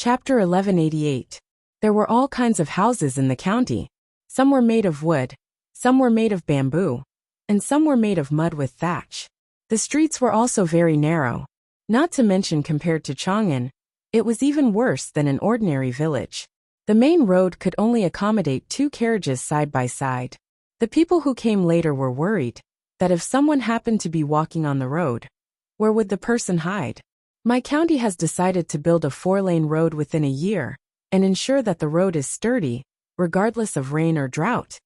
Chapter 1188. There were all kinds of houses in the county. Some were made of wood, some were made of bamboo, and some were made of mud with thatch. The streets were also very narrow. Not to mention, compared to Chang'an, it was even worse than an ordinary village. The main road could only accommodate 2 carriages side by side. The people who came later were worried that if someone happened to be walking on the road, where would the person hide? My county has decided to build a 4-lane road within a year and ensure that the road is sturdy, regardless of rain or drought.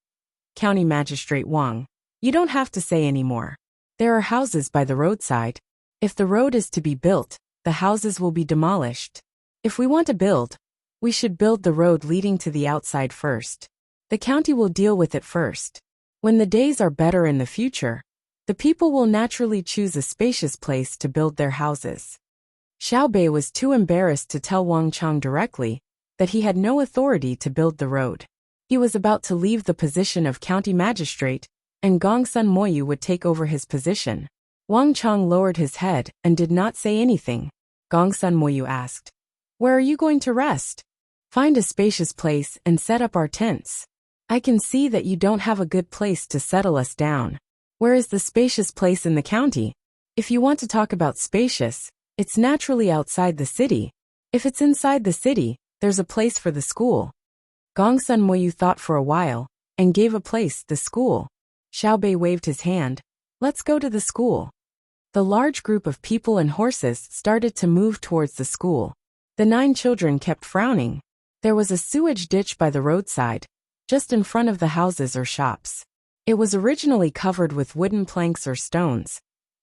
County Magistrate Wang. You don't have to say anymore. There are houses by the roadside. If the road is to be built, the houses will be demolished. If we want to build, we should build the road leading to the outside first. The county will deal with it first. When the days are better in the future, the people will naturally choose a spacious place to build their houses. Xiao Bei was too embarrassed to tell Wang Chang directly that he had no authority to build the road. He was about to leave the position of county magistrate, and Gongsun Moyu would take over his position. Wang Chang lowered his head and did not say anything. Gongsun Moyu asked, "Where are you going to rest?" "Find a spacious place and set up our tents. I can see that you don't have a good place to settle us down. Where is the spacious place in the county? If you want to talk about spacious, it's naturally outside the city. If it's inside the city, there's a place for the school." Gongsun Moyu thought for a while and gave a place, the school. Xiao Bei waved his hand. "Let's go to the school." The large group of people and horses started to move towards the school. The 9 children kept frowning. There was a sewage ditch by the roadside, just in front of the houses or shops. It was originally covered with wooden planks or stones,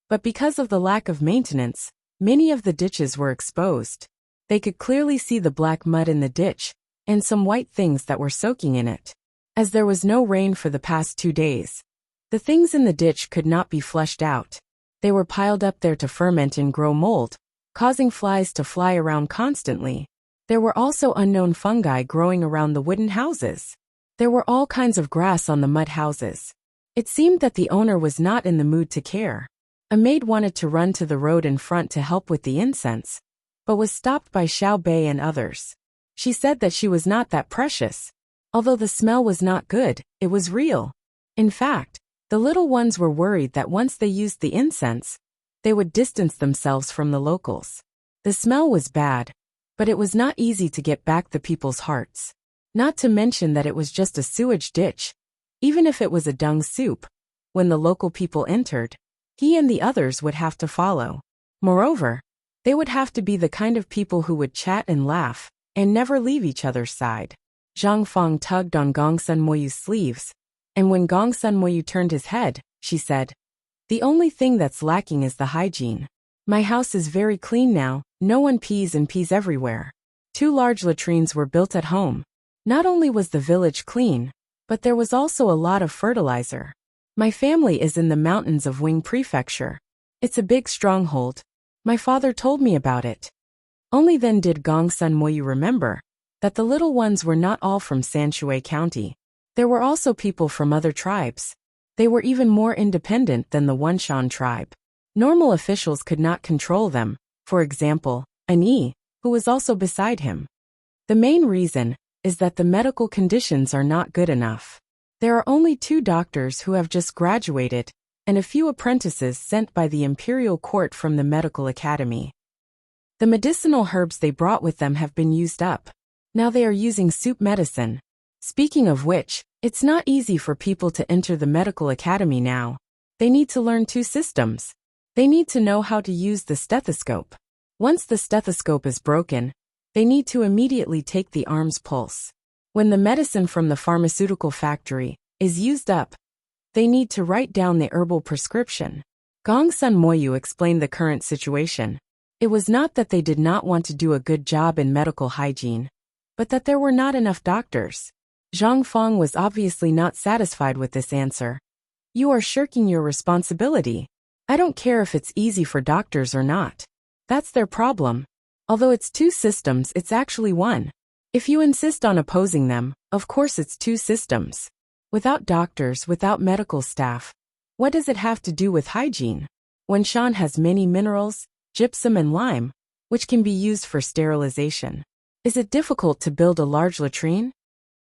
but because of the lack of maintenance, many of the ditches were exposed. They could clearly see the black mud in the ditch and some white things that were soaking in it. As there was no rain for the past 2 days, the things in the ditch could not be flushed out. They were piled up there to ferment and grow mold, causing flies to fly around constantly. There were also unknown fungi growing around the wooden houses. There were all kinds of grass on the mud houses. It seemed that the owner was not in the mood to care. A maid wanted to run to the road in front to help with the incense, but was stopped by Xiao Bei and others. She said that she was not that precious. Although the smell was not good, it was real. In fact, the little ones were worried that once they used the incense, they would distance themselves from the locals. The smell was bad, but it was not easy to get back the people's hearts. Not to mention that it was just a sewage ditch. Even if it was a dung soup, when the local people entered, he and the others would have to follow. Moreover, they would have to be the kind of people who would chat and laugh, and never leave each other's side. Zhang Fang tugged on Gongsun Moyu's sleeves, and when Gongsun Moyu turned his head, she said, "The only thing that's lacking is the hygiene. My house is very clean now, no one pees everywhere." 2 large latrines were built at home. Not only was the village clean, but there was also a lot of fertilizer. My family is in the mountains of Wing Prefecture. It's a big stronghold. My father told me about it. Only then did Gongsun Moyu remember that the little ones were not all from Sanshui County. There were also people from other tribes. They were even more independent than the Wunshan tribe. Normal officials could not control them, for example, An Yi, who was also beside him. The main reason is that the medical conditions are not good enough. There are only 2 doctors who have just graduated, and a few apprentices sent by the imperial court from the medical academy. The medicinal herbs they brought with them have been used up. Now they are using soup medicine. Speaking of which, it's not easy for people to enter the medical academy now. They need to learn 2 systems. They need to know how to use the stethoscope. Once the stethoscope is broken, they need to immediately take the arm's pulse. When the medicine from the pharmaceutical factory is used up, they need to write down the herbal prescription. Gongsun Moyu explained the current situation. It was not that they did not want to do a good job in medical hygiene, but that there were not enough doctors. Zhang Fang was obviously not satisfied with this answer. "You are shirking your responsibility. I don't care if it's easy for doctors or not. That's their problem. Although it's 2 systems, it's actually 1. If you insist on opposing them, of course it's 2 systems. Without doctors, without medical staff, what does it have to do with hygiene? Wunshan has many minerals, gypsum and lime, which can be used for sterilization. Is it difficult to build a large latrine?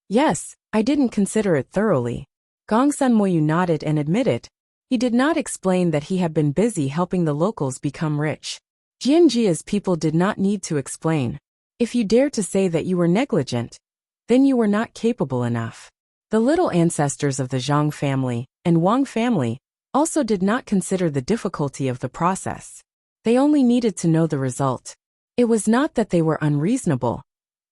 Yes, I didn't consider it thoroughly. Gongsun Moyu nodded and admitted. He did not explain that he had been busy helping the locals become rich. Jianjia's people did not need to explain. If you dare to say that you were negligent, then you were not capable enough. The little ancestors of the Zhang family and Wang family also did not consider the difficulty of the process. They only needed to know the result. It was not that they were unreasonable,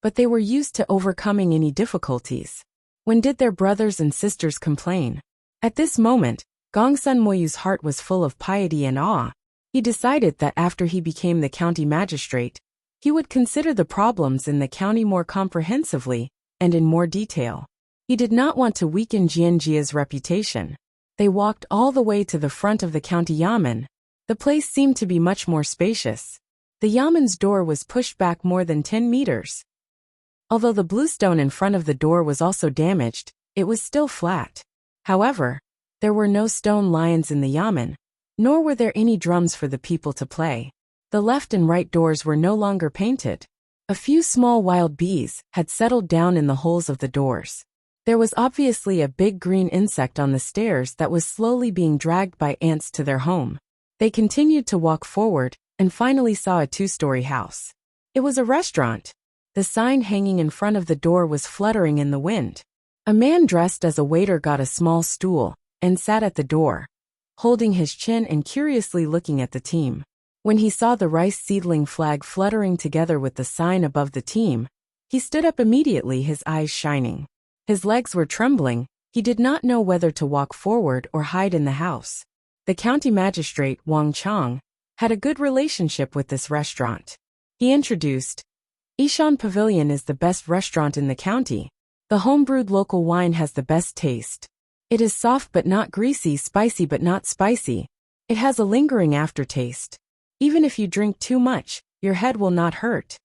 but they were used to overcoming any difficulties. When did their brothers and sisters complain? At this moment, Gongsun Moyu's heart was full of piety and awe. He decided that after he became the county magistrate, he would consider the problems in the county more comprehensively and in more detail. He did not want to weaken Jianjia's reputation. They walked all the way to the front of the county yamen. The place seemed to be much more spacious. The yamen's door was pushed back more than 10 meters. Although the bluestone in front of the door was also damaged, it was still flat. However, there were no stone lions in the yamen, nor were there any drums for the people to play. The left and right doors were no longer painted. A few small wild bees had settled down in the holes of the doors. There was obviously a big green insect on the stairs that was slowly being dragged by ants to their home. They continued to walk forward and finally saw a 2-story house. It was a restaurant. The sign hanging in front of the door was fluttering in the wind. A man dressed as a waiter got a small stool and sat at the door, holding his chin and curiously looking at the team. When he saw the rice seedling flag fluttering together with the sign above the team, he stood up immediately, his eyes shining. His legs were trembling. He did not know whether to walk forward or hide in the house. The county magistrate, Wang Chang, had a good relationship with this restaurant. He introduced, Ishan Pavilion is the best restaurant in the county. The homebrewed local wine has the best taste. It is soft but not greasy, spicy but not spicy. It has a lingering aftertaste. Even if you drink too much, your head will not hurt.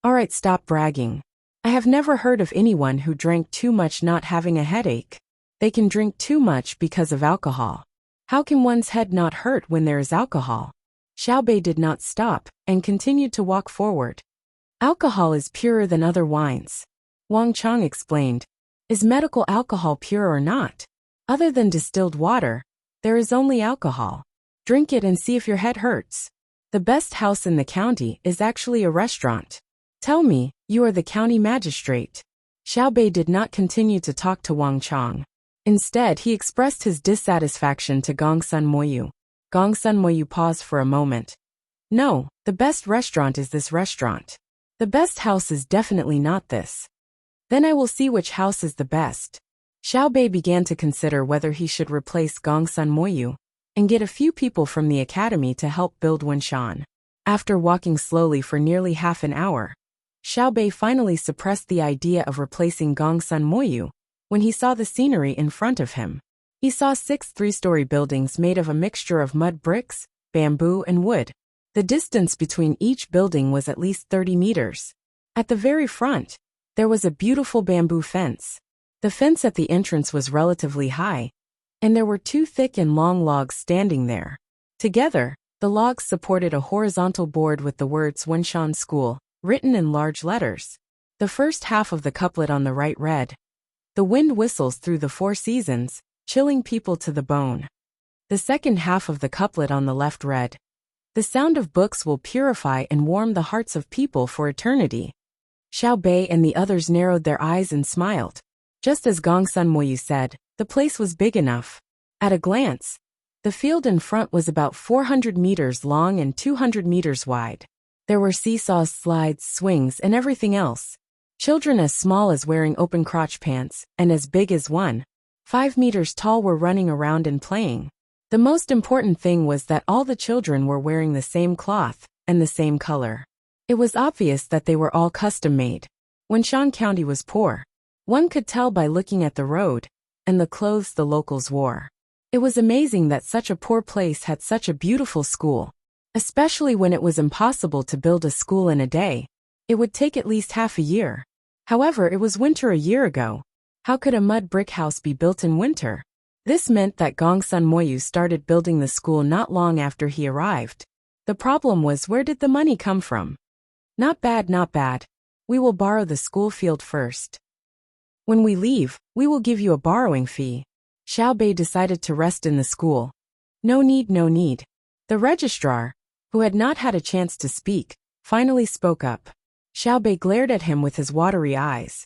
Alright, stop bragging. I have never heard of anyone who drank too much not having a headache. They can drink too much because of alcohol. How can one's head not hurt when there is alcohol? Xiaobei did not stop and continued to walk forward. Alcohol is purer than other wines. Wang Chang explained. Is medical alcohol pure or not? Other than distilled water, there is only alcohol. Drink it and see if your head hurts. The best house in the county is actually a restaurant. Tell me, you are the county magistrate. Xiaobei did not continue to talk to Wang Chang. Instead, he expressed his dissatisfaction to Gongsun Moyu. Gongsun Moyu paused for a moment. No, the best restaurant is this restaurant. The best house is definitely not this. Then I will see which house is the best. Xiaobei began to consider whether he should replace Gongsun Moyu and get a few people from the academy to help build Wenshan. After walking slowly for nearly half an hour, Xiaobei finally suppressed the idea of replacing Gongsun Moyu when he saw the scenery in front of him. He saw 6 3-story buildings made of a mixture of mud bricks, bamboo and wood. The distance between each building was at least 30 meters. At the very front, there was a beautiful bamboo fence. The fence at the entrance was relatively high, and there were 2 thick and long logs standing there. Together, the logs supported a horizontal board with the words Wenshan School, written in large letters. The first half of the couplet on the right read, "The wind whistles through the 4 seasons, chilling people to the bone." The second half of the couplet on the left read, "The sound of books will purify and warm the hearts of people for eternity." Xiaobei and the others narrowed their eyes and smiled. Just as Gongsun Moyu said, the place was big enough. At a glance, the field in front was about 400 meters long and 200 meters wide. There were seesaws, slides, swings, and everything else. Children as small as wearing open crotch pants and as big as 5 meters tall were running around and playing. The most important thing was that all the children were wearing the same cloth and the same color. It was obvious that they were all custom-made. Wenshan County was poor. One could tell by looking at the road and the clothes the locals wore. It was amazing that such a poor place had such a beautiful school, especially when it was impossible to build a school in a day. It would take at least half a year. However, it was winter a year ago. How could a mud brick house be built in winter? This meant that Gongsun Moyu started building the school not long after he arrived. The problem was, where did the money come from? Not bad, not bad. We will borrow the school field first. When we leave, we will give you a borrowing fee. Xiao Bei decided to rest in the school. No need, no need. The registrar, who had not had a chance to speak, finally spoke up. Xiao Bei glared at him with his watery eyes.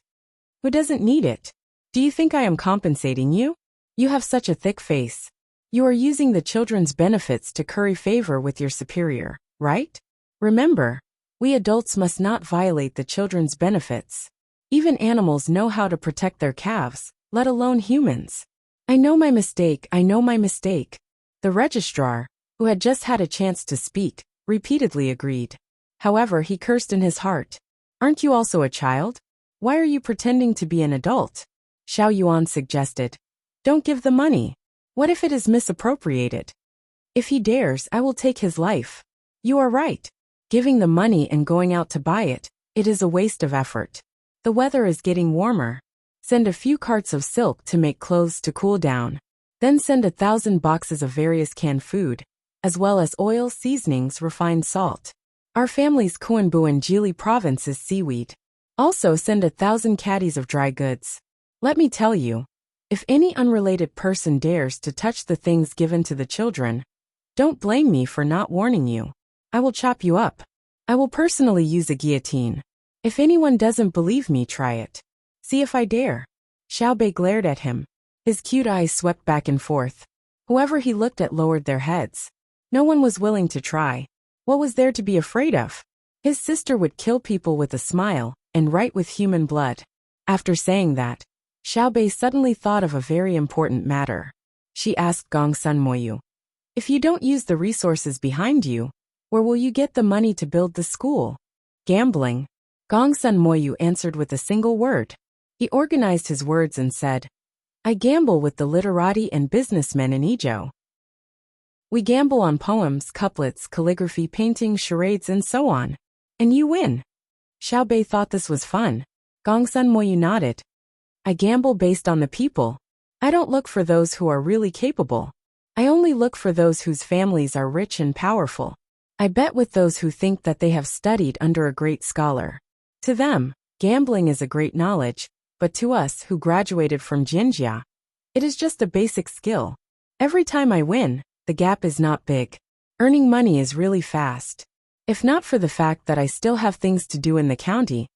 Who doesn't need it? Do you think I am compensating you? You have such a thick face. You are using the children's benefits to curry favor with your superior, right? Remember, we adults must not violate the children's benefits. Even animals know how to protect their calves, let alone humans. I know my mistake, I know my mistake. The registrar, who had just had a chance to speak, repeatedly agreed. However, he cursed in his heart. Aren't you also a child? Why are you pretending to be an adult? Xiao Yuan suggested. Don't give the money. What if it is misappropriated? If he dares, I will take his life. You are right. Giving the money and going out to buy it, it is a waste of effort. The weather is getting warmer. Send a few carts of silk to make clothes to cool down. Then send 1,000 boxes of various canned food, as well as oil, seasonings, refined salt. Our family's Kuanbu and Jili province is seaweed. Also send 1,000 caddies of dry goods. Let me tell you, if any unrelated person dares to touch the things given to the children, don't blame me for not warning you. I will chop you up. I will personally use a guillotine. If anyone doesn't believe me, try it. See if I dare. Xiao Bei glared at him. His cute eyes swept back and forth. Whoever he looked at lowered their heads. No one was willing to try. What was there to be afraid of? His sister would kill people with a smile, and write with human blood. After saying that, Xiao Bei suddenly thought of a very important matter. She asked Gong Sun Moyu, if you don't use the resources behind you, where will you get the money to build the school? Gambling. Gong Sun Moyu answered with a single word. He organized his words and said, I gamble with the literati and businessmen in Idyll. We gamble on poems, couplets, calligraphy, painting, charades, and so on. And you win. Xiao Bei thought this was fun. Gong Sun Moyu nodded. I gamble based on the people. I don't look for those who are really capable. I only look for those whose families are rich and powerful. I bet with those who think that they have studied under a great scholar. To them, gambling is a great knowledge, but to us who graduated from Jinjia, it is just a basic skill. Every time I win, the gap is not big. Earning money is really fast. If not for the fact that I still have things to do in the county,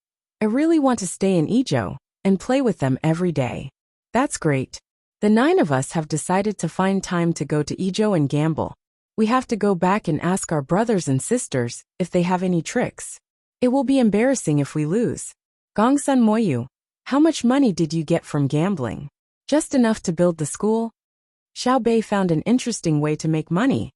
I really want to stay in Idyll and play with them every day. That's great. The 9 of us have decided to find time to go to Idyll and gamble. We have to go back and ask our brothers and sisters if they have any tricks. It will be embarrassing if we lose. Gong Sun Moyu, how much money did you get from gambling? Just enough to build the school? Xiao Bei found an interesting way to make money.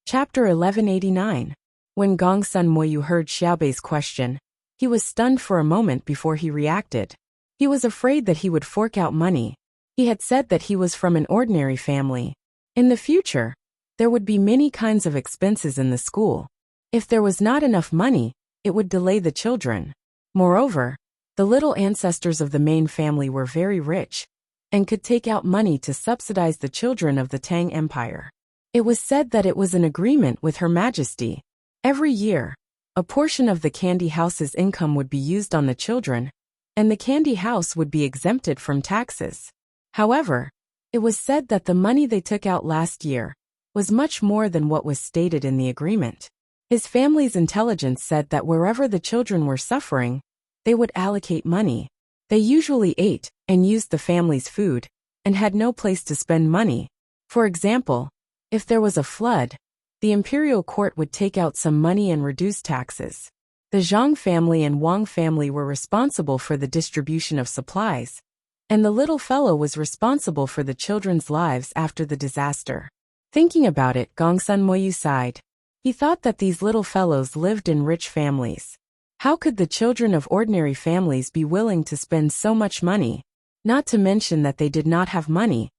Chapter 1189. When Gong Sun Moyu heard Xiao Bei's question, he was stunned for a moment before he reacted. He was afraid that he would fork out money. He had said that he was from an ordinary family. In the future, there would be many kinds of expenses in the school. If there was not enough money, it would delay the children. Moreover, the little ancestors of the main family were very rich and could take out money to subsidize the children of the Tang Empire. It was said that it was an agreement with Her Majesty. Every year, a portion of the candy house's income would be used on the children, and the candy house would be exempted from taxes. However, it was said that the money they took out last year was much more than what was stated in the agreement. His family's intelligence said that wherever the children were suffering, they would allocate money. They usually ate and used the family's food and had no place to spend money. For example, if there was a flood, the imperial court would take out some money and reduce taxes. The Zhang family and Wang family were responsible for the distribution of supplies, and the little fellow was responsible for the children's lives after the disaster. Thinking about it, Gong Sun Moyu sighed. He thought that these little fellows lived in rich families. How could the children of ordinary families be willing to spend so much money? Not to mention that they did not have money.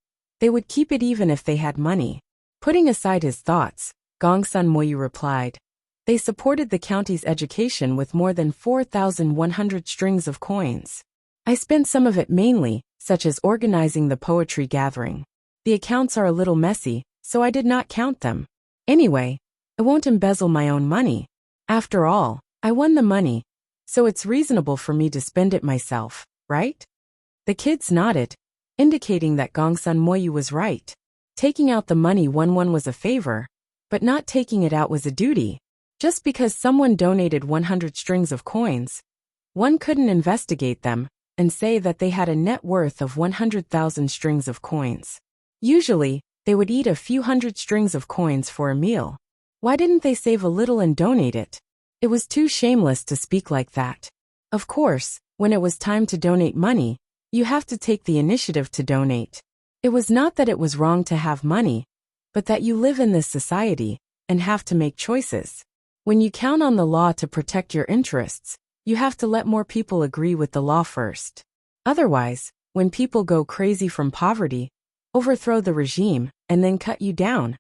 They would keep it even if they had money. Putting aside his thoughts, Gong Sun Moyu replied. They supported the county's education with more than 4,100 strings of coins. I spent some of it mainly, such as organizing the poetry gathering. The accounts are a little messy, so I did not count them. Anyway, I won't embezzle my own money. After all, I won the money, so it's reasonable for me to spend it myself, right? The kids nodded, indicating that Gongsun Moyu was right. Taking out the money one was a favor, but not taking it out was a duty. Just because someone donated 100 strings of coins, one couldn't investigate them and say that they had a net worth of 100,000 strings of coins. Usually, they would eat a few hundred strings of coins for a meal. Why didn't they save a little and donate it? It was too shameless to speak like that. Of course, when it was time to donate money, you have to take the initiative to donate. It was not that it was wrong to have money, but that you live in this society and have to make choices. When you count on the law to protect your interests, you have to let more people agree with the law first. Otherwise, when people go crazy from poverty, overthrow the regime, and then cut you down,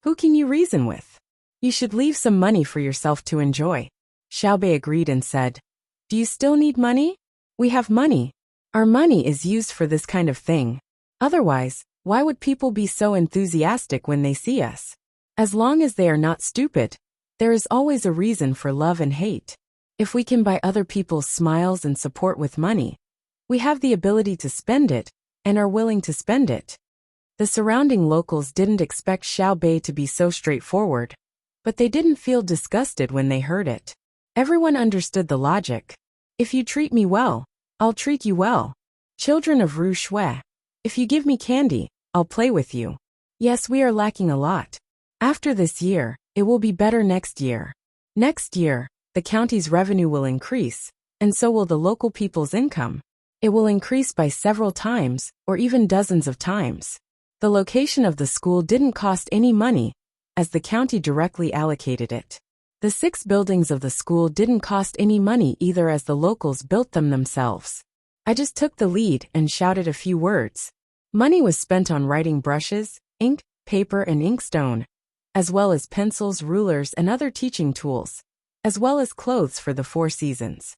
who can you reason with? You should leave some money for yourself to enjoy. Xiaobei agreed and said, Do you still need money? We have money. Our money is used for this kind of thing. Otherwise, why would people be so enthusiastic when they see us? As long as they are not stupid, there is always a reason for love and hate. If we can buy other people's smiles and support with money, we have the ability to spend it, and are willing to spend it. The surrounding locals didn't expect Xiaobei to be so straightforward, but they didn't feel disgusted when they heard it. Everyone understood the logic. If you treat me well, I'll treat you well. Children of Ru Shui, if you give me candy, I'll play with you. Yes, we are lacking a lot. After this year, it will be better next year. Next year, the county's revenue will increase, and so will the local people's income. It will increase by several times, or even dozens of times. The location of the school didn't cost any money, as the county directly allocated it. The 6 buildings of the school didn't cost any money either, as the locals built them themselves. I just took the lead and shouted a few words. Money was spent on writing brushes, ink, paper and inkstone, as well as pencils, rulers and other teaching tools, as well as clothes for the 4 seasons.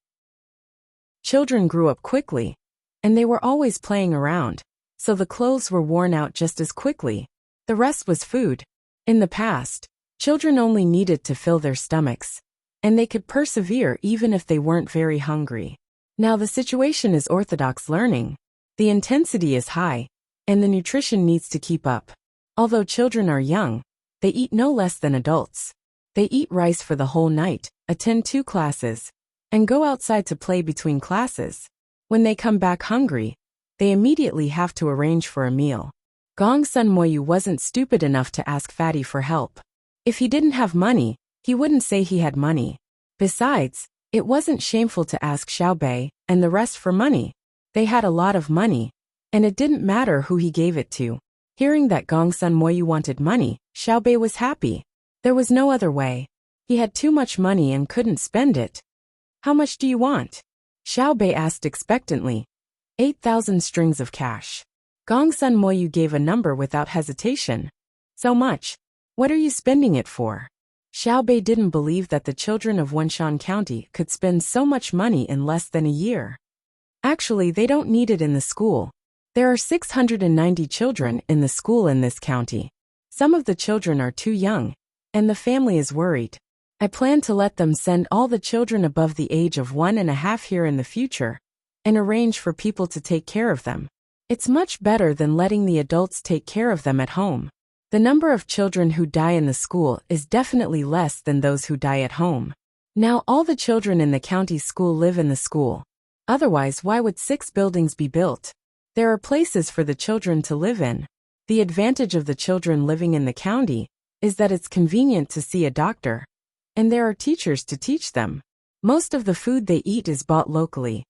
Children grew up quickly, and they were always playing around, so the clothes were worn out just as quickly. The rest was food. In the past, children only needed to fill their stomachs, and they could persevere even if they weren't very hungry. Now the situation is orthodox learning. The intensity is high, and the nutrition needs to keep up. Although children are young, they eat no less than adults. They eat rice for the whole night, attend 2 classes, and go outside to play between classes. When they come back hungry, they immediately have to arrange for a meal. Gongsun Moyu wasn't stupid enough to ask Fatty for help. If he didn't have money, he wouldn't say he had money. Besides, it wasn't shameful to ask Xiaobei and the rest for money. They had a lot of money, and it didn't matter who he gave it to. Hearing that Gongsun Moyu wanted money, Xiaobei was happy. There was no other way. He had too much money and couldn't spend it. How much do you want? Xiaobei asked expectantly. 8,000 strings of cash. Gongsun Moyu gave a number without hesitation. So much. What are you spending it for? Xiaobei didn't believe that the children of Wenshan County could spend so much money in less than a year. Actually, they don't need it in the school. There are 690 children in the school in this county. Some of the children are too young, and the family is worried. I plan to let them send all the children above the age of 1.5 here in the future, and arrange for people to take care of them. It's much better than letting the adults take care of them at home. The number of children who die in the school is definitely less than those who die at home. Now all the children in the county school live in the school. Otherwise, why would 6 buildings be built? There are places for the children to live in. The advantage of the children living in the county is that it's convenient to see a doctor, and there are teachers to teach them. Most of the food they eat is bought locally.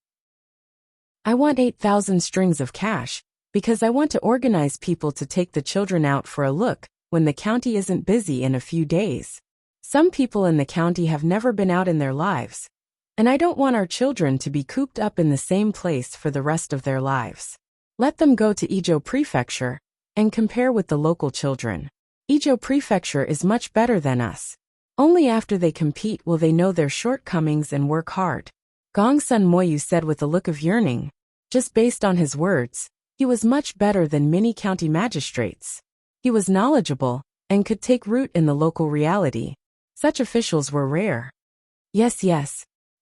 I want 8,000 strings of cash, because I want to organize people to take the children out for a look when the county isn't busy in a few days. Some people in the county have never been out in their lives, and I don't want our children to be cooped up in the same place for the rest of their lives. Let them go to Idyll Prefecture and compare with the local children. Idyll Prefecture is much better than us. Only after they compete will they know their shortcomings and work hard. Gongsun Moyu said with a look of yearning. Just based on his words, he was much better than many county magistrates. He was knowledgeable and could take root in the local reality. Such officials were rare. Yes,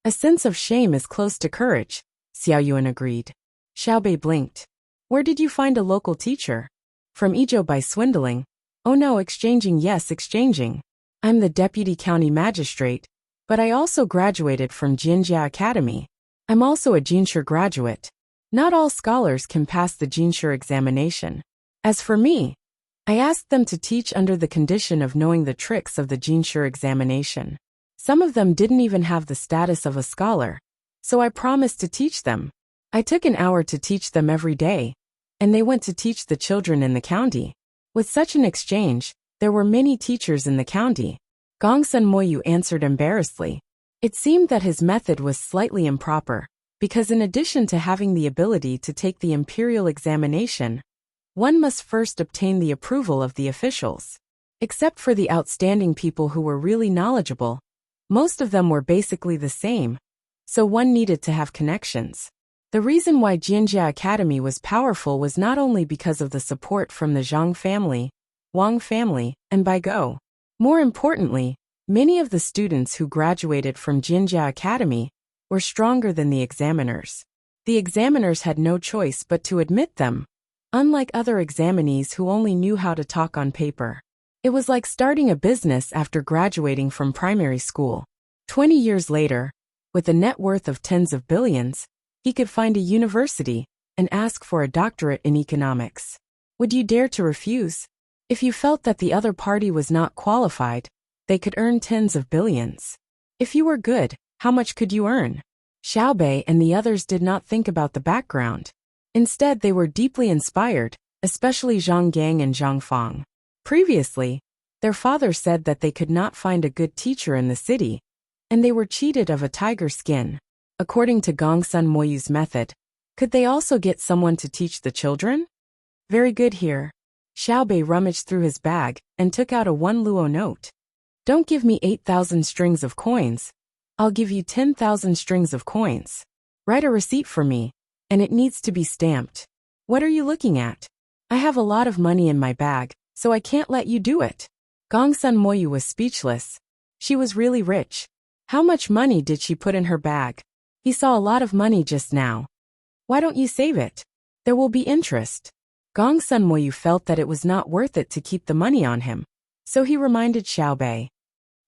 A sense of shame is close to courage, Xiao Yuan agreed. Xiaobei blinked. Where did you find a local teacher? From Idyll by swindling. Oh no, exchanging, yes, exchanging. I'm the deputy county magistrate, but I also graduated from Jinjia Academy. I'm also a Jinshe graduate. Not all scholars can pass the Jinshe examination. As for me, I asked them to teach under the condition of knowing the tricks of the Jinshe examination. Some of them didn't even have the status of a scholar, so I promised to teach them. I took an hour to teach them every day, and they went to teach the children in the county. With such an exchange, there were many teachers in the county. Gongsun Moyu answered embarrassedly. It seemed that his method was slightly improper, because in addition to having the ability to take the imperial examination, one must first obtain the approval of the officials. Except for the outstanding people who were really knowledgeable, most of them were basically the same, so one needed to have connections. The reason why Jinjia Academy was powerful was not only because of the support from the Zhang family, Wang family, and Baigo. More importantly, many of the students who graduated from Jinjia Academy were stronger than the examiners. The examiners had no choice but to admit them, unlike other examinees who only knew how to talk on paper. It was like starting a business after graduating from primary school. 20 years later, with a net worth of tens of billions, he could find a university and ask for a doctorate in economics. Would you dare to refuse? If you felt that the other party was not qualified, they could earn tens of billions. If you were good, how much could you earn? Xiaobei and the others did not think about the background. Instead, they were deeply inspired, especially Zhang Gang and Zhang Fang. Previously, their father said that they could not find a good teacher in the city, and they were cheated of a tiger skin. According to Gongsun Moyu's method, could they also get someone to teach the children? Very good here. Xiaobei rummaged through his bag and took out a 1 luo note. Don't give me 8,000 strings of coins. I'll give you 10,000 strings of coins. Write a receipt for me, and it needs to be stamped. What are you looking at? I have a lot of money in my bag, so I can't let you do it. Gongsun Moyu was speechless. She was really rich. How much money did she put in her bag? He saw a lot of money just now. Why don't you save it? There will be interest. Gongsun Moyu felt that it was not worth it to keep the money on him, so he reminded Xiaobei.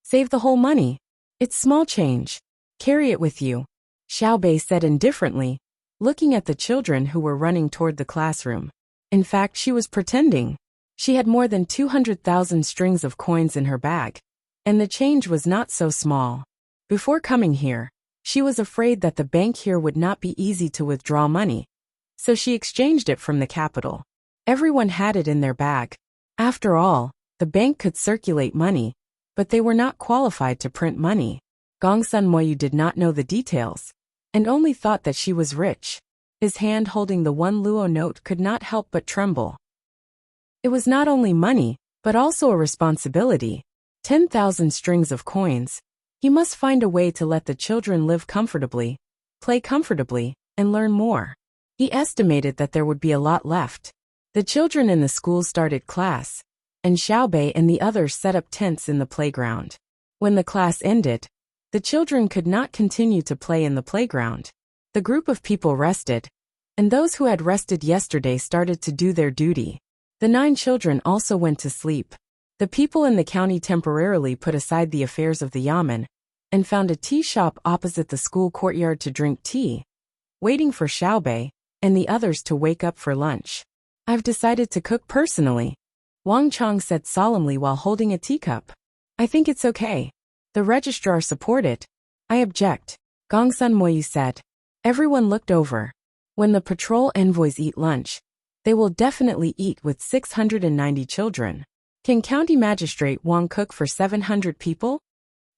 Save the whole money. It's small change. Carry it with you. Xiaobei said indifferently, looking at the children who were running toward the classroom. In fact, she was pretending. She had more than 200,000 strings of coins in her bag, and the change was not so small. Before coming here, she was afraid that the bank here would not be easy to withdraw money, so she exchanged it from the capital. Everyone had it in their bag. After all, the bank could circulate money, but they were not qualified to print money. Gongsun Moyu did not know the details, and only thought that she was rich. His hand holding the 1 luo note could not help but tremble. It was not only money, but also a responsibility. 10,000 strings of coins. He must find a way to let the children live comfortably, play comfortably, and learn more. He estimated that there would be a lot left. The children in the school started class, and Xiaobei and the others set up tents in the playground. When the class ended, the children could not continue to play in the playground. The group of people rested, and those who had rested yesterday started to do their duty. The 9 children also went to sleep. The people in the county temporarily put aside the affairs of the yamen and found a tea shop opposite the school courtyard to drink tea, waiting for Xiaobei and the others to wake up for lunch. I've decided to cook personally, Wang Chang said solemnly while holding a teacup. I think it's okay. The registrar supported. I object, Gongsun Moyu said. Everyone looked over. When the patrol envoys eat lunch, they will definitely eat with 690 children. Can County Magistrate Wang cook for 700 people?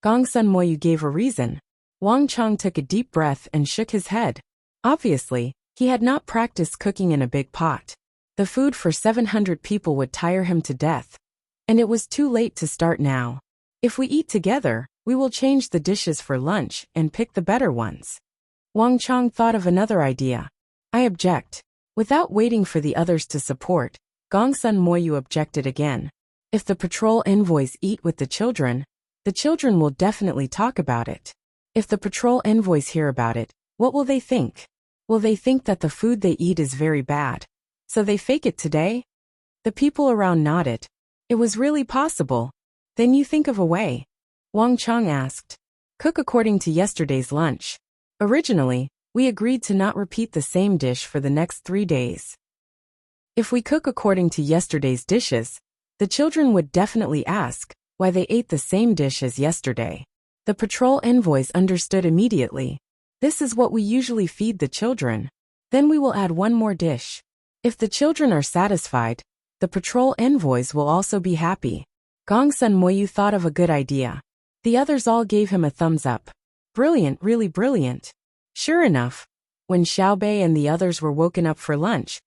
Gongsun Moyu gave a reason. Wang Chang took a deep breath and shook his head. Obviously, he had not practiced cooking in a big pot. The food for 700 people would tire him to death. And it was too late to start now. If we eat together, we will change the dishes for lunch and pick the better ones. Wang Chang thought of another idea. I object. Without waiting for the others to support, Gongsun Moyu objected again. If the patrol envoys eat with the children will definitely talk about it. If the patrol envoys hear about it, what will they think? Will they think that the food they eat is very bad? So they fake it today? The people around nodded. It was really possible. Then you think of a way. Wang Chang asked. Cook according to yesterday's lunch. Originally, we agreed to not repeat the same dish for the next 3 days. If we cook according to yesterday's dishes, the children would definitely ask why they ate the same dish as yesterday. The patrol envoys understood immediately. This is what we usually feed the children. Then we will add one more dish. If the children are satisfied, the patrol envoys will also be happy. Gongsun Moyu thought of a good idea. The others all gave him a thumbs up. Brilliant, really brilliant. Sure enough, when Xiaobei and the others were woken up for lunch,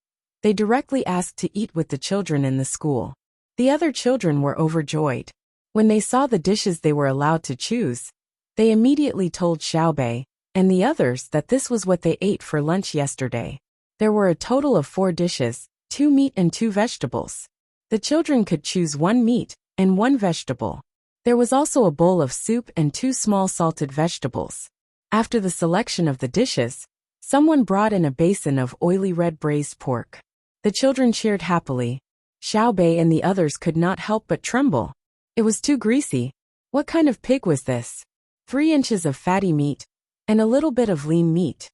they directly asked to eat with the children in the school. The other children were overjoyed. When they saw the dishes they were allowed to choose, they immediately told Xiaobei and the others that this was what they ate for lunch yesterday. There were a total of 4 dishes, 2 meat and 2 vegetables. The children could choose 1 meat and 1 vegetable. There was also a bowl of soup and 2 small salted vegetables. After the selection of the dishes, someone brought in a basin of oily red braised pork. The children cheered happily. Xiaobei and the others could not help but tremble. It was too greasy. What kind of pig was this? 3 inches of fatty meat, and a little bit of lean meat.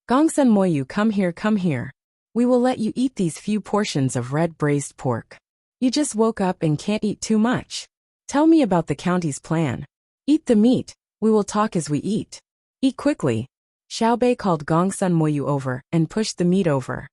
Gongsun Moyu, come here, come here. We will let you eat these few portions of red braised pork. You just woke up and can't eat too much. Tell me about the county's plan. Eat the meat, we will talk as we eat. Eat quickly. Xiaobei called Gongsun Moyu over and pushed the meat over.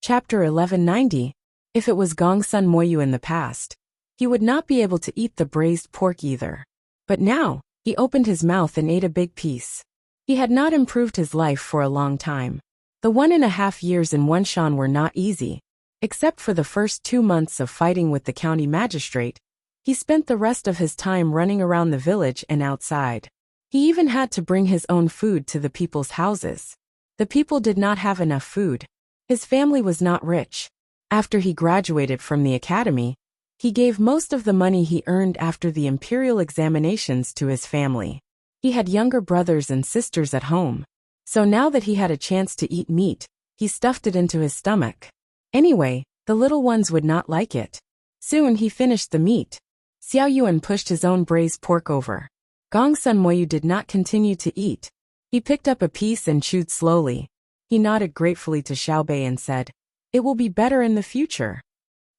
Chapter 1190. If it was Gongsun Moyu in the past, he would not be able to eat the braised pork either. But now, he opened his mouth and ate a big piece. He had not improved his life for a long time. The 1.5 years in Wenshan were not easy. Except for the first 2 months of fighting with the county magistrate, he spent the rest of his time running around the village and outside. He even had to bring his own food to the people's houses. The people did not have enough food. His family was not rich. After he graduated from the academy, he gave most of the money he earned after the imperial examinations to his family. He had younger brothers and sisters at home. So now that he had a chance to eat meat, he stuffed it into his stomach. Anyway, the little ones would not like it. Soon he finished the meat. Xiao Yuan pushed his own braised pork over. Gongsun Moyu did not continue to eat. He picked up a piece and chewed slowly. He nodded gratefully to Xiaobei and said, "It will be better in the future.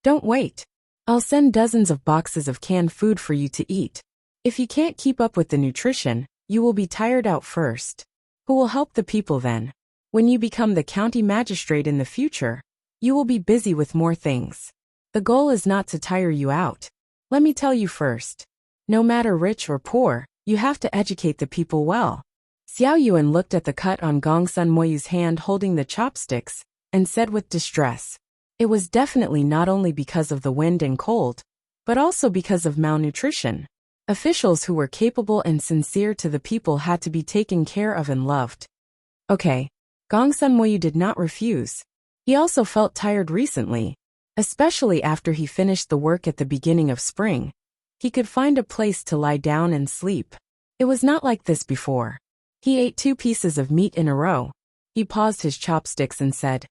Don't wait. I'll send dozens of boxes of canned food for you to eat. If you can't keep up with the nutrition, you will be tired out first. Who will help the people then? When you become the county magistrate in the future, you will be busy with more things. The goal is not to tire you out. Let me tell you first. No matter rich or poor, you have to educate the people well." Xiao Yuan looked at the cut on Gongsun Moyu's hand holding the chopsticks, and said with distress. It was definitely not only because of the wind and cold, but also because of malnutrition. Officials who were capable and sincere to the people had to be taken care of and loved. Okay. Gongsun Moyu did not refuse. He also felt tired recently, especially after he finished the work at the beginning of spring. He could find a place to lie down and sleep. It was not like this before. He ate 2 pieces of meat in a row. He paused his chopsticks and said,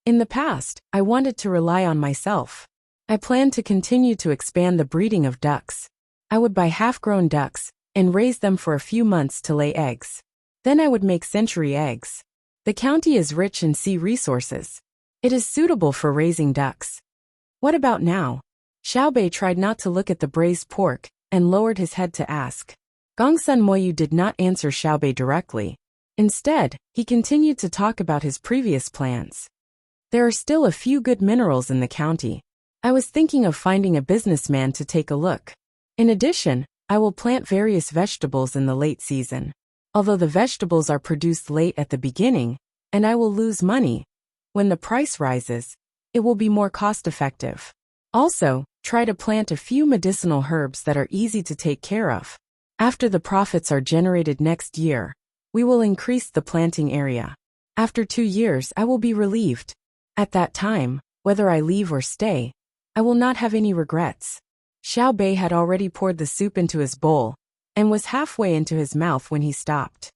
"In the past, I wanted to rely on myself. I planned to continue to expand the breeding of ducks. I would buy half-grown ducks and raise them for a few months to lay eggs. Then I would make century eggs. The county is rich in sea resources. It is suitable for raising ducks. What about now?" Xiaobei tried not to look at the braised pork and lowered his head to ask. Gongsun Moyu did not answer Xiaobei directly. Instead, he continued to talk about his previous plans. There are still a few good minerals in the county. I was thinking of finding a businessman to take a look. In addition, I will plant various vegetables in the late season. Although the vegetables are produced late at the beginning, and I will lose money, when the price rises, it will be more cost-effective. Also, try to plant a few medicinal herbs that are easy to take care of. After the profits are generated next year, we will increase the planting area. After 2 years, I will be relieved. At that time, whether I leave or stay, I will not have any regrets." Xiaobei had already poured the soup into his bowl, and was halfway into his mouth when he stopped.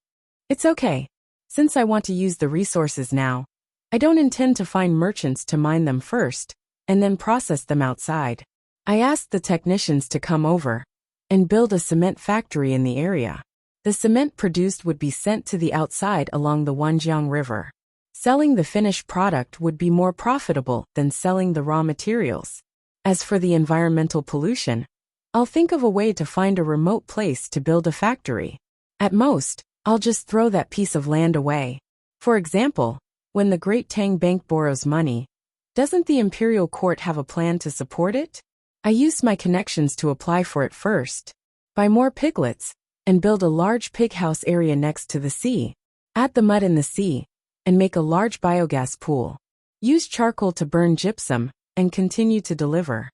It's okay. Since I want to use the resources now, I don't intend to find merchants to mine them first, and then process them outside. I asked the technicians to come over and build a cement factory in the area. The cement produced would be sent to the outside along the Wanjiang River. Selling the finished product would be more profitable than selling the raw materials. As for the environmental pollution, I'll think of a way to find a remote place to build a factory. At most, I'll just throw that piece of land away. For example, when the Great Tang Bank borrows money, doesn't the Imperial Court have a plan to support it? I used my connections to apply for it first. Buy more piglets, and build a large pig house area next to the sea. Add the mud in the sea, and make a large biogas pool. Use charcoal to burn gypsum, and continue to deliver.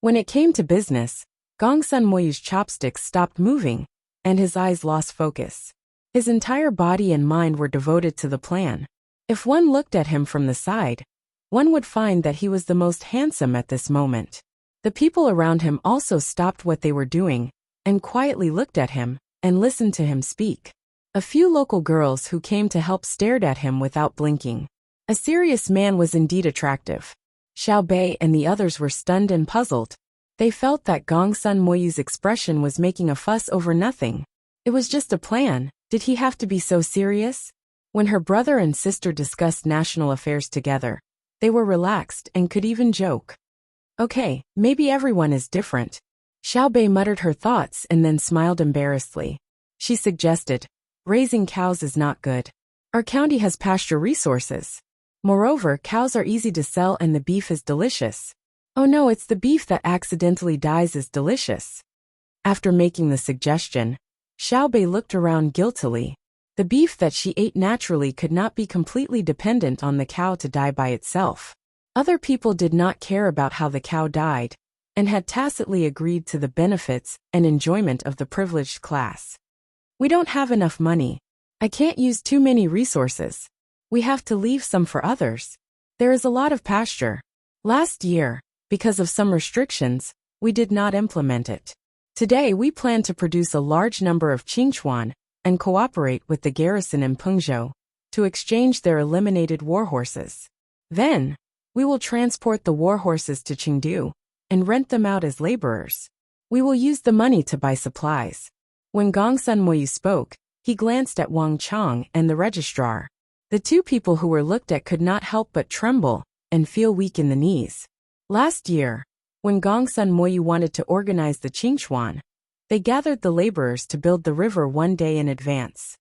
When it came to business, Gongsun Moyu's chopsticks stopped moving, and his eyes lost focus. His entire body and mind were devoted to the plan. If one looked at him from the side, one would find that he was the most handsome at this moment. The people around him also stopped what they were doing, and quietly looked at him, and listened to him speak. A few local girls who came to help stared at him without blinking. A serious man was indeed attractive. Xiao Bei and the others were stunned and puzzled. They felt that Gongsun Moyu's expression was making a fuss over nothing. It was just a plan. Did he have to be so serious? When her brother and sister discussed national affairs together, they were relaxed and could even joke. Okay, maybe everyone is different. Xiao Bei muttered her thoughts and then smiled embarrassedly. She suggested, raising cows is not good. Our county has pasture resources. Moreover, cows are easy to sell and the beef is delicious. Oh no, it's the beef that accidentally dies is delicious. After making the suggestion, Xiao Bei looked around guiltily. The beef that she ate naturally could not be completely dependent on the cow to die by itself. Other people did not care about how the cow died, and had tacitly agreed to the benefits and enjoyment of the privileged class. We don't have enough money. I can't use too many resources. We have to leave some for others. There is a lot of pasture. Last year, because of some restrictions, we did not implement it. Today we plan to produce a large number of Qingchuan and cooperate with the garrison in Pengzhou to exchange their eliminated warhorses. Then, we will transport the warhorses to Chengdu and rent them out as laborers. We will use the money to buy supplies. When Gongsun Moyu spoke, he glanced at Wang Chang and the registrar. The two people who were looked at could not help but tremble and feel weak in the knees. Last year, when Gongsun Moyu wanted to organize the Qingchuan, they gathered the laborers to build the river one day in advance.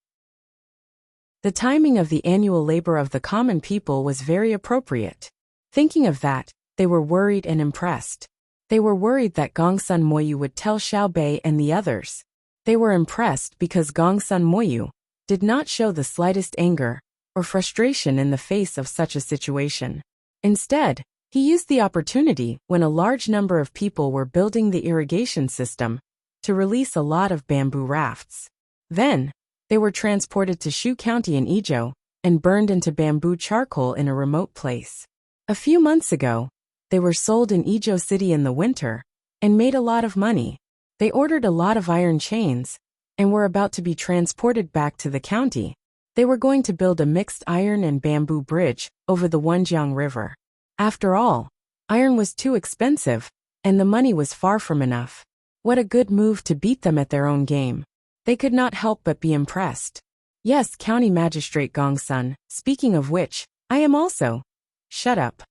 The timing of the annual labor of the common people was very appropriate. Thinking of that, they were worried and impressed. They were worried that Gongsun Moyu would tell Xiao Bei and the others. They were impressed because Gongsun Moyu did not show the slightest anger or frustration in the face of such a situation. Instead, he used the opportunity when a large number of people were building the irrigation system to release a lot of bamboo rafts. Then, they were transported to Shu County in Idyll and burned into bamboo charcoal in a remote place. A few months ago, they were sold in Idyll City in the winter and made a lot of money. They ordered a lot of iron chains and were about to be transported back to the county. They were going to build a mixed iron and bamboo bridge over the Wanjiang River. After all, iron was too expensive, and the money was far from enough. What a good move to beat them at their own game. They could not help but be impressed. Yes, County Magistrate Gongsun, speaking of which, I am also. Shut up.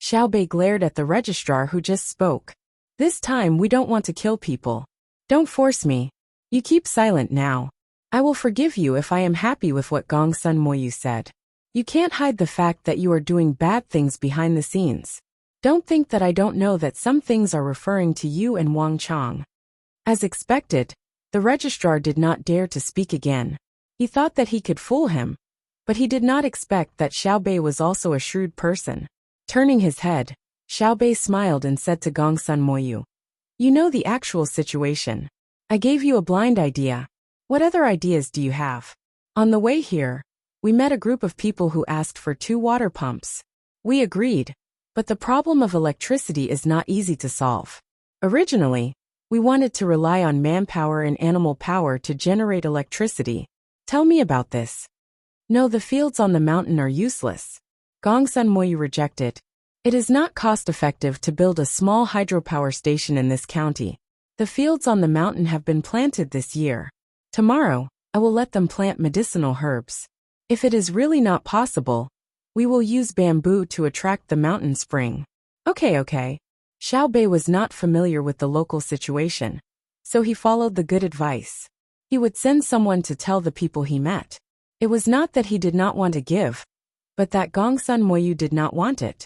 Xiao Bei glared at the registrar who just spoke. This time we don't want to kill people. Don't force me. You keep silent now. I will forgive you if I am happy with what Gongsun Moyu said. You can't hide the fact that you are doing bad things behind the scenes. Don't think that I don't know that some things are referring to you and Wang Chang. As expected, the registrar did not dare to speak again. He thought that he could fool him, but he did not expect that Xiao Bei was also a shrewd person. Turning his head, Xiao Bei smiled and said to Gongsun Moyu, "You know the actual situation. I gave you a blind idea. What other ideas do you have?" On the way here, we met a group of people who asked for 2 water pumps. We agreed, but the problem of electricity is not easy to solve. Originally, We wanted to rely on manpower and animal power to generate electricity. Tell me about this. No, the fields on the mountain are useless. Gongsun Moyu rejected. It is not cost-effective to build a small hydropower station in this county. The fields on the mountain have been planted this year. Tomorrow, I will let them plant medicinal herbs. If it is really not possible, we will use bamboo to attract the mountain spring. Okay. Xiao Bei was not familiar with the local situation, so he followed the good advice. He would send someone to tell the people he met. It was not that he did not want to give, but that Gongsun Moyu did not want it.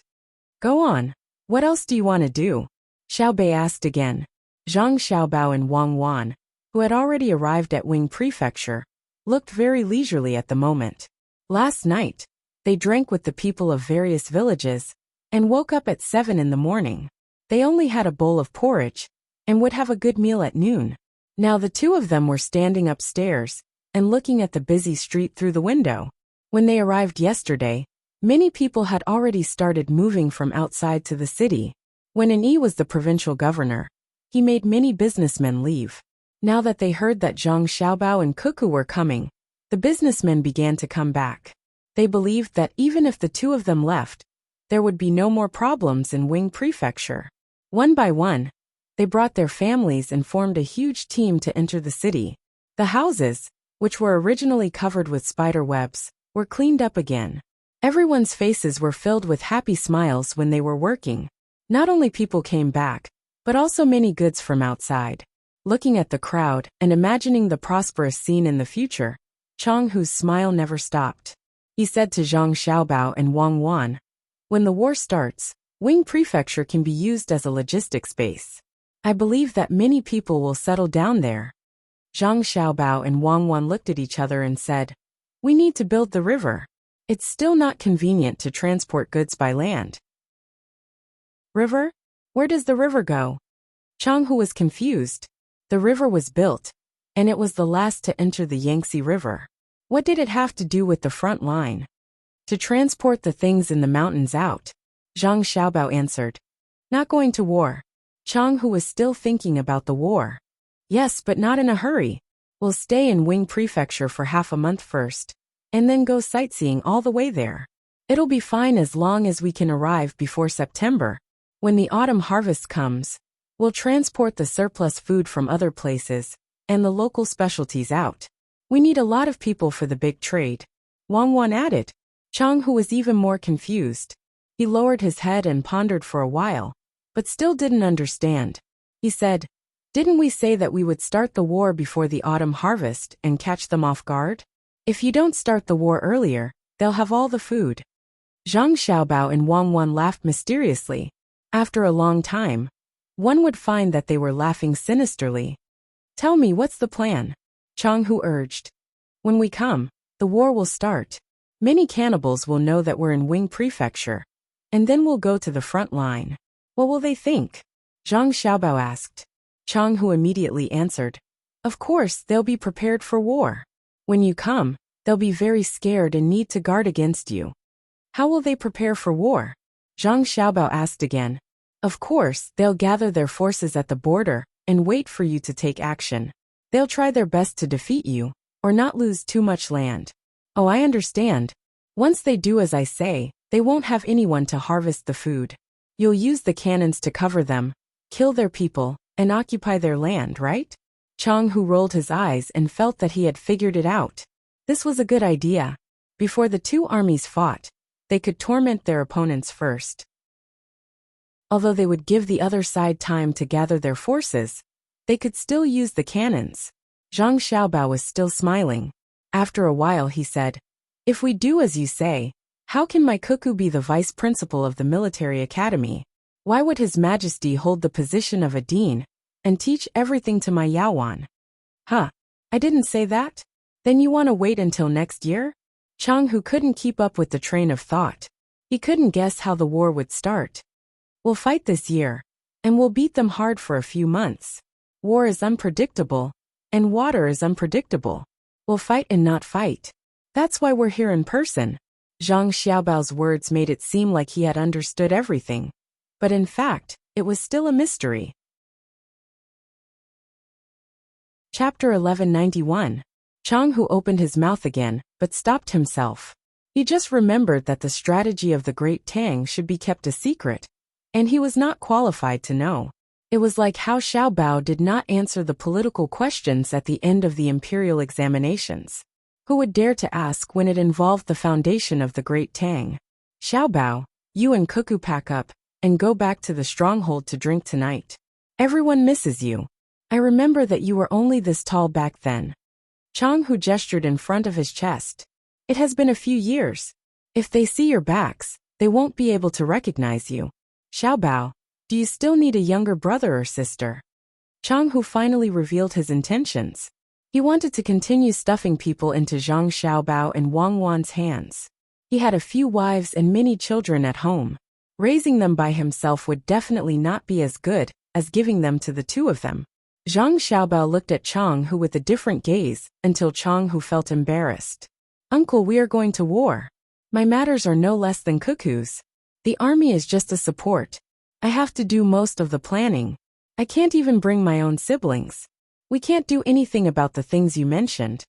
Go on. What else do you want to do? Xiao Bei asked again. Zhang Xiaobao and Wang Wan, who had already arrived at Wing Prefecture, looked very leisurely at the moment. Last night, they drank with the people of various villages, and woke up at 7 in the morning. They only had a bowl of porridge, and would have a good meal at noon. Now the two of them were standing upstairs, and looking at the busy street through the window. When they arrived yesterday, many people had already started moving from outside to the city. When Yi was the provincial governor, he made many businessmen leave. Now that they heard that Zhang Xiaobao and Cuckoo were coming, the businessmen began to come back. They believed that even if the two of them left, there would be no more problems in Wing Prefecture. One by one, they brought their families and formed a huge team to enter the city. The houses, which were originally covered with spider webs, were cleaned up again. Everyone's faces were filled with happy smiles when they were working. Not only people came back, but also many goods from outside. Looking at the crowd and imagining the prosperous scene in the future, Chang Hu's smile never stopped. He said to Zhang Xiaobao and Wang Wan, "When the war starts, Wing Prefecture can be used as a logistics base. I believe that many people will settle down there." Zhang Xiaobao and Wang Wan looked at each other and said, "We need to build the river. It's still not convenient to transport goods by land." River? Where does the river go? Chang Hu was confused. The river was built, and it was the last to enter the Yangtze River. What did it have to do with the front line? To transport the things in the mountains out, Zhang Xiaobao answered. Not going to war. Chang Hu was still thinking about the war. Yes, but not in a hurry. We'll stay in Wing Prefecture for half a month first, and then go sightseeing all the way there. It'll be fine as long as we can arrive before September. When the autumn harvest comes, we'll transport the surplus food from other places, and the local specialties out. We need a lot of people for the big trade. Wang Wan added. Chang Hu was even more confused. He lowered his head and pondered for a while, but still didn't understand. He said, "Didn't we say that we would start the war before the autumn harvest and catch them off guard? If you don't start the war earlier, they'll have all the food." Zhang Xiaobao and Wang Wan laughed mysteriously. After a long time, one would find that they were laughing sinisterly. "Tell me, what's the plan?" Chang Hu urged. "When we come, the war will start. Many cannibals will know that we're in Wing Prefecture, and then we'll go to the front line. What will they think?" Zhang Xiaobao asked. Chang Hu immediately answered, "Of course, they'll be prepared for war. When you come, they'll be very scared and need to guard against you." "How will they prepare for war?" Zhang Xiaobao asked again. "Of course, they'll gather their forces at the border and wait for you to take action. They'll try their best to defeat you, or not lose too much land." "Oh, I understand. Once they do as I say, they won't have anyone to harvest the food. You'll use the cannons to cover them, kill their people, and occupy their land, right?" Chang Hu rolled his eyes and felt that he had figured it out. This was a good idea. Before the two armies fought, they could torment their opponents first. Although they would give the other side time to gather their forces, they could still use the cannons. Zhang Xiaobao was still smiling. After a while he said, "If we do as you say, how can my cuckoo be the vice principal of the military academy? Why would His Majesty hold the position of a dean and teach everything to my Yaowan?" "Huh, I didn't say that? Then you want to wait until next year?" Chang Hu couldn't keep up with the train of thought. He couldn't guess how the war would start. "We'll fight this year, and we'll beat them hard for a few months. War is unpredictable, and water is unpredictable. We'll fight and not fight. That's why we're here in person." Zhang Xiaobao's words made it seem like he had understood everything. But in fact, it was still a mystery. Chapter 1191. Chang Hu opened his mouth again, but stopped himself. He just remembered that the strategy of the great Tang should be kept a secret, and he was not qualified to know. It was like how Xiao Bao did not answer the political questions at the end of the imperial examinations. Who would dare to ask when it involved the foundation of the great Tang? Xiao Bao, you and Cuckoo pack up, and go back to the stronghold to drink tonight. Everyone misses you. I remember that you were only this tall back then. Chang Hu gestured in front of his chest. It has been a few years. If they see your backs, they won't be able to recognize you. Xiao Bao, do you still need a younger brother or sister? Chang Hu finally revealed his intentions. He wanted to continue stuffing people into Zhang Xiaobao and Wang Wan's hands. He had a few wives and many children at home. Raising them by himself would definitely not be as good as giving them to the two of them. Zhang Xiaobao looked at Chang Hu with a different gaze until Chang Hu felt embarrassed. Uncle, we are going to war. My matters are no less than Cuckoo's. The army is just a support. I have to do most of the planning. I can't even bring my own siblings. We can't do anything about the things you mentioned.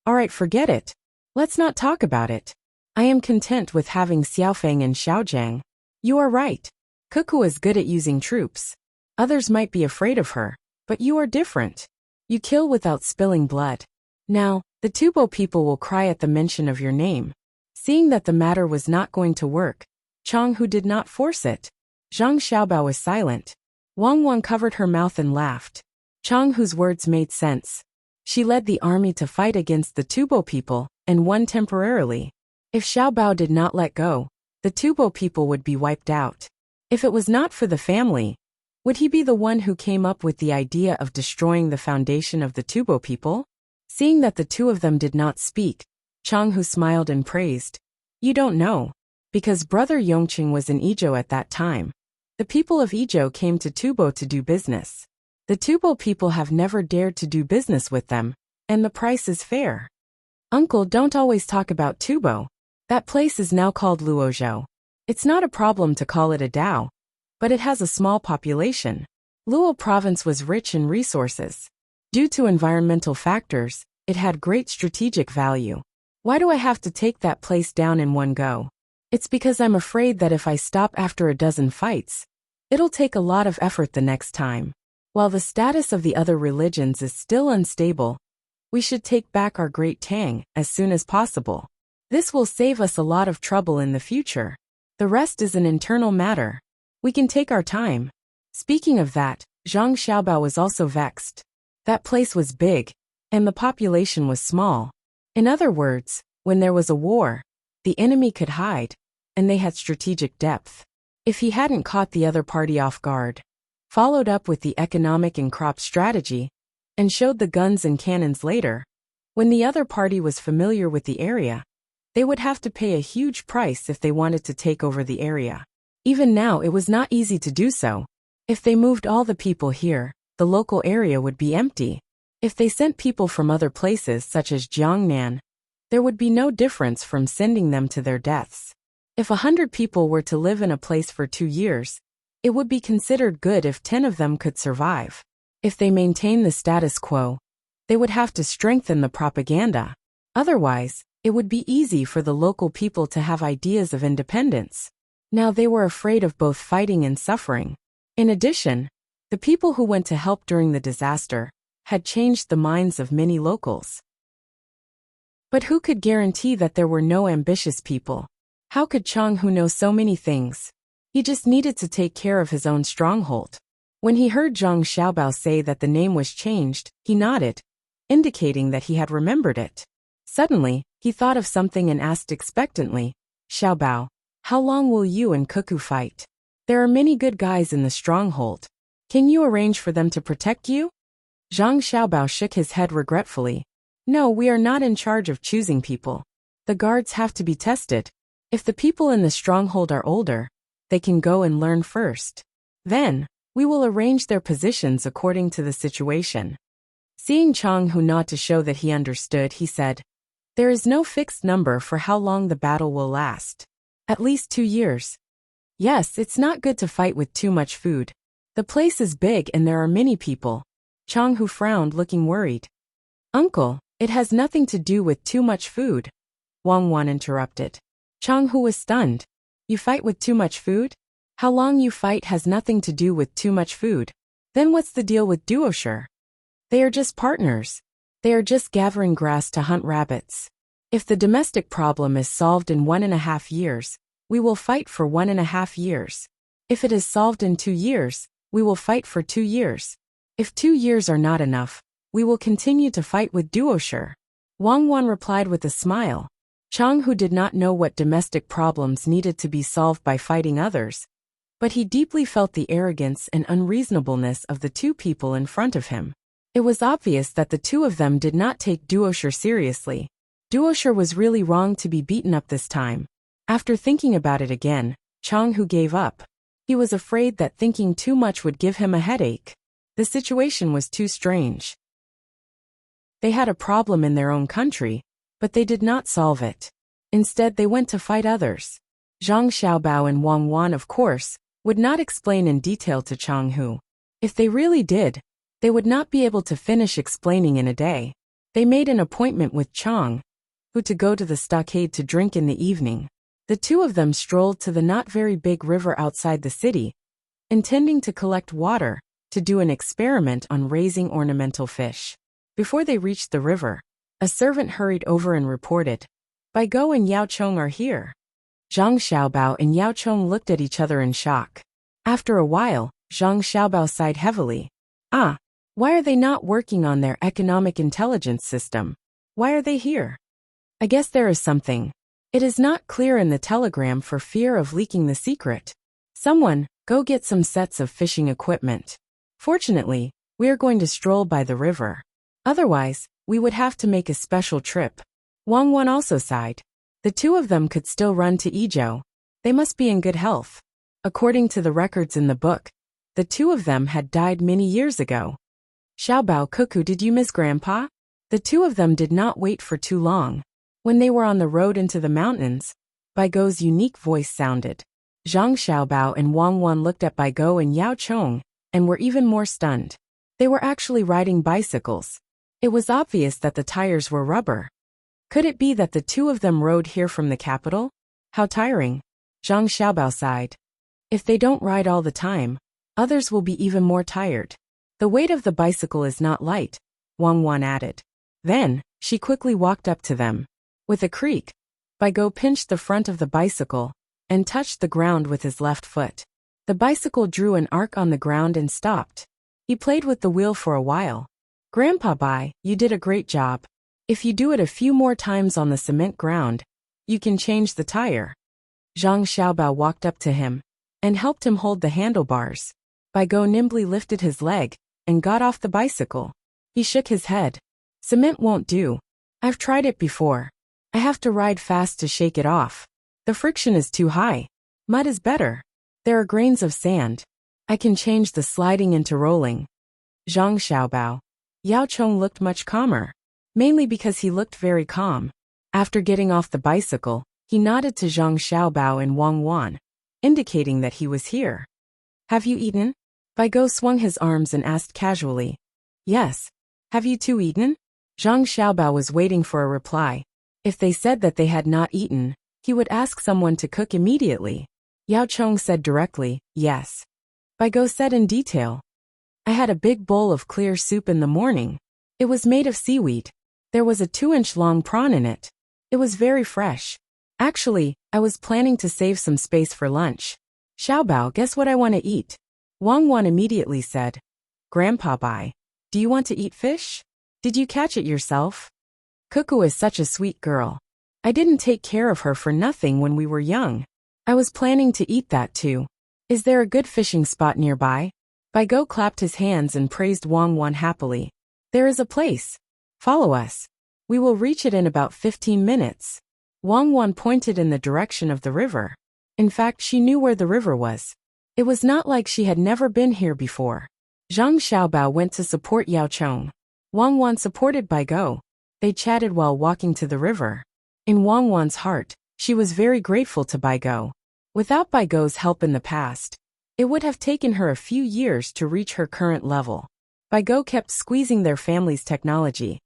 Alright, forget it. Let's not talk about it. I am content with having Xiaofeng and Xiaojiang. You are right. Cuckoo is good at using troops. Others might be afraid of her, but you are different. You kill without spilling blood. Now, the Tubo people will cry at the mention of your name. Seeing that the matter was not going to work, Chang Hu did not force it. Zhang Xiaobao was silent. Wang Wan covered her mouth and laughed. Chang Hu's words made sense. She led the army to fight against the Tubo people, and won temporarily. If Xiaobao did not let go, the Tubo people would be wiped out. If it was not for the family, would he be the one who came up with the idea of destroying the foundation of the Tubo people? Seeing that the two of them did not speak, Chang Hu smiled and praised. You don't know. Because brother Yongqing was in Idyll at that time. The people of Idyll came to Tubo to do business. The Tubo people have never dared to do business with them, and the price is fair. Uncle, don't always talk about Tubo. That place is now called Luozhou. It's not a problem to call it a Dao, but it has a small population. Luo province was rich in resources. Due to environmental factors, it had great strategic value. Why do I have to take that place down in one go? It's because I'm afraid that if I stop after a dozen fights, it'll take a lot of effort the next time. While the status of the other religions is still unstable, we should take back our great Tang as soon as possible. This will save us a lot of trouble in the future. The rest is an internal matter. We can take our time. Speaking of that, Zhang Xiaobao was also vexed. That place was big, and the population was small. In other words, when there was a war, the enemy could hide, and they had strategic depth. If he hadn't caught the other party off guard, followed up with the economic and crop strategy, and showed the guns and cannons later, when the other party was familiar with the area, they would have to pay a huge price if they wanted to take over the area. Even now it was not easy to do so. If they moved all the people here, the local area would be empty. If they sent people from other places such as Jiangnan, there would be no difference from sending them to their deaths. If 100 people were to live in a place for 2 years, it would be considered good if 10 of them could survive. If they maintain the status quo, they would have to strengthen the propaganda. Otherwise, it would be easy for the local people to have ideas of independence. Now they were afraid of both fighting and suffering. In addition, the people who went to help during the disaster had changed the minds of many locals. But who could guarantee that there were no ambitious people? How could Chang Hu know so many things? He just needed to take care of his own stronghold. When he heard Zhang Xiaobao say that the name was changed, he nodded, indicating that he had remembered it. Suddenly, he thought of something and asked expectantly, Xiaobao, how long will you and Cuckoo fight? There are many good guys in the stronghold. Can you arrange for them to protect you? Zhang Xiaobao shook his head regretfully. No, we are not in charge of choosing people. The guards have to be tested. If the people in the stronghold are older, they can go and learn first. Then, we will arrange their positions according to the situation. Seeing Chang Hu nod to show that he understood, he said, there is no fixed number for how long the battle will last. At least 2 years. Yes, it's not good to fight with too much food. The place is big and there are many people. Chang Hu frowned, looking worried. Uncle, it has nothing to do with too much food, Wang Wan interrupted. Chang Hu was stunned. You fight with too much food? How long you fight has nothing to do with too much food. Then what's the deal with duosher? They are just partners. They are just gathering grass to hunt rabbits. If the domestic problem is solved in 1.5 years, we will fight for 1.5 years. If it is solved in 2 years, we will fight for 2 years. If 2 years are not enough, we will continue to fight with duosher. Wang Wan replied with a smile. Chang Hu did not know what domestic problems needed to be solved by fighting others, but he deeply felt the arrogance and unreasonableness of the two people in front of him. It was obvious that the two of them did not take duosher seriously. Duosher was really wrong to be beaten up this time. After thinking about it again, Chang Hu gave up. He was afraid that thinking too much would give him a headache. The situation was too strange. They had a problem in their own country, but they did not solve it. Instead, they went to fight others. Zhang Xiaobao and Wang Wan, of course, would not explain in detail to Chang Hu. If they really did, they would not be able to finish explaining in a day. They made an appointment with Chang Hu to go to the stockade to drink in the evening. The two of them strolled to the not very big river outside the city, intending to collect water to do an experiment on raising ornamental fish. Before they reached the river, a servant hurried over and reported, Bai Go and Yao Chong are here. Zhang Xiaobao and Yao Chong looked at each other in shock. After a while, Zhang Xiaobao sighed heavily. Why are they not working on their economic intelligence system? Why are they here? I guess there is something. It is not clear in the telegram for fear of leaking the secret. Someone, go get some sets of fishing equipment. Fortunately, we are going to stroll by the river. Otherwise, we would have to make a special trip. Wang Wan also sighed. The two of them could still run to Idyll. They must be in good health. According to the records in the book, the two of them had died many years ago. Xiaobao Cuckoo, did you miss Grandpa? The two of them did not wait for too long. When they were on the road into the mountains, Bai Go's unique voice sounded. Zhang Xiaobao and Wang Wan looked at Bai Go and Yao Chong and were even more stunned. They were actually riding bicycles. It was obvious that the tires were rubber. Could it be that the two of them rode here from the capital? How tiring. Zhang Xiaobao sighed. If they don't ride all the time, others will be even more tired. The weight of the bicycle is not light, Wang Wan added. Then, she quickly walked up to them. With a creak, Bai Go pinched the front of the bicycle and touched the ground with his left foot. The bicycle drew an arc on the ground and stopped. He played with the wheel for a while. Grandpa Bai, you did a great job. If you do it a few more times on the cement ground, you can change the tire. Zhang Xiaobao walked up to him and helped him hold the handlebars. Bai Go nimbly lifted his leg and got off the bicycle. He shook his head. Cement won't do. I've tried it before. I have to ride fast to shake it off. The friction is too high. Mud is better. There are grains of sand. I can change the sliding into rolling. Zhang Xiaobao. Yao Chong looked much calmer, mainly because he looked very calm. After getting off the bicycle, he nodded to Zhang Xiaobao and Wang Wan, indicating that he was here. Have you eaten? Bai Go swung his arms and asked casually. Yes. Have you two eaten? Zhang Xiaobao was waiting for a reply. If they said that they had not eaten, he would ask someone to cook immediately. Yao Chong said directly, yes. Bai Go said in detail. I had a big bowl of clear soup in the morning. It was made of seaweed. There was a 2-inch long prawn in it. It was very fresh. Actually, I was planning to save some space for lunch. Xiaobao, guess what I want to eat? Wang Wan immediately said. Grandpa Bai, do you want to eat fish? Did you catch it yourself? Cuckoo is such a sweet girl. I didn't take care of her for nothing when we were young. I was planning to eat that too. Is there a good fishing spot nearby? Bai Go clapped his hands and praised Wang Wan happily. There is a place. Follow us. We will reach it in about 15 minutes. Wang Wan pointed in the direction of the river. In fact, she knew where the river was. It was not like she had never been here before. Zhang Xiaobao went to support Yao Chong. Wang Wan supported Bai Go. They chatted while walking to the river. In Wang Wan's heart, she was very grateful to Bai Go. Without Bai Go's help in the past, it would have taken her a few years to reach her current level. Bai Go kept squeezing their family's technology.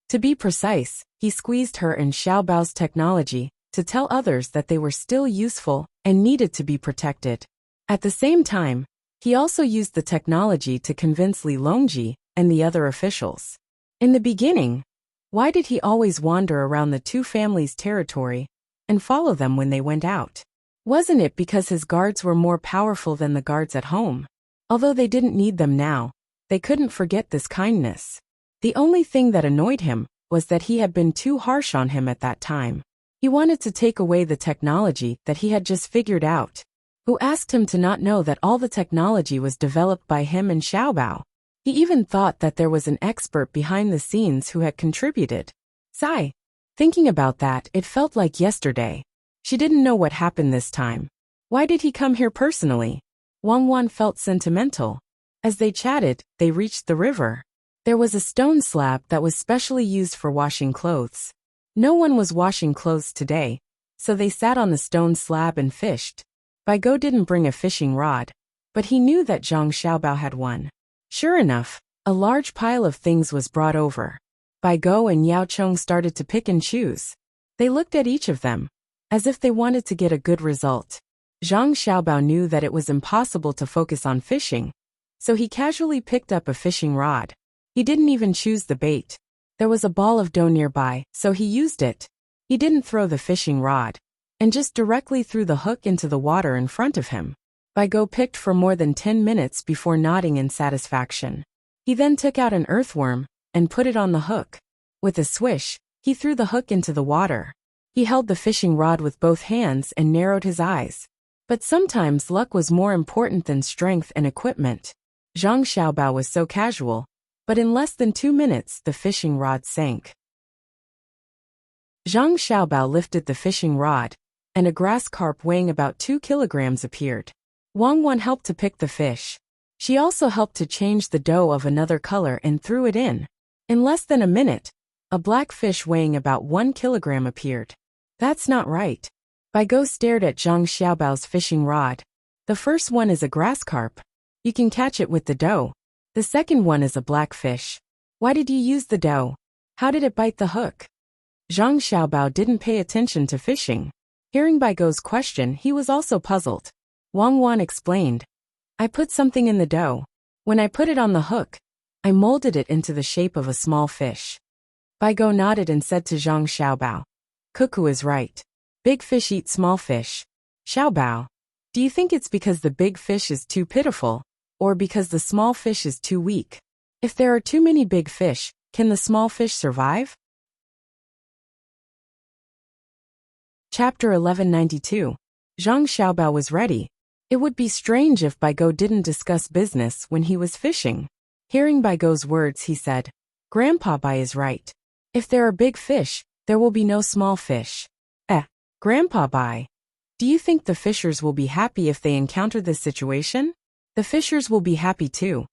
To be precise, he squeezed her and Xiaobao's technology to tell others that they were still useful and needed to be protected. At the same time, he also used the technology to convince Li Longji and the other officials. In the beginning, why did he always wander around the two families' territory and follow them when they went out? Wasn't it because his guards were more powerful than the guards at home? Although they didn't need them now, they couldn't forget this kindness. The only thing that annoyed him was that he had been too harsh on him at that time. He wanted to take away the technology that he had just figured out. Who asked him to not know that all the technology was developed by him and Xiaobao? He even thought that there was an expert behind the scenes who had contributed. Sigh. Thinking about that, it felt like yesterday. She didn't know what happened this time. Why did he come here personally? Wang Wan felt sentimental. As they chatted, they reached the river. There was a stone slab that was specially used for washing clothes. No one was washing clothes today, so they sat on the stone slab and fished. Bai Go didn't bring a fishing rod, but he knew that Zhang Xiaobao had one. Sure enough, a large pile of things was brought over. Bai Go and Yao Chong started to pick and choose. They looked at each of them, as if they wanted to get a good result. Zhang Xiaobao knew that it was impossible to focus on fishing, so he casually picked up a fishing rod. He didn't even choose the bait. There was a ball of dough nearby, so he used it. He didn't throw the fishing rod, and just directly threw the hook into the water in front of him. Bai Go picked for more than 10 minutes before nodding in satisfaction. He then took out an earthworm and put it on the hook. With a swish, he threw the hook into the water. He held the fishing rod with both hands and narrowed his eyes. But sometimes luck was more important than strength and equipment. Zhang Xiaobao was so casual, but in less than 2 minutes the fishing rod sank. Zhang Xiaobao lifted the fishing rod, and a grass carp weighing about 2 kilograms appeared. Wang Wan helped to pick the fish. She also helped to change the dough of another color and threw it in. In less than a minute, a black fish weighing about 1 kilogram appeared. That's not right. Bai Go stared at Zhang Xiaobao's fishing rod. The first one is a grass carp. You can catch it with the dough. The second one is a black fish. Why did you use the dough? How did it bite the hook? Zhang Xiaobao didn't pay attention to fishing. Hearing Bai Go's question, he was also puzzled. Wang Wan explained. I put something in the dough. When I put it on the hook, I molded it into the shape of a small fish. Bai Go nodded and said to Zhang Xiaobao. Cuckoo is right. Big fish eat small fish. Xiaobao, do you think it's because the big fish is too pitiful, or because the small fish is too weak? If there are too many big fish, can the small fish survive? Chapter 1192. Zhang Xiaobao was ready. It would be strange if Bai Go didn't discuss business when he was fishing. Hearing Bai Go's words, he said, Grandpa Bai is right. If there are big fish, there will be no small fish. Grandpa Bai, do you think the fishers will be happy if they encounter this situation? The fishers will be happy too.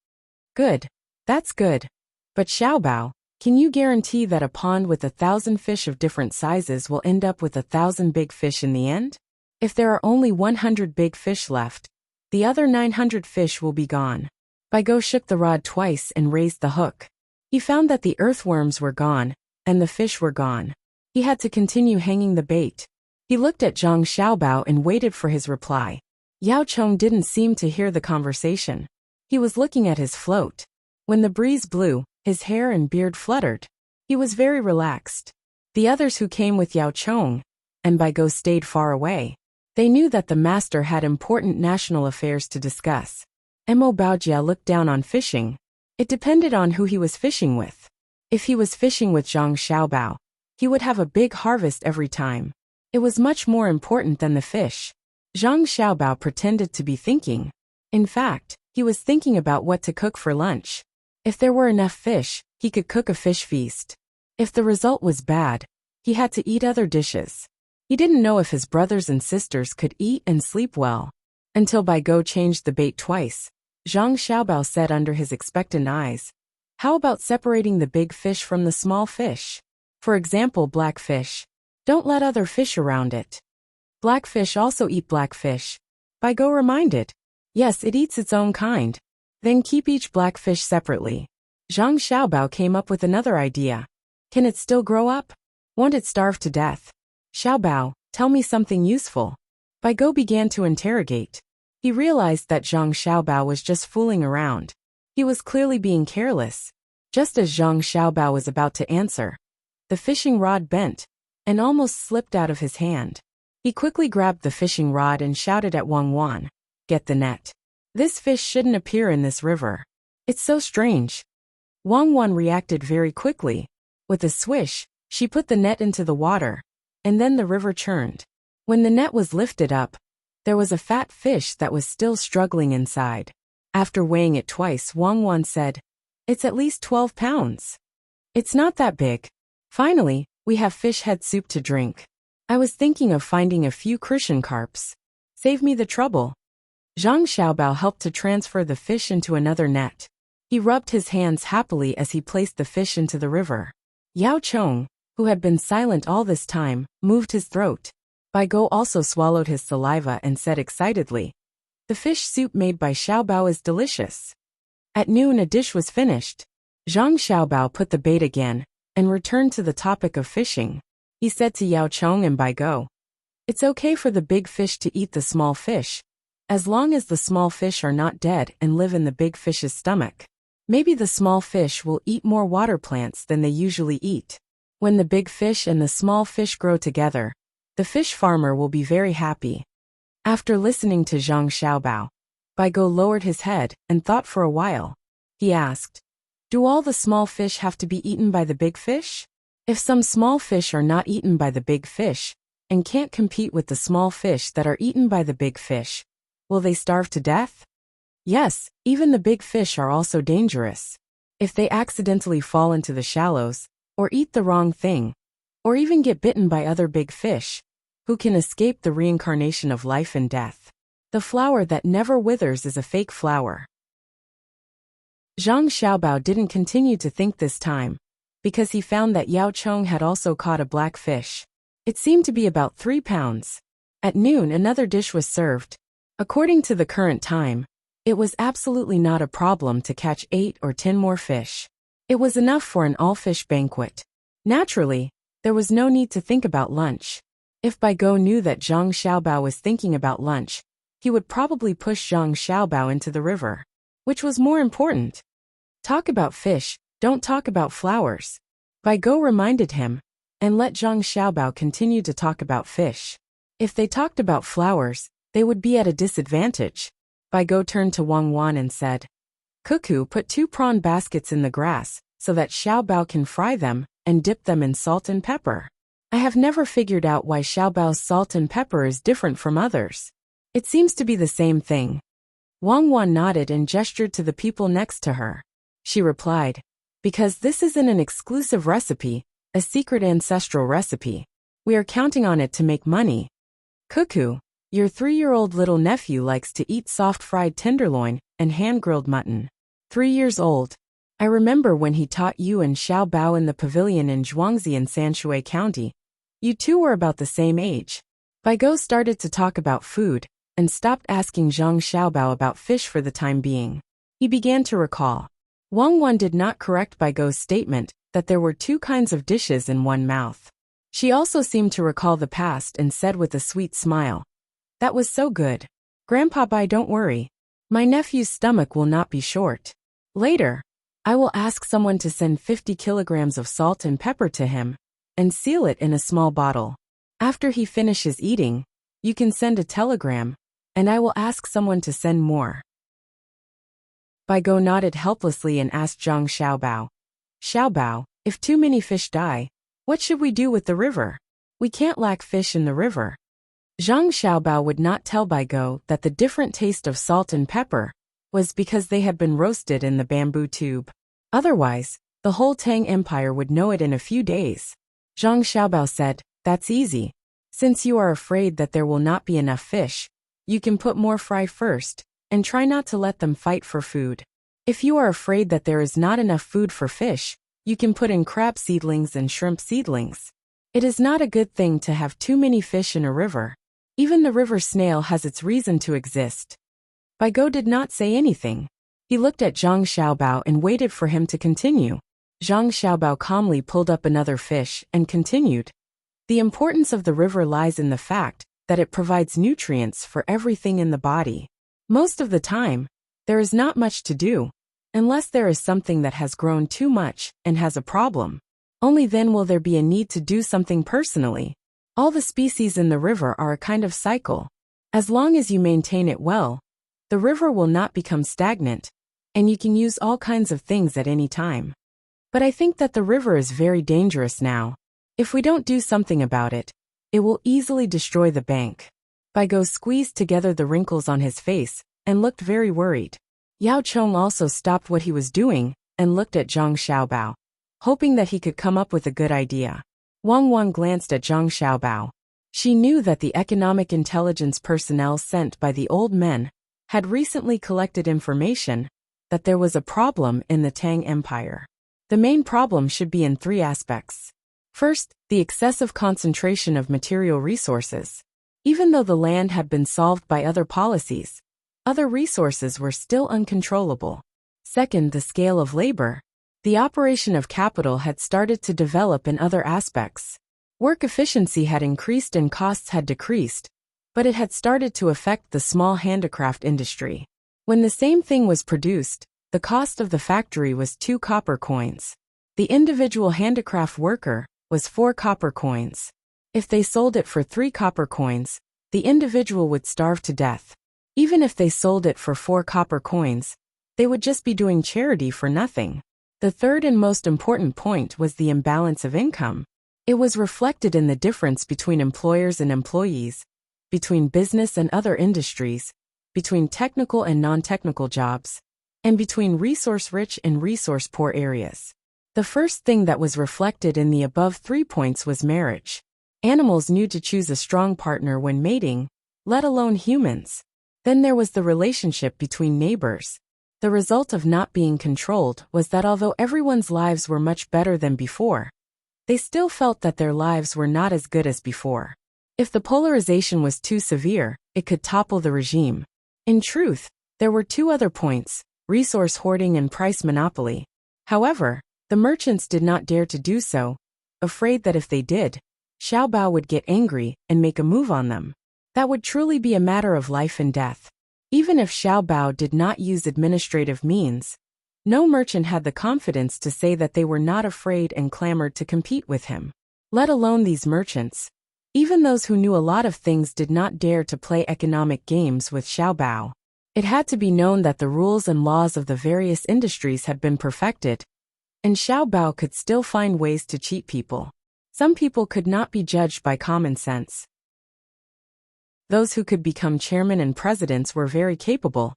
Good. That's good. But Xiaobao, can you guarantee that a pond with 1,000 fish of different sizes will end up with 1,000 big fish in the end? If there are only 100 big fish left, the other 900 fish will be gone. Bai Go shook the rod twice and raised the hook. He found that the earthworms were gone, and the fish were gone. He had to continue hanging the bait. He looked at Zhang Xiaobao and waited for his reply. Yao Chong didn't seem to hear the conversation. He was looking at his float. When the breeze blew, his hair and beard fluttered. He was very relaxed. The others who came with Yao Chong and Bai Go stayed far away. They knew that the master had important national affairs to discuss. Mo Baojia looked down on fishing. It depended on who he was fishing with. If he was fishing with Zhang Xiaobao, he would have a big harvest every time. It was much more important than the fish. Zhang Xiaobao pretended to be thinking. In fact, he was thinking about what to cook for lunch. If there were enough fish, he could cook a fish feast. If the result was bad, he had to eat other dishes. He didn't know if his brothers and sisters could eat and sleep well. Until Bai Go changed the bait twice, Zhang Xiaobao said under his expectant eyes, how about separating the big fish from the small fish? For example, black fish. Don't let other fish around it. Black fish also eat black fish. Bai Go reminded. Yes, it eats its own kind. Then keep each black fish separately. Zhang Xiaobao came up with another idea. Can it still grow up? Won't it starve to death? Xiaobao, tell me something useful. Bai Go began to interrogate. He realized that Zhang Xiaobao was just fooling around. He was clearly being careless. Just as Zhang Xiaobao was about to answer, the fishing rod bent and almost slipped out of his hand. He quickly grabbed the fishing rod and shouted at Wang Wan, "Get the net. This fish shouldn't appear in this river. It's so strange." Wang Wan reacted very quickly. With a swish, she put the net into the water, and then the river churned. When the net was lifted up, there was a fat fish that was still struggling inside. After weighing it twice, Wang Wan said, "It's at least 12 pounds. It's not that big. Finally, we have fish head soup to drink. I was thinking of finding a few crucian carps. Save me the trouble." Zhang Xiaobao helped to transfer the fish into another net. He rubbed his hands happily as he placed the fish into the river. Yao Chong, who had been silent all this time, moved his throat. Bai Go also swallowed his saliva and said excitedly, "The fish soup made by Xiaobao is delicious." At noon a dish was finished. Zhang Xiaobao put the bait again and returned to the topic of fishing. He said to Yao Chong and Bai Go, "It's okay for the big fish to eat the small fish, as long as the small fish are not dead and live in the big fish's stomach. Maybe the small fish will eat more water plants than they usually eat. When the big fish and the small fish grow together, the fish farmer will be very happy." After listening to Zhang Xiaobao, Bai Go lowered his head and thought for a while. He asked, "Do all the small fish have to be eaten by the big fish? If some small fish are not eaten by the big fish, and can't compete with the small fish that are eaten by the big fish, will they starve to death?" "Yes, even the big fish are also dangerous. If they accidentally fall into the shallows, or eat the wrong thing, or even get bitten by other big fish, who can escape the reincarnation of life and death? The flower that never withers is a fake flower." Zhang Xiaobao didn't continue to think this time, because he found that Yao Chong had also caught a black fish. It seemed to be about 3 pounds. At noon another dish was served. According to the current time, it was absolutely not a problem to catch 8 or 10 more fish. It was enough for an all-fish banquet. Naturally, there was no need to think about lunch. If Bai Go knew that Zhang Xiaobao was thinking about lunch, he would probably push Zhang Xiaobao into the river. Which was more important? Talk about fish, don't talk about flowers. Bai Go reminded him, and let Zhang Xiaobao continue to talk about fish. If they talked about flowers, they would be at a disadvantage. Bai Go turned to Wang Wan and said, "Cuckoo, put 2 prawn baskets in the grass, so that Xiaobao can fry them and dip them in salt and pepper. I have never figured out why Xiaobao's salt and pepper is different from others. It seems to be the same thing." Wang Wan nodded and gestured to the people next to her. She replied, "Because this isn't an exclusive recipe, a secret ancestral recipe. We are counting on it to make money. Cuckoo, your 3-year-old little nephew likes to eat soft fried tenderloin and hand-grilled mutton. 3 years old. I remember when he taught you and Xiao Bao in the pavilion in Zhuangzi in Sanshui County. You two were about the same age." Bai Go started to talk about food, and stopped asking Zhang Xiaobao about fish for the time being. He began to recall. Wang Wan did not correct Bai Go's statement that there were 2 kinds of dishes in one mouth. She also seemed to recall the past and said with a sweet smile, "That was so good. Grandpa Bai, don't worry. My nephew's stomach will not be short. Later, I will ask someone to send 50 kilograms of salt and pepper to him, and seal it in a small bottle. After he finishes eating, you can send a telegram, and I will ask someone to send more." Bai Go nodded helplessly and asked Zhang Xiaobao, "Xiaobao, if too many fish die, what should we do with the river? We can't lack fish in the river." Zhang Xiaobao would not tell Bai Go that the different taste of salt and pepper was because they had been roasted in the bamboo tube. Otherwise, the whole Tang Empire would know it in a few days. Zhang Xiaobao said, "That's easy. Since you are afraid that there will not be enough fish, you can put more fry first, and try not to let them fight for food. If you are afraid that there is not enough food for fish, you can put in crab seedlings and shrimp seedlings. It is not a good thing to have too many fish in a river. Even the river snail has its reason to exist." Bai Go did not say anything. He looked at Zhang Xiaobao and waited for him to continue. Zhang Xiaobao calmly pulled up another fish and continued. The importance of the river lies in the fact that it provides nutrients for everything in the body. Most of the time, there is not much to do, unless there is something that has grown too much and has a problem. Only then will there be a need to do something personally. All the species in the river are a kind of cycle. As long as you maintain it well, the river will not become stagnant, and you can use all kinds of things at any time. But I think that the river is very dangerous now. If we don't do something about it, it will easily destroy the bank. Baigo squeezed together the wrinkles on his face and looked very worried. Yao Chong also stopped what he was doing and looked at Zhang Xiaobao, hoping that he could come up with a good idea. Wang Wang glanced at Zhang Xiaobao. She knew that the economic intelligence personnel sent by the old men had recently collected information that there was a problem in the Tang Empire. The main problem should be in three aspects. First, the excessive concentration of material resources. Even though the land had been solved by other policies, other resources were still uncontrollable. Second, the scale of labor. The operation of capital had started to develop in other aspects. Work efficiency had increased and costs had decreased, but it had started to affect the small handicraft industry. When the same thing was produced, the cost of the factory was 2 copper coins. The individual handicraft worker was 4 copper coins. If they sold it for 3 copper coins, the individual would starve to death. Even if they sold it for 4 copper coins, they would just be doing charity for nothing. The third and most important point was the imbalance of income. It was reflected in the difference between employers and employees, between business and other industries, between technical and non-technical jobs, and between resource-rich and resource-poor areas. The first thing that was reflected in the above 3 points was marriage. Animals knew to choose a strong partner when mating, let alone humans. Then there was the relationship between neighbors. The result of not being controlled was that although everyone's lives were much better than before, they still felt that their lives were not as good as before. If the polarization was too severe, it could topple the regime. In truth, there were 2 other points: resource hoarding and price monopoly. However, the merchants did not dare to do so, afraid that if they did, Xiaobao would get angry and make a move on them. That would truly be a matter of life and death. Even if Xiaobao did not use administrative means, no merchant had the confidence to say that they were not afraid and clamored to compete with him. Let alone these merchants. Even those who knew a lot of things did not dare to play economic games with Xiaobao. It had to be known that the rules and laws of the various industries had been perfected, and Xiaobao could still find ways to cheat people. Some people could not be judged by common sense. Those who could become chairmen and presidents were very capable,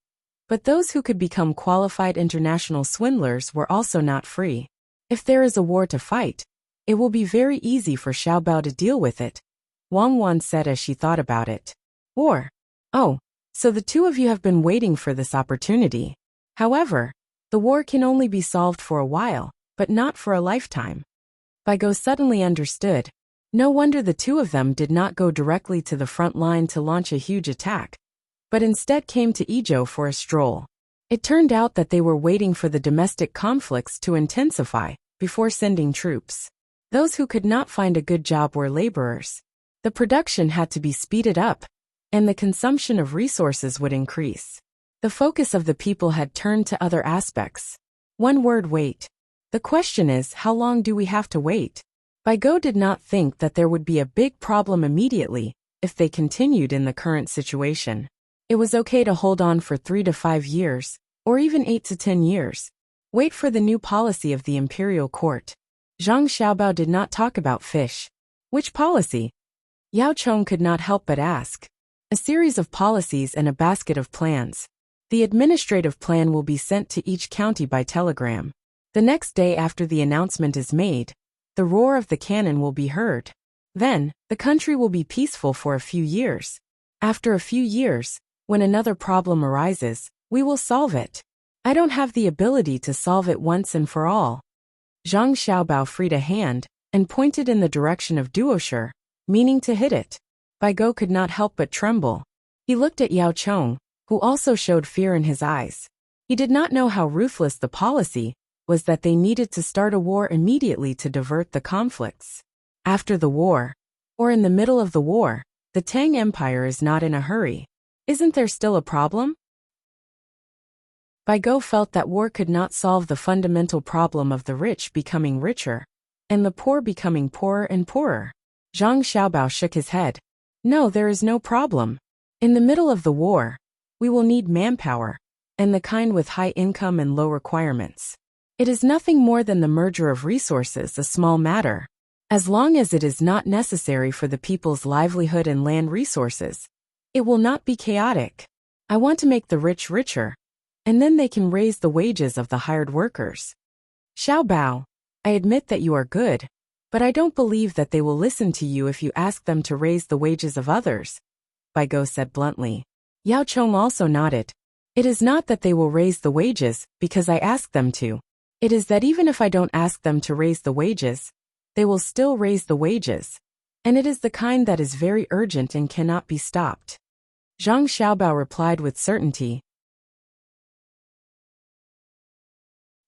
but those who could become qualified international swindlers were also not free. If there is a war to fight, it will be very easy for Xiaobao to deal with it, Wang Wan said as she thought about it. War. Oh, so the 2 of you have been waiting for this opportunity. However, the war can only be solved for a while, but not for a lifetime. Baigo suddenly understood. No wonder the 2 of them did not go directly to the front line to launch a huge attack, but instead came to Idyll for a stroll. It turned out that they were waiting for the domestic conflicts to intensify before sending troops. Those who could not find a good job were laborers. The production had to be speeded up, and the consumption of resources would increase. The focus of the people had turned to other aspects. One word: wait. The question is, how long do we have to wait? Baigo did not think that there would be a big problem immediately if they continued in the current situation. It was okay to hold on for 3 to 5 years, or even 8 to 10 years. Wait for the new policy of the imperial court. Zhang Xiaobao did not talk about fish. Which policy? Yao Chong could not help but ask. A series of policies and a basket of plans. The administrative plan will be sent to each county by telegram. The next day after the announcement is made, the roar of the cannon will be heard. Then, the country will be peaceful for a few years. After a few years, when another problem arises, we will solve it. I don't have the ability to solve it once and for all. Zhang Xiaobao freed a hand and pointed in the direction of Duosher, meaning to hit it. Baigo could not help but tremble. He looked at Yao Chong, who also showed fear in his eyes. He did not know how ruthless the policy was, that they needed to start a war immediately to divert the conflicts. After the war, or in the middle of the war, the Tang Empire is not in a hurry. Isn't there still a problem? Bai Go felt that war could not solve the fundamental problem of the rich becoming richer, and the poor becoming poorer and poorer. Zhang Xiaobao shook his head. No, there is no problem. In the middle of the war, we will need manpower, and the kind with high income and low requirements. It is nothing more than the merger of resources, a small matter. As long as it is not necessary for the people's livelihood and land resources, it will not be chaotic. I want to make the rich richer, and then they can raise the wages of the hired workers. Xiaobao, I admit that you are good, but I don't believe that they will listen to you if you ask them to raise the wages of others, Bai Go said bluntly. Yao Chong also nodded. It is not that they will raise the wages because I ask them to. It is that even if I don't ask them to raise the wages, they will still raise the wages, and it is the kind that is very urgent and cannot be stopped. Zhang Xiaobao replied with certainty.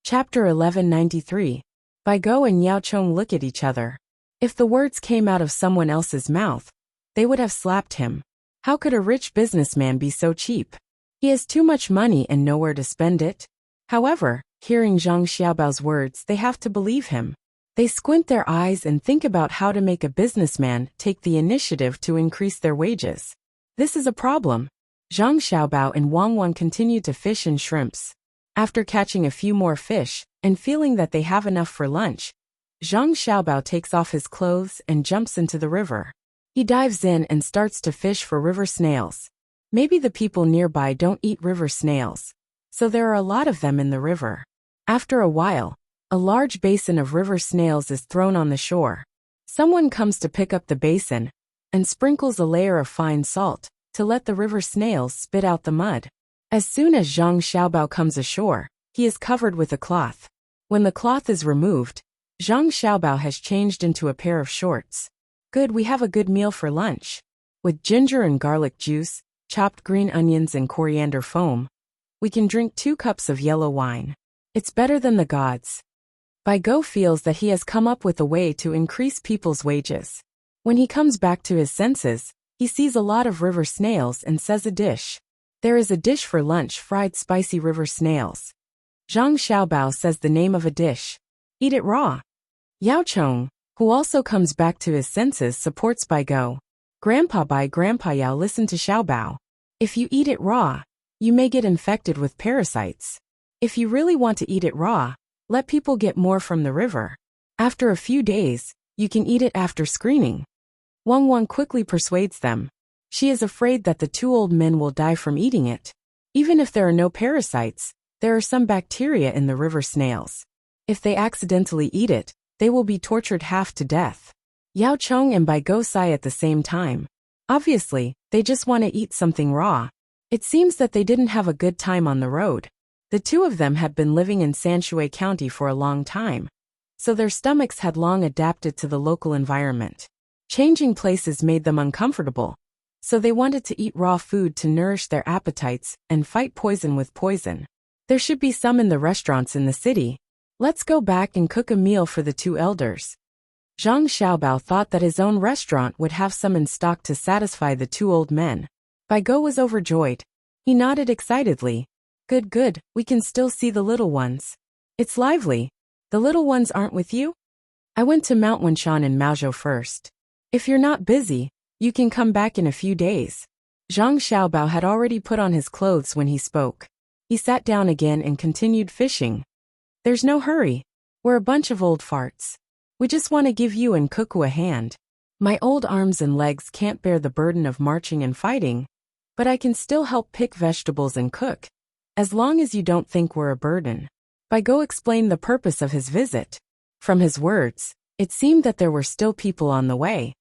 Chapter 1193. Bai Go and Yao Chong look at each other. If the words came out of someone else's mouth, they would have slapped him. How could a rich businessman be so cheap? He has too much money and nowhere to spend it. However, hearing Zhang Xiaobao's words, they have to believe him. They squint their eyes and think about how to make a businessman take the initiative to increase their wages. This is a problem. Zhang Xiaobao and Wang Wan continue to fish and shrimps. After catching a few more fish, and feeling that they have enough for lunch, Zhang Xiaobao takes off his clothes and jumps into the river. He dives in and starts to fish for river snails. Maybe the people nearby don't eat river snails, so there are a lot of them in the river. After a while, a large basin of river snails is thrown on the shore. Someone comes to pick up the basin and sprinkles a layer of fine salt to let the river snails spit out the mud. As soon as Zhang Xiaobao comes ashore, he is covered with a cloth. When the cloth is removed, Zhang Xiaobao has changed into a pair of shorts. Good, we have a good meal for lunch. With ginger and garlic juice, chopped green onions and coriander foam, we can drink 2 cups of yellow wine. It's better than the gods. Bai Go feels that he has come up with a way to increase people's wages. When he comes back to his senses, he sees a lot of river snails and says a dish. There is a dish for lunch, fried spicy river snails. Zhang Xiaobao says the name of a dish. Eat it raw. Yao Chong, who also comes back to his senses, supports Bai Go. Grandpa Yao, listen to Xiaobao. If you eat it raw, you may get infected with parasites. If you really want to eat it raw, let people get more from the river. After a few days, you can eat it after screening. Wang Wang quickly persuades them. She is afraid that the 2 old men will die from eating it. Even if there are no parasites, there are some bacteria in the river snails. If they accidentally eat it, they will be tortured half to death. Yao Chong and Bai Go sigh at the same time. Obviously, they just want to eat something raw. It seems that they didn't have a good time on the road. The 2 of them had been living in Sanshui County for a long time, so their stomachs had long adapted to the local environment. Changing places made them uncomfortable, so they wanted to eat raw food to nourish their appetites and fight poison with poison. There should be some in the restaurants in the city. Let's go back and cook a meal for the 2 elders. Zhang Xiaobao thought that his own restaurant would have some in stock to satisfy the 2 old men. Bai Go was overjoyed. He nodded excitedly. Good, we can still see the little ones. It's lively. The little ones aren't with you? I went to Mount Wenshan in Maozhou first. If you're not busy, you can come back in a few days. Zhang Xiaobao had already put on his clothes when he spoke. He sat down again and continued fishing. There's no hurry. We're a bunch of old farts. We just want to give you and Cuckoo a hand. My old arms and legs can't bear the burden of marching and fighting, but I can still help pick vegetables and cook, as long as you don't think we're a burden. Bai Go explained the purpose of his visit. From his words, it seemed that there were still people on the way.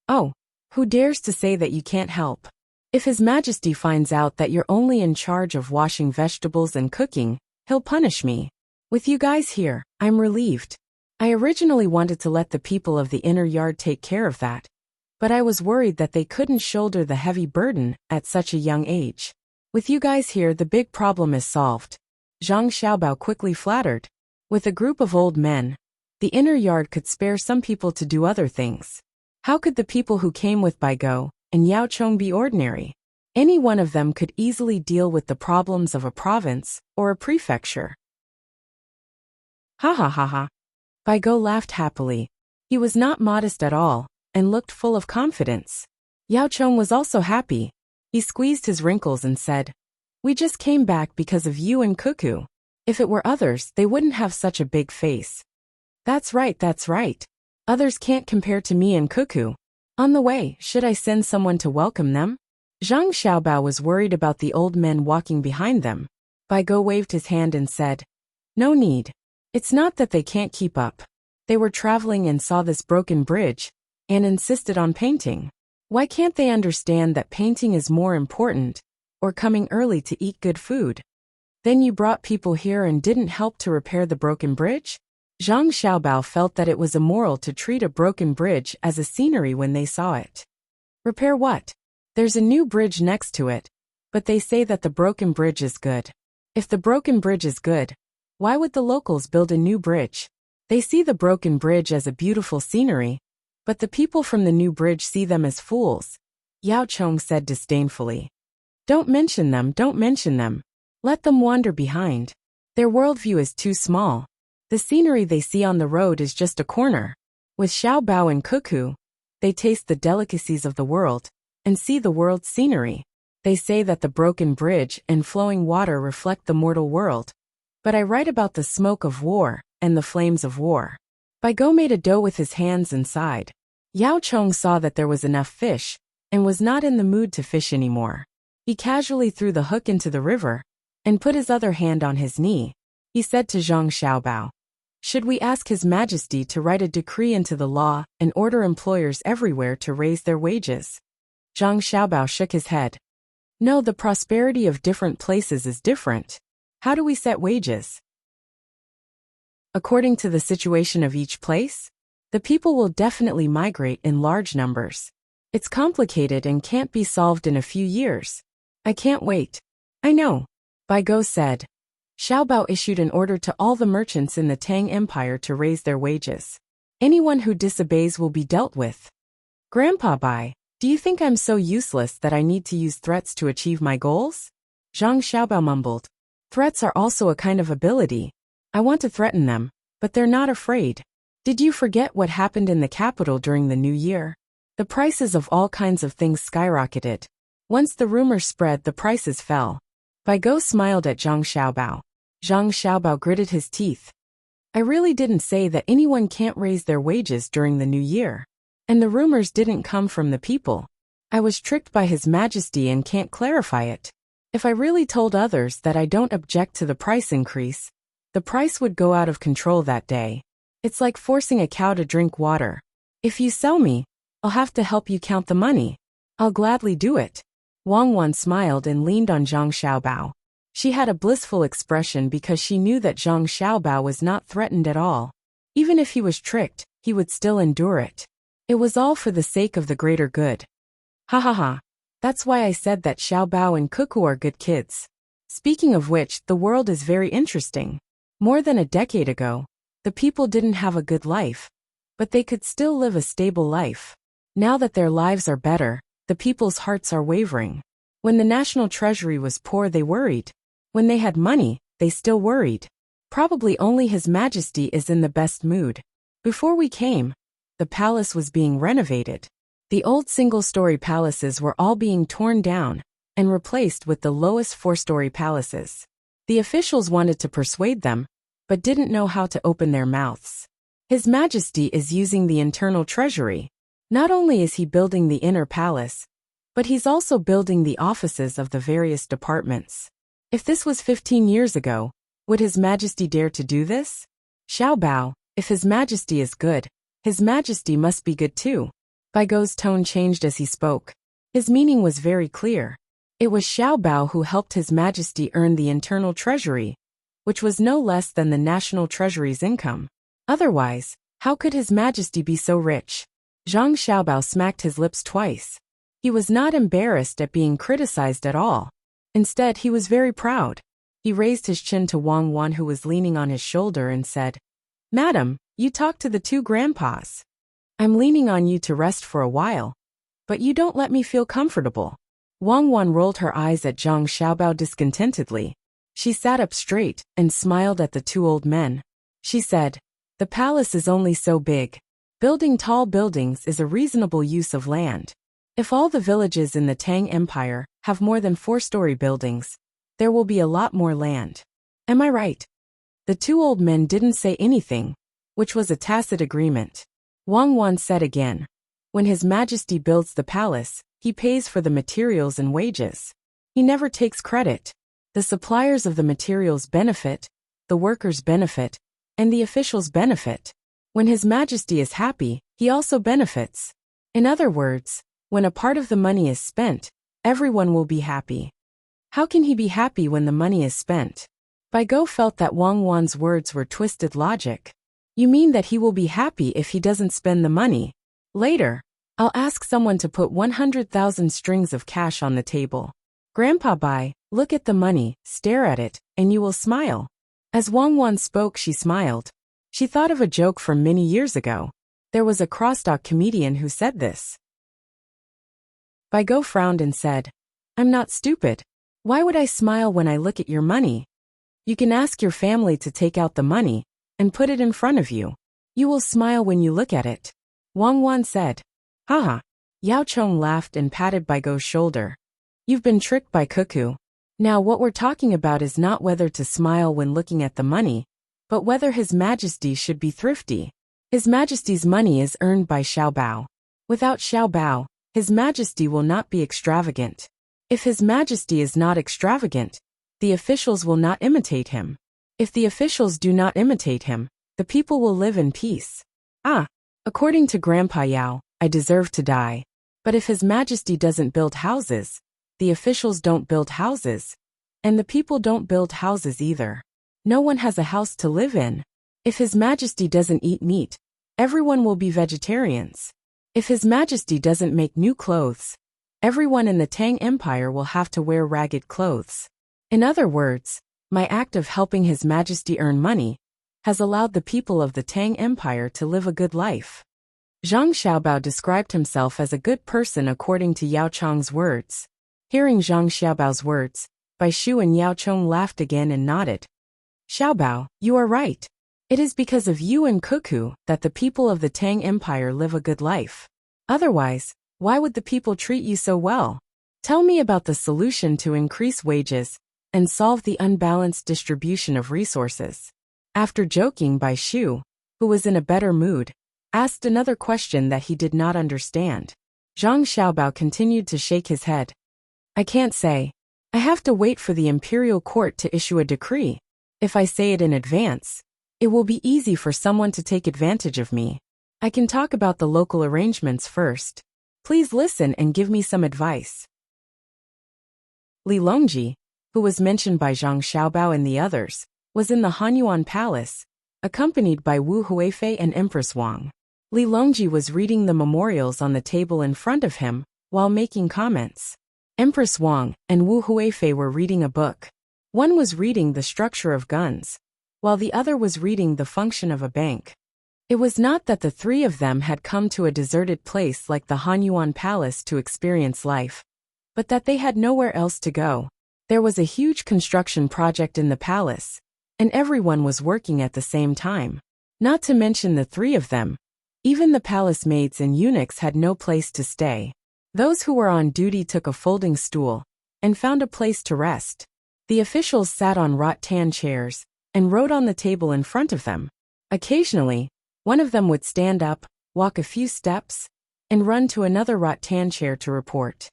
Oh, who dares to say that you can't help? If His Majesty finds out that you're only in charge of washing vegetables and cooking, he'll punish me. With you guys here, I'm relieved. I originally wanted to let the people of the inner yard take care of that, but I was worried that they couldn't shoulder the heavy burden at such a young age. With you guys here, the big problem is solved. Zhang Xiaobao quickly flattered. With a group of old men, the inner yard could spare some people to do other things. How could the people who came with Bai Go and Yao Chong be ordinary? Any one of them could easily deal with the problems of a province or a prefecture. Ha ha ha ha. Bai Go laughed happily. He was not modest at all, and looked full of confidence. Yao Chong was also happy. He squeezed his wrinkles and said, "We just came back because of you and Cuckoo. If it were others, they wouldn't have such a big face." That's right, that's right. Others can't compare to me and Cuckoo. On the way, should I send someone to welcome them? Zhang Xiaobao was worried about the old men walking behind them. Bai Go waved his hand and said, "No need. It's not that they can't keep up. They were traveling and saw this broken bridge, and insisted on painting. Why can't they understand that painting is more important, or coming early to eat good food? Then you brought people here and didn't help to repair the broken bridge?" Zhang Xiaobao felt that it was immoral to treat a broken bridge as a scenery when they saw it. Repair what? There's a new bridge next to it, but they say that the broken bridge is good. If the broken bridge is good, why would the locals build a new bridge? They see the broken bridge as a beautiful scenery, but the people from the new bridge see them as fools, Yao Chong said disdainfully. Don't mention them, don't mention them. Let them wander behind. Their worldview is too small. The scenery they see on the road is just a corner. With Xiao Bao and Cuckoo, they taste the delicacies of the world and see the world's scenery. They say that the broken bridge and flowing water reflect the mortal world. But I write about the smoke of war and the flames of war. Bai Go made a dough with his hands and sighed. Yao Chong saw that there was enough fish and was not in the mood to fish anymore. He casually threw the hook into the river and put his other hand on his knee. He said to Zhang Xiaobao, "Should we ask His Majesty to write a decree into the law and order employers everywhere to raise their wages?" Zhang Xiaobao shook his head. "No, the prosperity of different places is different. How do we set wages? According to the situation of each place? The people will definitely migrate in large numbers. It's complicated and can't be solved in a few years. I can't wait." "I know," Bai Go said. Xiao Bao issued an order to all the merchants in the Tang Empire to raise their wages. Anyone who disobeys will be dealt with. "Grandpa Bai, do you think I'm so useless that I need to use threats to achieve my goals?" Zhang Xiaobao mumbled. "Threats are also a kind of ability. I want to threaten them, but they're not afraid. Did you forget what happened in the capital during the new year? The prices of all kinds of things skyrocketed. Once the rumor spread, the prices fell." Bai Go smiled at Zhang Xiaobao. Zhang Xiaobao gritted his teeth. "I really didn't say that anyone can't raise their wages during the new year. And the rumors didn't come from the people. I was tricked by His Majesty and can't clarify it. If I really told others that I don't object to the price increase, the price would go out of control that day. It's like forcing a cow to drink water. If you sell me, I'll have to help you count the money. I'll gladly do it." Wang Wan smiled and leaned on Zhang Xiaobao. She had a blissful expression because she knew that Zhang Xiaobao was not threatened at all. Even if he was tricked, he would still endure it. It was all for the sake of the greater good. Ha ha ha. That's why I said that Xiao Bao and Cuckoo are good kids. Speaking of which, the world is very interesting. More than a decade ago, the people didn't have a good life, but they could still live a stable life. Now that their lives are better, the people's hearts are wavering. When the national treasury was poor, they worried. When they had money, they still worried. Probably only His Majesty is in the best mood. Before we came, the palace was being renovated. The old single-story palaces were all being torn down and replaced with the lowest four-story palaces. The officials wanted to persuade them, but didn't know how to open their mouths. His Majesty is using the internal treasury. Not only is he building the inner palace, but he's also building the offices of the various departments. If this was 15 years ago, would His Majesty dare to do this? Xiao Bao, if His Majesty is good, His Majesty must be good too. Bai Go's tone changed as he spoke. His meaning was very clear. It was Xiao Bao who helped His Majesty earn the internal treasury, which was no less than the national treasury's income. Otherwise, how could His Majesty be so rich? Zhang Xiaobao smacked his lips twice. He was not embarrassed at being criticized at all. Instead, he was very proud. He raised his chin to Wang Wan, who was leaning on his shoulder, and said, "Madam, you talk to the two grandpas. I'm leaning on you to rest for a while, but you don't let me feel comfortable." Wang Wan rolled her eyes at Zhang Xiaobao discontentedly. She sat up straight and smiled at the two old men. She said, "The palace is only so big. Building tall buildings is a reasonable use of land. If all the villages in the Tang Empire have more than 4-story buildings, there will be a lot more land. Am I right?" The two old men didn't say anything, which was a tacit agreement. Wang Wan said again, "When His Majesty builds the palace, he pays for the materials and wages. He never takes credit. The suppliers of the materials benefit, the workers benefit, and the officials benefit. When His Majesty is happy, he also benefits. In other words, when a part of the money is spent, everyone will be happy." How can he be happy when the money is spent? Baigo felt that Wang Wan's words were twisted logic. You mean that he will be happy if he doesn't spend the money? Later, I'll ask someone to put 100,000 strings of cash on the table. Grandpa Bai, look at the money, stare at it, and you will smile. As Wang Wan spoke, she smiled. She thought of a joke from many years ago. There was a crosstalk comedian who said this. Baigo frowned and said, "I'm not stupid. Why would I smile when I look at your money? You can ask your family to take out the money and put it in front of you. You will smile when you look at it." Wang Wan said. "Haha." Yao Chong laughed and patted Baigo's shoulder. "You've been tricked by Cuckoo. Now what we're talking about is not whether to smile when looking at the money, but whether His Majesty should be thrifty. His Majesty's money is earned by Xiaobao. Without Xiaobao, His Majesty will not be extravagant. If His Majesty is not extravagant, the officials will not imitate him. If the officials do not imitate him, the people will live in peace. According to Grandpa Yao, I deserve to die. But if His Majesty doesn't build houses, the officials don't build houses, and the people don't build houses either. No one has a house to live in. If His Majesty doesn't eat meat, everyone will be vegetarians. If His Majesty doesn't make new clothes, everyone in the Tang Empire will have to wear ragged clothes. In other words, my act of helping His Majesty earn money has allowed the people of the Tang Empire to live a good life." Zhang Xiaobao described himself as a good person according to Yao Chong's words. Hearing Zhang Xiaobao's words, Bai Shu and Yao Chong laughed again and nodded. "Xiaobao, you are right. It is because of you and Cuckoo that the people of the Tang Empire live a good life. Otherwise, why would the people treat you so well? Tell me about the solution to increase wages and solve the unbalanced distribution of resources." After joking, Bai Shu, who was in a better mood, asked another question that he did not understand. Zhang Xiaobao continued to shake his head. "I can't say. I have to wait for the imperial court to issue a decree. If I say it in advance, it will be easy for someone to take advantage of me. I can talk about the local arrangements first. Please listen and give me some advice." Li Longji, who was mentioned by Zhang Xiaobao and the others, was in the Hanyuan Palace, accompanied by Wu Huifei and Empress Wang. Li Longji was reading the memorials on the table in front of him while making comments. Empress Wang and Wu Huifei were reading a book. One was reading the structure of guns, while the other was reading the function of a bank. It was not that the three of them had come to a deserted place like the Hanyuan Palace to experience life, but that they had nowhere else to go. There was a huge construction project in the palace, and everyone was working at the same time. Not to mention the three of them, even the palace maids and eunuchs had no place to stay. Those who were on duty took a folding stool and found a place to rest. The officials sat on rattan chairs and wrote on the table in front of them. Occasionally, one of them would stand up, walk a few steps, and run to another rattan chair to report.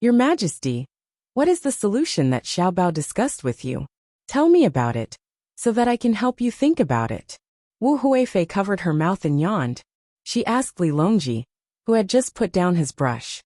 "Your Majesty, what is the solution that Xiaobao discussed with you? Tell me about it, so that I can help you think about it." Wu Huifei covered her mouth and yawned. She asked Li Longji, who had just put down his brush.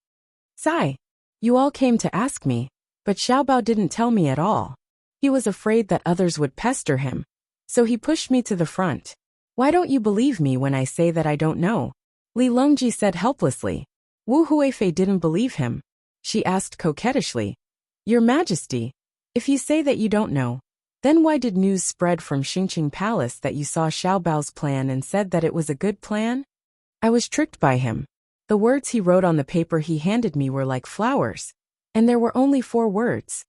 "Sai, you all came to ask me, but Xiaobao didn't tell me at all. He was afraid that others would pester him, so he pushed me to the front. Why don't you believe me when I say that I don't know?" Li Longji said helplessly. Wu Huifei didn't believe him. She asked coquettishly, "Your Majesty, if you say that you don't know, Then why did news spread from Xingqing Palace that you saw Xiaobao's plan and said that it was a good plan? I was tricked by him. The words he wrote on the paper he handed me were like flowers, and there were only 4 words.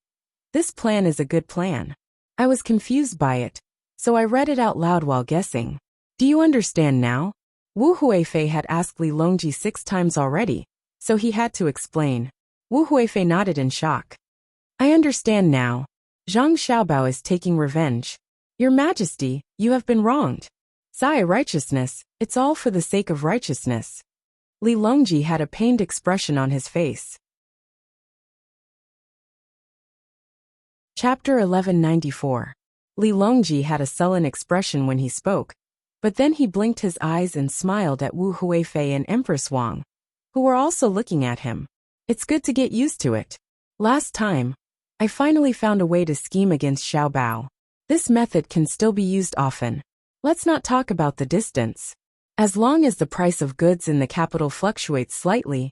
This plan is a good plan. I was confused by it, so I read it out loud while guessing. Do you understand now? Wu Huifei had asked Li Longji 6 times already, so he had to explain. Wu Huifei nodded in shock. I understand now. Zhang Xiaobao is taking revenge. Your Majesty, you have been wronged. Sai righteousness, it's all for the sake of righteousness. Li Longji had a pained expression on his face. Chapter 1194. Li Longji had a sullen expression when he spoke, but then he blinked his eyes and smiled at Wu Huifei and Empress Wang, who were also looking at him. It's good to get used to it. Last time, I finally found a way to scheme against Xiaobao. This method can still be used often. Let's not talk about the distance. As long as the price of goods in the capital fluctuates slightly,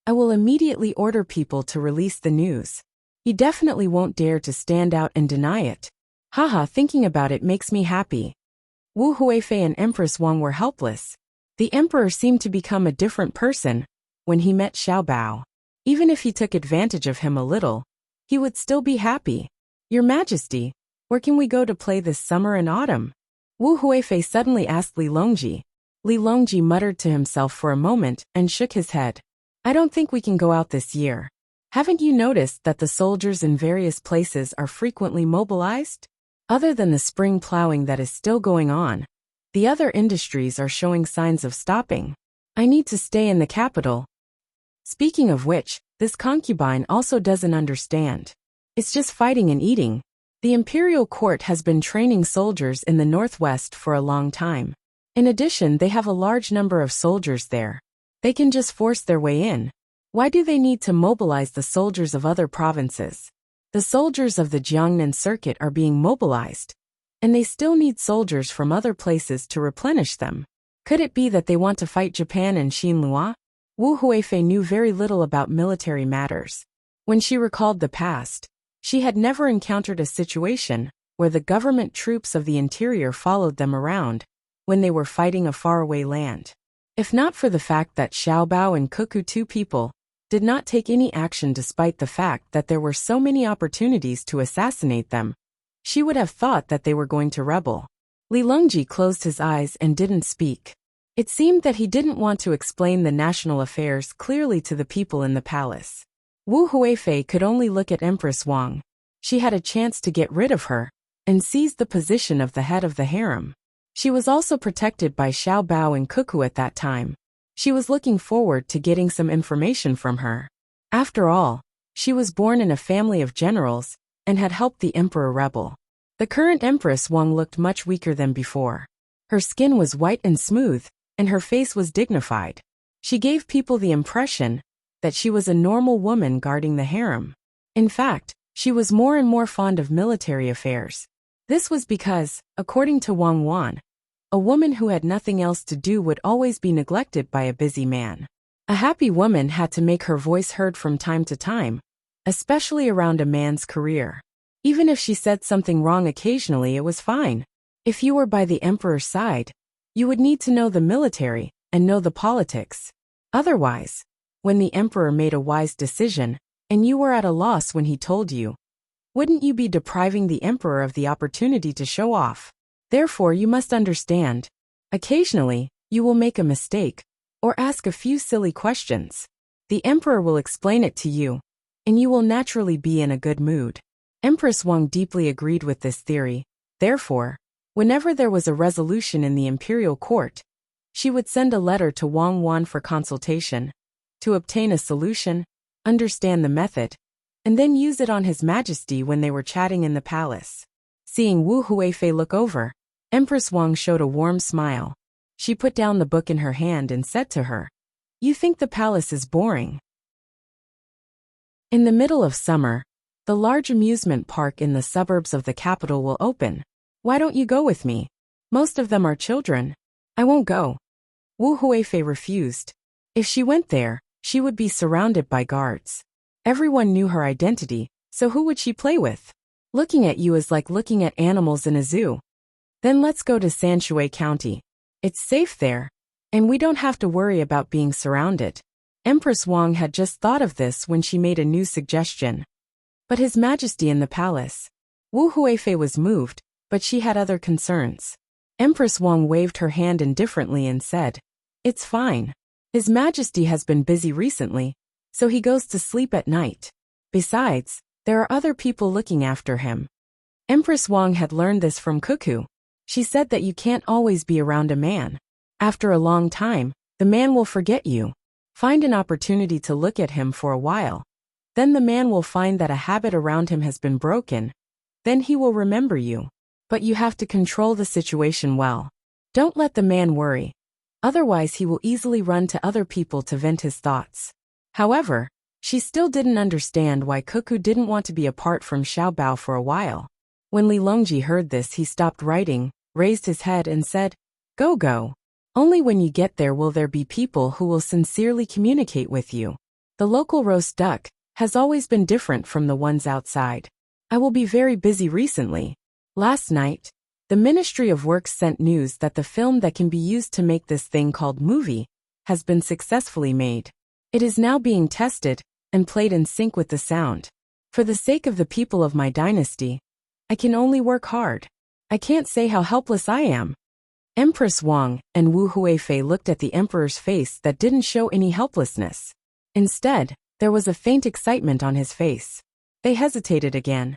I will immediately order people to release the news. He definitely won't dare to stand out and deny it. Haha, thinking about it makes me happy. Wu Huifei and Empress Wang were helpless. The emperor seemed to become a different person when he met Xiaobao. Even if he took advantage of him a little, he would still be happy. Your Majesty, where can we go to play this summer and autumn? Wu Huifei suddenly asked Li Longji. Li Longji muttered to himself for a moment and shook his head. I don't think we can go out this year. Haven't you noticed that the soldiers in various places are frequently mobilized? Other than the spring plowing that is still going on, the other industries are showing signs of stopping. I need to stay in the capital. Speaking of which, this concubine also doesn't understand. It's just fighting and eating. The imperial court has been training soldiers in the northwest for a long time. In addition, they have a large number of soldiers there. They can just force their way in. Why do they need to mobilize the soldiers of other provinces? The soldiers of the Jiangnan circuit are being mobilized, and they still need soldiers from other places to replenish them. Could it be that they want to fight Japan and Xinlua? Wu Huifei knew very little about military matters. When she recalled the past, she had never encountered a situation where the government troops of the interior followed them around when they were fighting a faraway land. If not for the fact that Xiaobao and Cuckoo, 2 people, did not take any action despite the fact that there were so many opportunities to assassinate them, she would have thought that they were going to rebel. Li Longji closed his eyes and didn't speak. It seemed that he didn't want to explain the national affairs clearly to the people in the palace. Wu Huifei could only look at Empress Wang. She had a chance to get rid of her and seize the position of the head of the harem. She was also protected by Xiaobao and Cuckoo at that time. She was looking forward to getting some information from her. After all, she was born in a family of generals and had helped the emperor rebel. The current Empress Wang looked much weaker than before. Her skin was white and smooth, and her face was dignified. She gave people the impression that she was a normal woman guarding the harem. In fact, she was more and more fond of military affairs. This was because, according to Wang Wan, a woman who had nothing else to do would always be neglected by a busy man. A happy woman had to make her voice heard from time to time, especially around a man's career. Even if she said something wrong occasionally, it was fine. If you were by the emperor's side, you would need to know the military and know the politics. Otherwise, when the emperor made a wise decision, and you were at a loss when he told you, wouldn't you be depriving the emperor of the opportunity to show off? Therefore, you must understand. Occasionally, you will make a mistake, or ask a few silly questions. The emperor will explain it to you, and you will naturally be in a good mood. Empress Wang deeply agreed with this theory. Therefore, whenever there was a resolution in the imperial court, she would send a letter to Wang Wan for consultation, to obtain a solution, understand the method, and then use it on His Majesty when they were chatting in the palace. Seeing Wu Huifei look over, Empress Wang showed a warm smile. She put down the book in her hand and said to her, "You think the palace is boring?" In the middle of summer, the large amusement park in the suburbs of the capital will open. Why don't you go with me? Most of them are children. I won't go. Wu Huifei refused. If she went there, she would be surrounded by guards. Everyone knew her identity, so who would she play with? Looking at you is like looking at animals in a zoo. Then let's go to Sanshui County. It's safe there. And we don't have to worry about being surrounded. Empress Wang had just thought of this when she made a new suggestion. But His Majesty in the palace. Wu Huifei was moved, but she had other concerns. Empress Wang waved her hand indifferently and said, "It's fine. His Majesty has been busy recently, so he goes to sleep at night. Besides, there are other people looking after him." Empress Wang had learned this from Cuckoo. She said that you can't always be around a man. After a long time, the man will forget you. Find an opportunity to look at him for a while. Then the man will find that a habit around him has been broken. Then he will remember you. But you have to control the situation well. Don't let the man worry. Otherwise he will easily run to other people to vent his thoughts. However, she still didn't understand why Cuckoo didn't want to be apart from Xiaobao for a while. When Li Longji heard this, he stopped writing, raised his head and said, Go. Only when you get there will there be people who will sincerely communicate with you. The local roast duck has always been different from the ones outside. I will be very busy recently. Last night, the Ministry of Works sent news that the film that can be used to make this thing called movie has been successfully made. It is now being tested and played in sync with the sound. For the sake of the people of my dynasty, I can only work hard. I can't say how helpless I am. Empress Wang and Wu Huifei looked at the emperor's face that didn't show any helplessness. Instead, there was a faint excitement on his face. They hesitated again.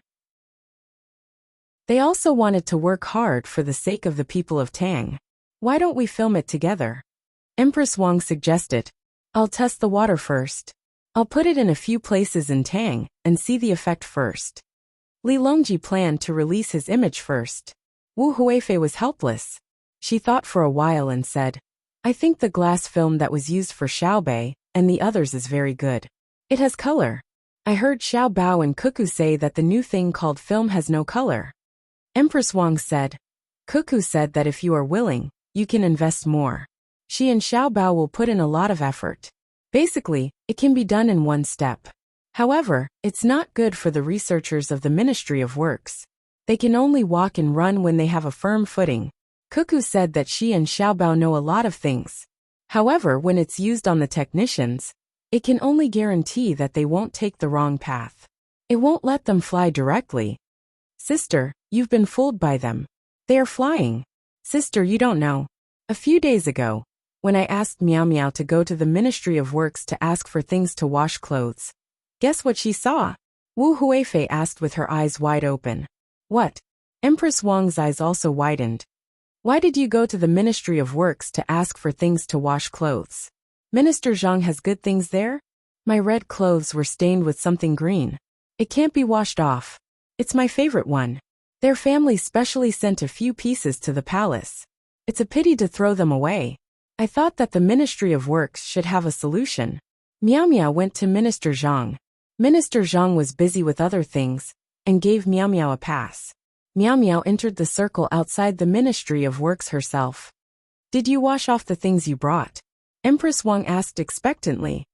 They also wanted to work hard for the sake of the people of Tang. Why don't we film it together? Empress Wang suggested. I'll test the water first. I'll put it in a few places in Tang and see the effect first. Li Longji planned to release his image first. Wu Huifei was helpless. She thought for a while and said, I think the glass film that was used for Xiaobei and the others is very good. It has color. I heard Xiaobao and Cuckoo say that the new thing called film has no color. Empress Wang said. Cuckoo said that if you are willing, you can invest more. She and Xiaobao will put in a lot of effort. Basically, it can be done in one step. However, it's not good for the researchers of the Ministry of Works. They can only walk and run when they have a firm footing. Cuckoo said that she and Xiaobao know a lot of things. However, when it's used on the technicians, it can only guarantee that they won't take the wrong path. It won't let them fly directly. Sister, you've been fooled by them. They are flying. Sister, you don't know. A few days ago, when I asked Meow Meow to go to the Ministry of Works to ask for things to wash clothes, guess what she saw? Wu Huifei asked with her eyes wide open. What? Empress Wang's eyes also widened. Why did you go to the Ministry of Works to ask for things to wash clothes? Minister Zhang has good things there? My red clothes were stained with something green. It can't be washed off. It's my favorite one. Their family specially sent a few pieces to the palace. It's a pity to throw them away. I thought that the Ministry of Works should have a solution. Meow Meow went to Minister Zhang. Minister Zhang was busy with other things and gave Meow Meow a pass. Meow Meow entered the circle outside the Ministry of Works herself. Did you wash off the things you brought? Empress Wang asked expectantly.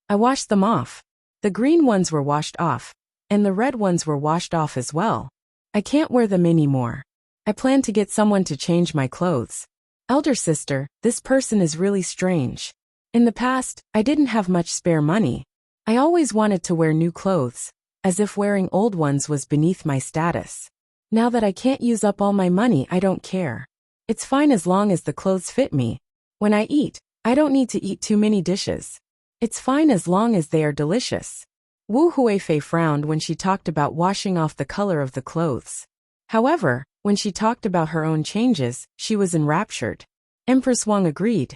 I washed them off. The green ones were washed off, and the red ones were washed off as well. I can't wear them anymore. I plan to get someone to change my clothes. Elder sister, this person is really strange. In the past, I didn't have much spare money. I always wanted to wear new clothes, as if wearing old ones was beneath my status. Now that I can't use up all my money, I don't care. It's fine as long as the clothes fit me. When I eat, I don't need to eat too many dishes. It's fine as long as they are delicious. Wu Huifei frowned when she talked about washing off the color of the clothes. However, when she talked about her own changes, she was enraptured. Empress Wang agreed.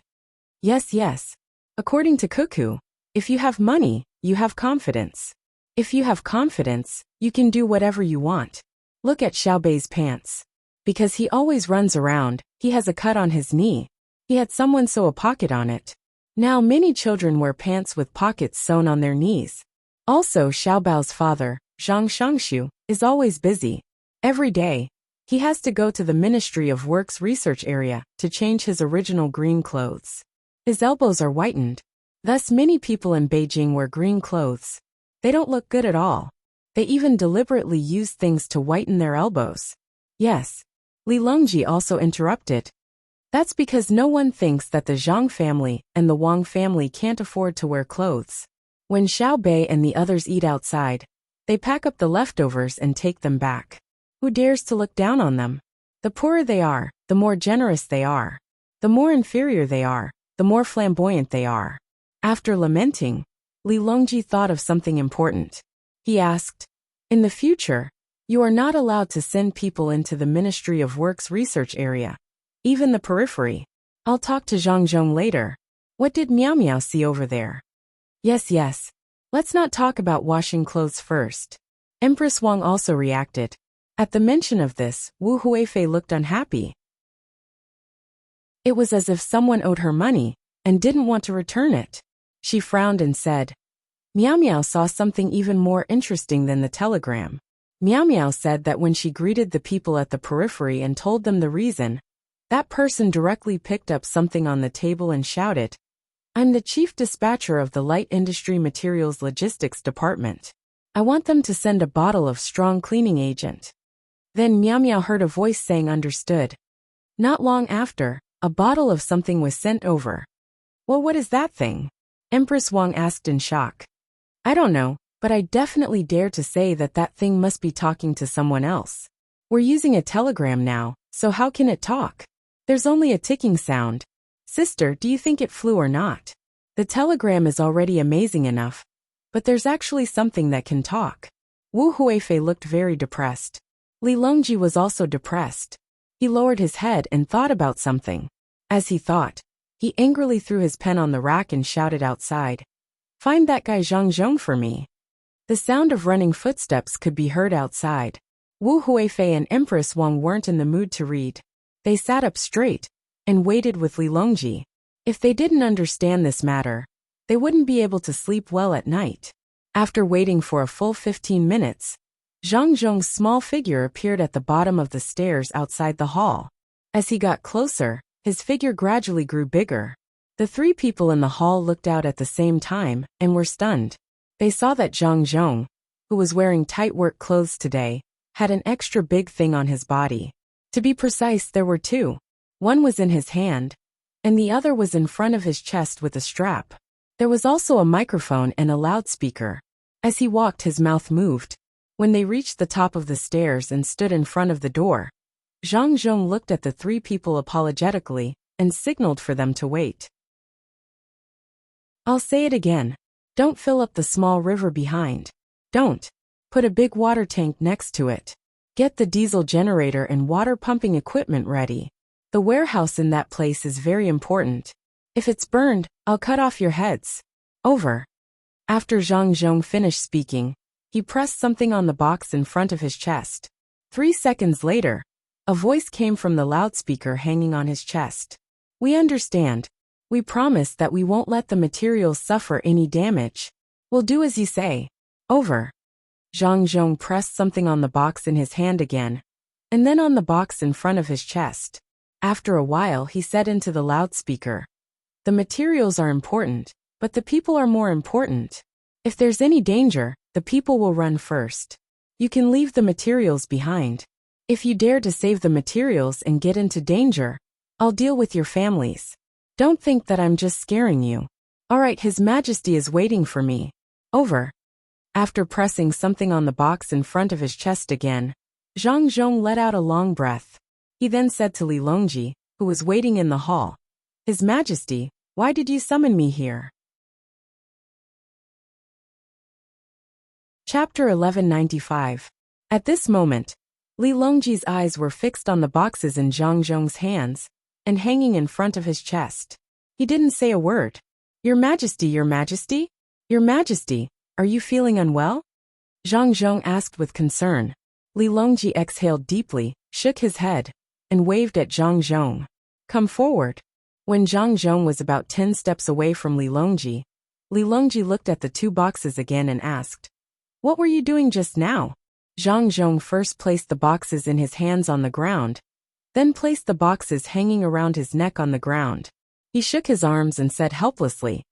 Yes. According to Cuckoo, if you have money, you have confidence. If you have confidence, you can do whatever you want. Look at Xiaobei's pants. Because he always runs around, he has a cut on his knee. He had someone sew a pocket on it. Now many children wear pants with pockets sewn on their knees. Also, Xiaobao's father, Zhang Shangshu, is always busy. Every day, he has to go to the Ministry of Works research area to change his original green clothes. His elbows are whitened. Thus many people in Beijing wear green clothes. They don't look good at all. They even deliberately used things to whiten their elbows. Yes. Li Longji also interrupted. That's because no one thinks that the Zhang family and the Wang family can't afford to wear clothes. When Xiao Bei and the others eat outside, they pack up the leftovers and take them back. Who dares to look down on them? The poorer they are, the more generous they are. The more inferior they are, the more flamboyant they are. After lamenting, Li Longji thought of something important. He asked, in the future, you are not allowed to send people into the Ministry of Works research area. Even the periphery. I'll talk to Zhang Zhong later. What did Miao Miao see over there? Yes. Let's not talk about washing clothes first. Empress Wang also reacted. At the mention of this, Wu Huifei looked unhappy. It was as if someone owed her money and didn't want to return it. She frowned and said, Miao Miao saw something even more interesting than the telegram. Miao Miao said that when she greeted the people at the periphery and told them the reason, that person directly picked up something on the table and shouted, I'm the chief dispatcher of the Light Industry Materials Logistics Department. I want them to send a bottle of strong cleaning agent. Then Miao Miao heard a voice saying understood. Not long after, a bottle of something was sent over. Well, what is that thing? Empress Wang asked in shock. I don't know, but I definitely dare to say that that thing must be talking to someone else. We're using a telegram now, so how can it talk? There's only a ticking sound. Sister, do you think it flew or not? The telegram is already amazing enough, but there's actually something that can talk. Wu Huifei looked very depressed. Li Longji was also depressed. He lowered his head and thought about something. As he thought, he angrily threw his pen on the rack and shouted outside, Find that guy Zhang Zhong for me. The sound of running footsteps could be heard outside. Wu Huifei and Empress Wang weren't in the mood to read. They sat up straight and waited with Li Longji. If they didn't understand this matter, they wouldn't be able to sleep well at night. After waiting for a full 15 minutes, Zhang Zhong's small figure appeared at the bottom of the stairs outside the hall. As he got closer, his figure gradually grew bigger. The three people in the hall looked out at the same time and were stunned. They saw that Zhang Zhong, who was wearing tight work clothes today, had an extra big thing on his body. To be precise, there were two. One was in his hand, and the other was in front of his chest with a strap. There was also a microphone and a loudspeaker. As he walked, his mouth moved. When they reached the top of the stairs and stood in front of the door, Zhang Zhong looked at the three people apologetically and signaled for them to wait. I'll say it again. Don't fill up the small river behind. Don't. Put a big water tank next to it. Get the diesel generator and water pumping equipment ready. The warehouse in that place is very important. If it's burned, I'll cut off your heads. Over. After Zhang Zhong finished speaking, he pressed something on the box in front of his chest. 3 seconds later, a voice came from the loudspeaker hanging on his chest. We understand. We promise that we won't let the materials suffer any damage. We'll do as you say. Over. Zhang Zhong pressed something on the box in his hand again, and then on the box in front of his chest. After a while, he said into the loudspeaker, The materials are important, but the people are more important. If there's any danger, the people will run first. You can leave the materials behind. If you dare to save the materials and get into danger, I'll deal with your families. Don't think that I'm just scaring you. All right, His Majesty is waiting for me. Over. After pressing something on the box in front of his chest again, Zhang Zhong let out a long breath. He then said to Li Longji, who was waiting in the hall, His Majesty, why did you summon me here? Chapter 1195. At this moment, Li Longji's eyes were fixed on the boxes in Zhang Zhong's hands and hanging in front of his chest. He didn't say a word. Your Majesty, Your Majesty? Your Majesty, are you feeling unwell? Zhang Zhong asked with concern. Li Longji exhaled deeply, shook his head, and waved at Zhang Zhong. Come forward. When Zhang Zhong was about 10 steps away from Li Longji looked at the two boxes again and asked, What were you doing just now? Zhang Zhong first placed the boxes in his hands on the ground, then placed the boxes hanging around his neck on the ground. He shook his arms and said helplessly,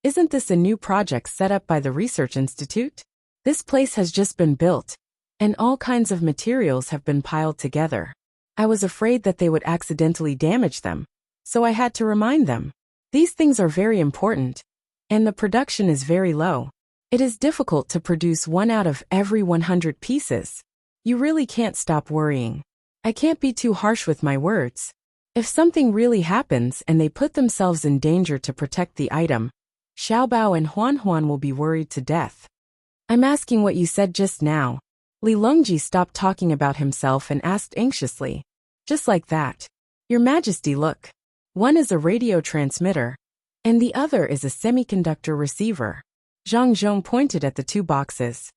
Isn't this a new project set up by the Research Institute? This place has just been built, and all kinds of materials have been piled together. I was afraid that they would accidentally damage them, so I had to remind them. These things are very important, and the production is very low. It is difficult to produce 1 out of every 100 pieces. You really can't stop worrying. I can't be too harsh with my words. If something really happens and they put themselves in danger to protect the item, Xiaobao and Huan will be worried to death. I'm asking what you said just now. Li Longji stopped talking about himself and asked anxiously. Just like that. Your Majesty, look. One is a radio transmitter, and the other is a semiconductor receiver. Zhang Zhong pointed at the 2 boxes.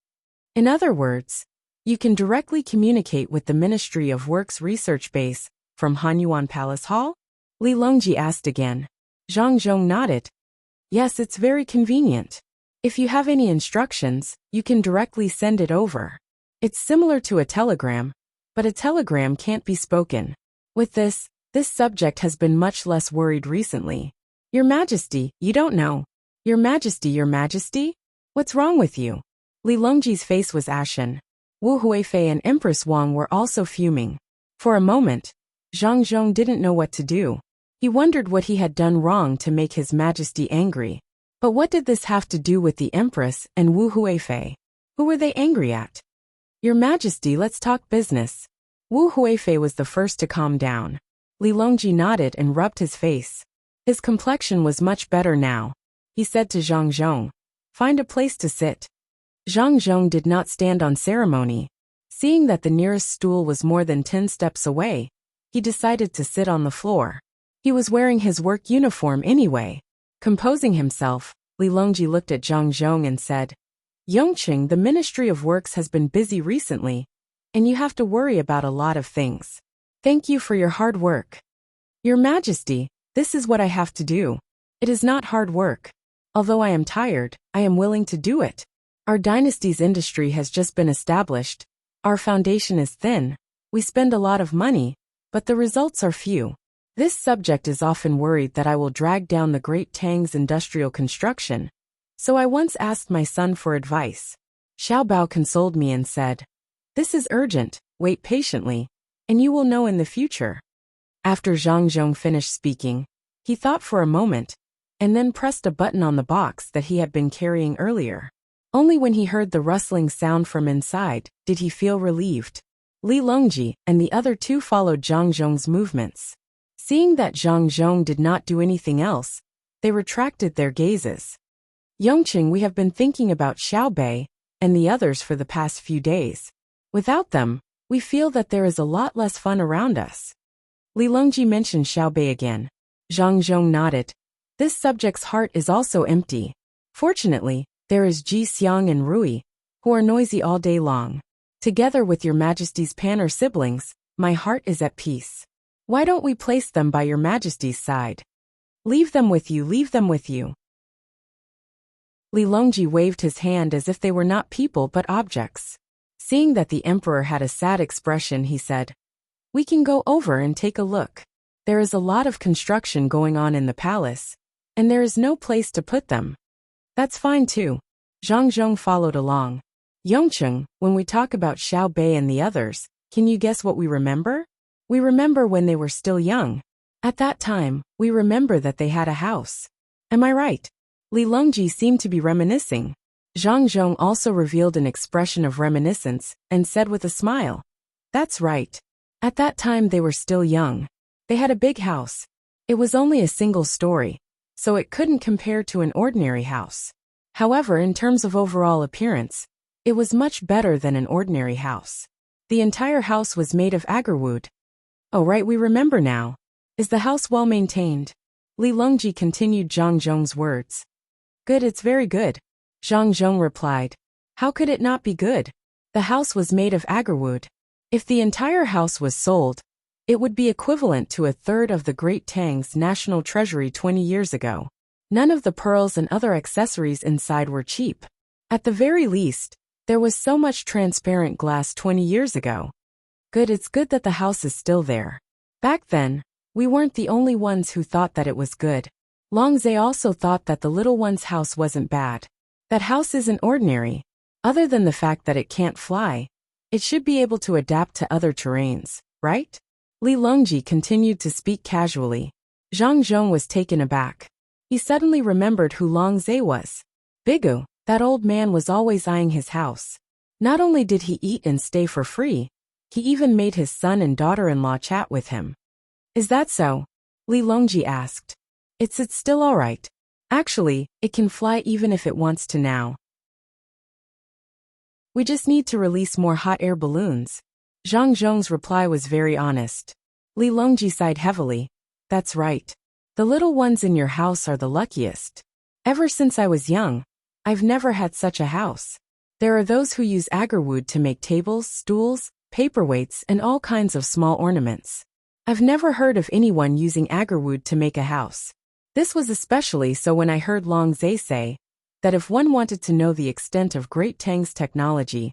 In other words, you can directly communicate with the Ministry of Works research base from Hanyuan Palace Hall? Li Longji asked again. Zhang Zhong nodded. Yes, it's very convenient. If you have any instructions, you can directly send it over. It's similar to a telegram, but a telegram can't be spoken. With this subject has been much less worried recently. Your Majesty, you don't know. Your Majesty? What's wrong with you? Li Longji's face was ashen. Wu Huifei and Empress Wang were also fuming. For a moment, Zhang Zhong didn't know what to do. He wondered what he had done wrong to make His Majesty angry. But what did this have to do with the Empress and Wu Huifei? Who were they angry at? Your Majesty, let's talk business. Wu Huifei was the first to calm down. Li Longji nodded and rubbed his face. His complexion was much better now. He said to Zhang Zhong, find a place to sit. Zhang Zhong did not stand on ceremony. Seeing that the nearest stool was more than 10 steps away, he decided to sit on the floor. He was wearing his work uniform anyway. Composing himself, Li Longji looked at Zhang Zhong and said, Yongqing, the Ministry of Works has been busy recently, and you have to worry about a lot of things. Thank you for your hard work. Your Majesty, this is what I have to do. It is not hard work. Although I am tired, I am willing to do it. Our dynasty's industry has just been established. Our foundation is thin. We spend a lot of money, but the results are few. This subject is often worried that I will drag down the great Tang's industrial construction. So I once asked my son for advice. Xiao Bao consoled me and said, this is urgent, wait patiently, and you will know in the future. After Zhang Zhong finished speaking, he thought for a moment, and then pressed a button on the box that he had been carrying earlier. Only when he heard the rustling sound from inside did he feel relieved. Li Longji and the other 2 followed Zhang Zhong's movements. Seeing that Zhang Zhong did not do anything else, they retracted their gazes. Yongqing, we have been thinking about Xiao Bei and the others for the past few days. Without them, we feel that there is a lot less fun around us. Li Longji mentioned Xiao Bei again. Zhang Zhong nodded. This subject's heart is also empty. Fortunately, there is Ji Xiang and Rui, who are noisy all day long. Together with your Majesty's Panner siblings, my heart is at peace. Why don't we place them by your Majesty's side? Leave them with you, leave them with you. Li Longji waved his hand as if they were not people but objects. Seeing that the emperor had a sad expression, he said, we can go over and take a look. There is a lot of construction going on in the palace, and there is no place to put them. That's fine too. Zhang Zhong followed along. Yongqing, when we talk about Xiao Bei and the others, can you guess what we remember? We remember when they were still young. At that time, we remember that they had a house. Am I right? Li Longji seemed to be reminiscing. Zhang Zhong also revealed an expression of reminiscence and said with a smile, that's right. At that time they were still young. They had a big house. It was only a single story, so it couldn't compare to an ordinary house. However, in terms of overall appearance, it was much better than an ordinary house. The entire house was made of agarwood. Oh right, we remember now. Is the house well maintained? Li Longji continued Zhang Zhong's words. Good, it's very good. Zhang Zhong replied. How could it not be good? The house was made of agarwood. If the entire house was sold, it would be equivalent to a third of the Great Tang's national treasury 20 years ago. None of the pearls and other accessories inside were cheap. At the very least, there was so much transparent glass 20 years ago. Good, it's good that the house is still there. Back then, we weren't the only ones who thought that it was good. Longzhe also thought that the little one's house wasn't bad. That house isn't ordinary. Other than the fact that it can't fly, it should be able to adapt to other terrains, right? Li Longji continued to speak casually. Zhang Zhong was taken aback. He suddenly remembered who Long Zhe was. Bigu, that old man was always eyeing his house. Not only did he eat and stay for free, he even made his son and daughter-in-law chat with him. Is that so? Li Longji asked. It's still alright. Actually, it can fly even if it wants to now. We just need to release more hot air balloons. Zhang Zhong's reply was very honest. Li Longji sighed heavily. That's right. The little ones in your house are the luckiest. Ever since I was young, I've never had such a house. There are those who use agarwood to make tables, stools, paperweights, and all kinds of small ornaments. I've never heard of anyone using agarwood to make a house. This was especially so when I heard Long Zhe say that if one wanted to know the extent of Great Tang's technology,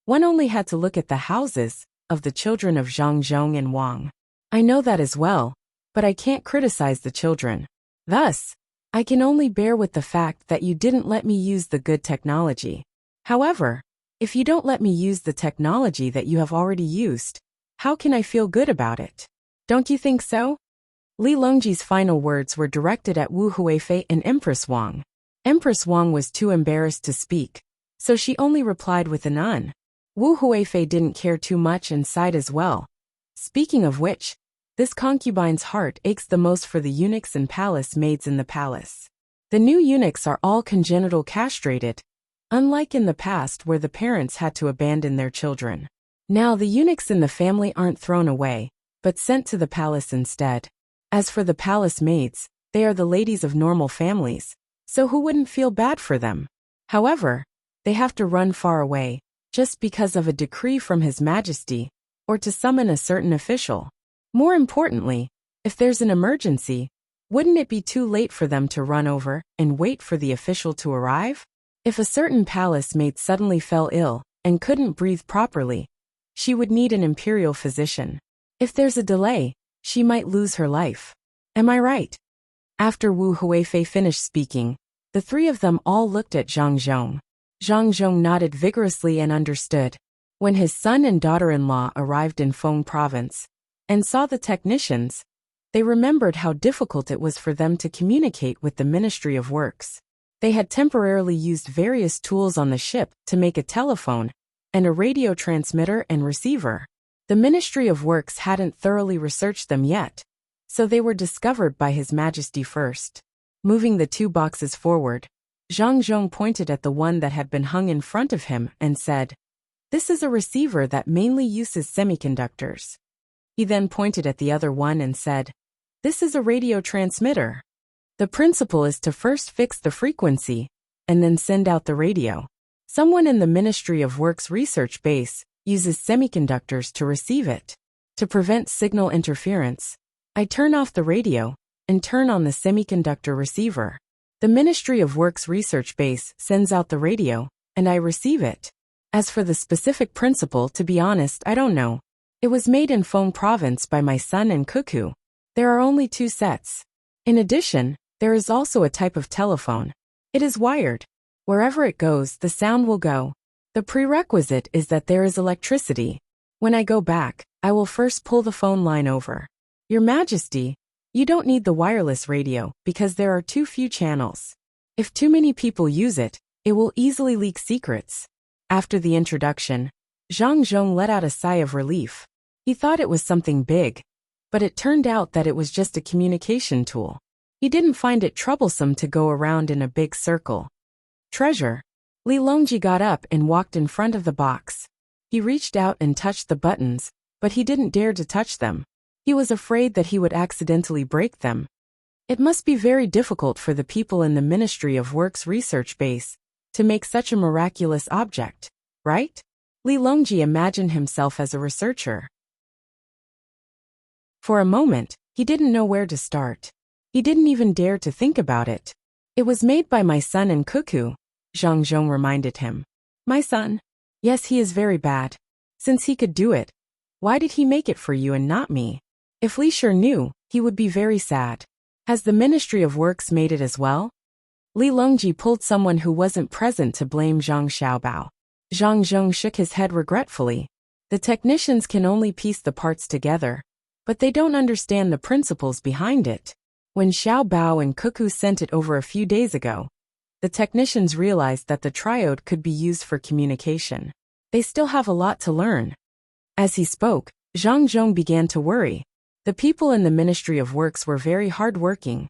one only had to look at the houses of the children of Zhang Zhong and Wang. I know that as well, but I can't criticize the children. Thus, I can only bear with the fact that you didn't let me use the good technology. However, if you don't let me use the technology that you have already used, how can I feel good about it? Don't you think so? Li Longji's final words were directed at Wu Huifei and Empress Wang. Empress Wang was too embarrassed to speak, so she only replied with an un. Wu Huifei didn't care too much and sighed as well. Speaking of which, this concubine's heart aches the most for the eunuchs and palace maids in the palace. The new eunuchs are all congenital castrated, unlike in the past where the parents had to abandon their children. Now the eunuchs in the family aren't thrown away, but sent to the palace instead. As for the palace maids, they are the ladies of normal families, so who wouldn't feel bad for them? However, they have to run far away, just because of a decree from His Majesty, or to summon a certain official. More importantly, if there's an emergency, wouldn't it be too late for them to run over and wait for the official to arrive? If a certain palace maid suddenly fell ill and couldn't breathe properly, she would need an imperial physician. If there's a delay, she might lose her life. Am I right? After Wu Huifei finished speaking, the three of them all looked at Zhang Zhong. Zhang Zhong nodded vigorously and understood. When his son and daughter-in-law arrived in Feng province and saw the technicians, they remembered how difficult it was for them to communicate with the Ministry of Works. They had temporarily used various tools on the ship to make a telephone and a radio transmitter and receiver. The Ministry of Works hadn't thoroughly researched them yet, so they were discovered by His Majesty first. Moving the two boxes forward, Zhang Zhong pointed at the one that had been hung in front of him and said, "This is a receiver that mainly uses semiconductors." He then pointed at the other one and said, "This is a radio transmitter. The principle is to first fix the frequency and then send out the radio. Someone in the Ministry of Works research base uses semiconductors to receive it. To prevent signal interference, I turn off the radio and turn on the semiconductor receiver. The Ministry of Works research base sends out the radio, and I receive it. As for the specific principle, to be honest, I don't know. It was made in Feng province by my son and Cuckoo. There are only 2 sets. In addition, there is also a type of telephone. It is wired. Wherever it goes, the sound will go. The prerequisite is that there is electricity. When I go back, I will first pull the phone line over. Your Majesty, you don't need the wireless radio because there are too few channels. If too many people use it, it will easily leak secrets." After the introduction, Zhang Zhong let out a sigh of relief. He thought it was something big, but it turned out that it was just a communication tool. He didn't find it troublesome to go around in a big circle. Treasure. Li Longji got up and walked in front of the box. He reached out and touched the buttons, but he didn't dare to touch them. He was afraid that he would accidentally break them. It must be very difficult for the people in the Ministry of Works research base to make such a miraculous object, right? Li Longji imagined himself as a researcher. For a moment, he didn't know where to start. He didn't even dare to think about it. "It was made by my son and Cuckoo," Zhang Zhong reminded him. "My son? Yes, he is very bad. Since he could do it, why did he make it for you and not me? If Li Shi knew, he would be very sad. Has the Ministry of Works made it as well?" Li Longji pulled someone who wasn't present to blame Zhang Xiaobao. Zhang Zhong shook his head regretfully. The technicians can only piece the parts together, but they don't understand the principles behind it. When Xiao Bao and Cuckoo sent it over a few days ago, the technicians realized that the triode could be used for communication. They still have a lot to learn. As he spoke, Zhang Zhong began to worry. The people in the Ministry of Works were very hard-working,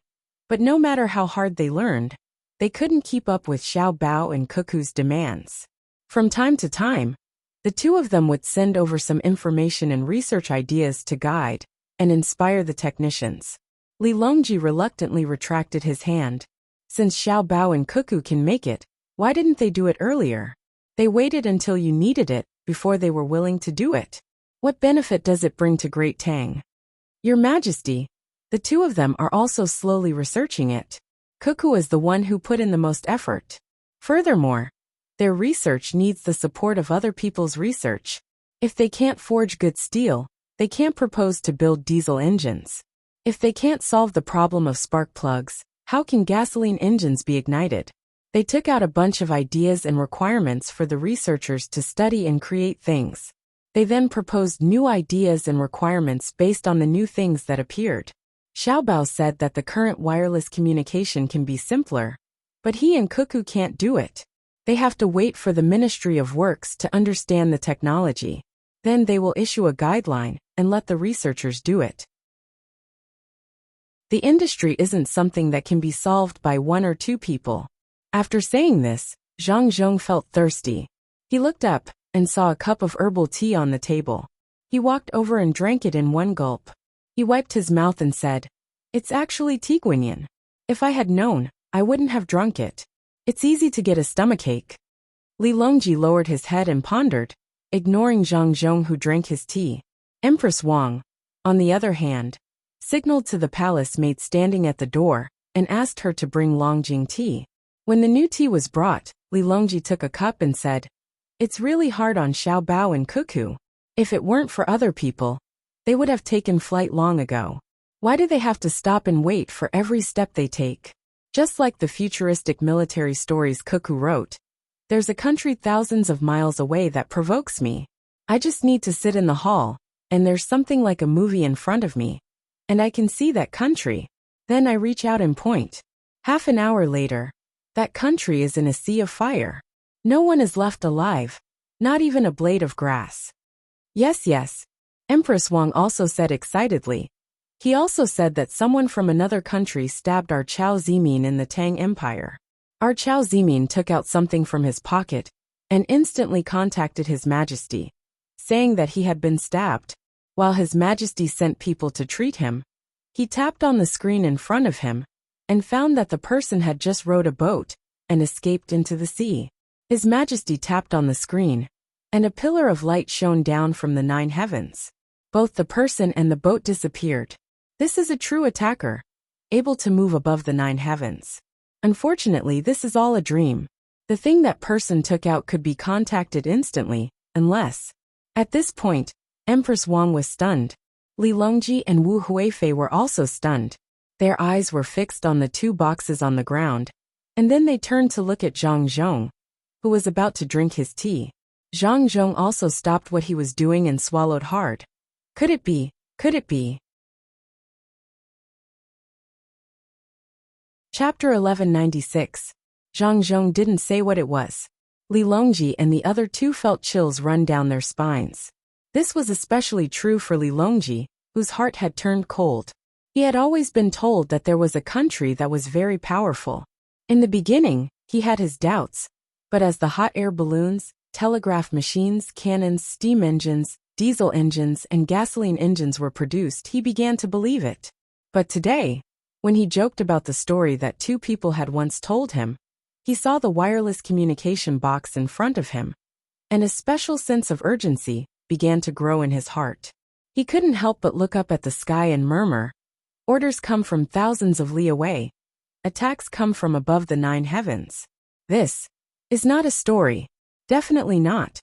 but no matter how hard they learned, they couldn't keep up with Xiao Bao and Cuckoo's demands. From time to time, the two of them would send over some information and research ideas to guide and inspire the technicians. Li Longji reluctantly retracted his hand. Since Xiao Bao and Cuckoo can make it, why didn't they do it earlier? They waited until you needed it before they were willing to do it. What benefit does it bring to Great Tang? Your Majesty, the two of them are also slowly researching it. Cuckoo is the one who put in the most effort. Furthermore, their research needs the support of other people's research. If they can't forge good steel, they can't propose to build diesel engines. If they can't solve the problem of spark plugs, how can gasoline engines be ignited? They took out a bunch of ideas and requirements for the researchers to study and create things. They then proposed new ideas and requirements based on the new things that appeared. Xiao Bao said that the current wireless communication can be simpler, but he and Cuckoo can't do it. They have to wait for the Ministry of Works to understand the technology. Then they will issue a guideline and let the researchers do it. The industry isn't something that can be solved by one or two people. After saying this, Zhang Zhong felt thirsty. He looked up and saw a cup of herbal tea on the table. He walked over and drank it in one gulp. He wiped his mouth and said, "It's actually tea guanyin. If I had known, I wouldn't have drunk it. It's easy to get a stomachache." Li Longji lowered his head and pondered, ignoring Zhang Zhong who drank his tea. Empress Wang, on the other hand, signaled to the palace maid standing at the door and asked her to bring Longjing tea. When the new tea was brought, Li Longji took a cup and said, "It's really hard on Xiao Bao and Cuckoo. If it weren't for other people, they would have taken flight long ago. Why do they have to stop and wait for every step they take? Just like the futuristic military stories Cuckoo wrote, there's a country thousands of miles away that provokes me. I just need to sit in the hall, and there's something like a movie in front of me, and I can see that country. Then I reach out and point. Half an hour later, that country is in a sea of fire. No one is left alive, not even a blade of grass." "Yes, yes," Empress Wang also said excitedly. He also said that someone from another country stabbed our Chao Zimin in the Tang Empire. Our Chao Zimin took out something from his pocket and instantly contacted His Majesty, saying that he had been stabbed. While His Majesty sent people to treat him, he tapped on the screen in front of him and found that the person had just rowed a boat and escaped into the sea. His Majesty tapped on the screen, and a pillar of light shone down from the 9 heavens. Both the person and the boat disappeared. This is a true attacker, able to move above the 9 heavens. Unfortunately, this is all a dream. The thing that person took out could be contacted instantly, unless... At this point, Empress Wang was stunned. Li Longji and Wu Huifei were also stunned. Their eyes were fixed on the 2 boxes on the ground, and then they turned to look at Zhang Zhong, who was about to drink his tea. Zhang Zhong also stopped what he was doing and swallowed hard. Could it be? Could it be? Chapter 1196. Zhang Zhong didn't say what it was. Li Longji and the other 2 felt chills run down their spines. This was especially true for Li Longji, whose heart had turned cold. He had always been told that there was a country that was very powerful. In the beginning, he had his doubts, but as the hot air balloons, telegraph machines, cannons, steam engines, diesel engines, and gasoline engines were produced, he began to believe it. But today, when he joked about the story that 2 people had once told him, he saw the wireless communication box in front of him, and a special sense of urgency began to grow in his heart. He couldn't help but look up at the sky and murmur, "Orders come from thousands of li away. Attacks come from above the 9 heavens. This is not a story. Definitely not.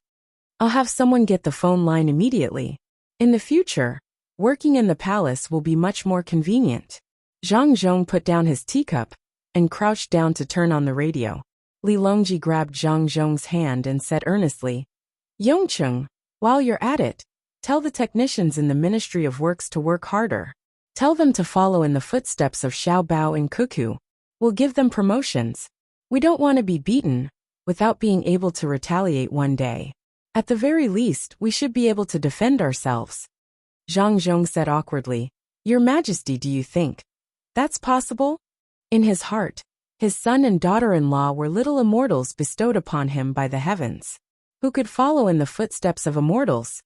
I'll have someone get the phone line immediately. In the future, working in the palace will be much more convenient." Zhang Zhong put down his teacup and crouched down to turn on the radio. Li Longji grabbed Zhang Zhong's hand and said earnestly, Yongcheng, while you're at it, tell the technicians in the Ministry of Works to work harder. Tell them to follow in the footsteps of Xiao Bao and Cuckoo. We'll give them promotions. We don't want to be beaten without being able to retaliate one day. At the very least, we should be able to defend ourselves. Zhang Zhong said awkwardly, Your Majesty, do you think that's possible? In his heart, his son and daughter-in-law were little immortals bestowed upon him by the heavens, who could follow in the footsteps of immortals.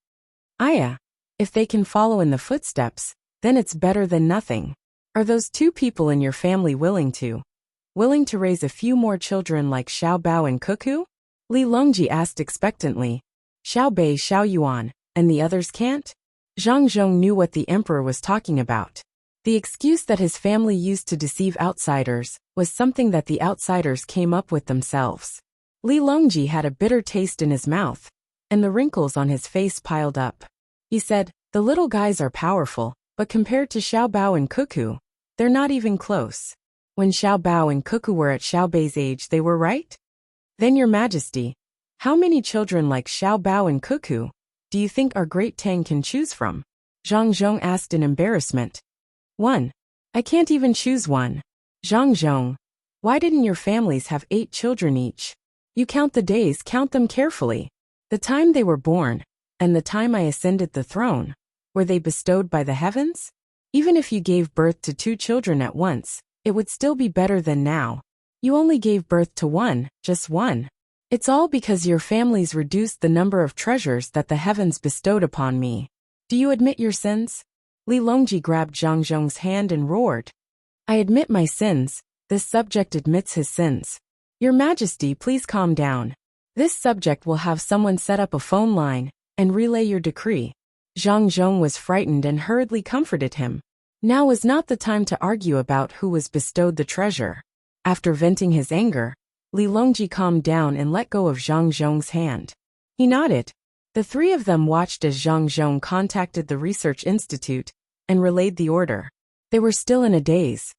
Aya, if they can follow in the footsteps, then it's better than nothing. Are those two people in your family willing to raise a few more children like Xiao Bao and Cuckoo? Li Longji asked expectantly. Xiao Bei, Xiao Yuan, and the others can't? Zhang Zhong knew what the emperor was talking about. The excuse that his family used to deceive outsiders was something that the outsiders came up with themselves. Li Longji had a bitter taste in his mouth, and the wrinkles on his face piled up. He said, The little guys are powerful, but compared to Xiao Bao and Cuckoo, they're not even close. When Xiao Bao and Cuckoo were at Xiao Bei's age, they were right? Then, Your Majesty, how many children like Xiao Bao and Cuckoo do you think our great Tang can choose from? Zhang Zhong asked in embarrassment. One. I can't even choose one. Zhang Zhong, why didn't your families have 8 children each? You count the days, count them carefully. The time they were born, and the time I ascended the throne, were they bestowed by the heavens? Even if you gave birth to 2 children at once, it would still be better than now. You only gave birth to one, just one. It's all because your families reduced the number of treasures that the heavens bestowed upon me. Do you admit your sins? Li Longji grabbed Zhang Zhong's hand and roared. I admit my sins. This subject admits his sins. Your Majesty, please calm down. This subject will have someone set up a phone line and relay your decree. Zhang Zhong was frightened and hurriedly comforted him. Now was not the time to argue about who was bestowed the treasure. After venting his anger, Li Longji calmed down and let go of Zhang Zhong's hand. He nodded. The three of them watched as Zhang Zhong contacted the research institute and relayed the order. They were still in a daze.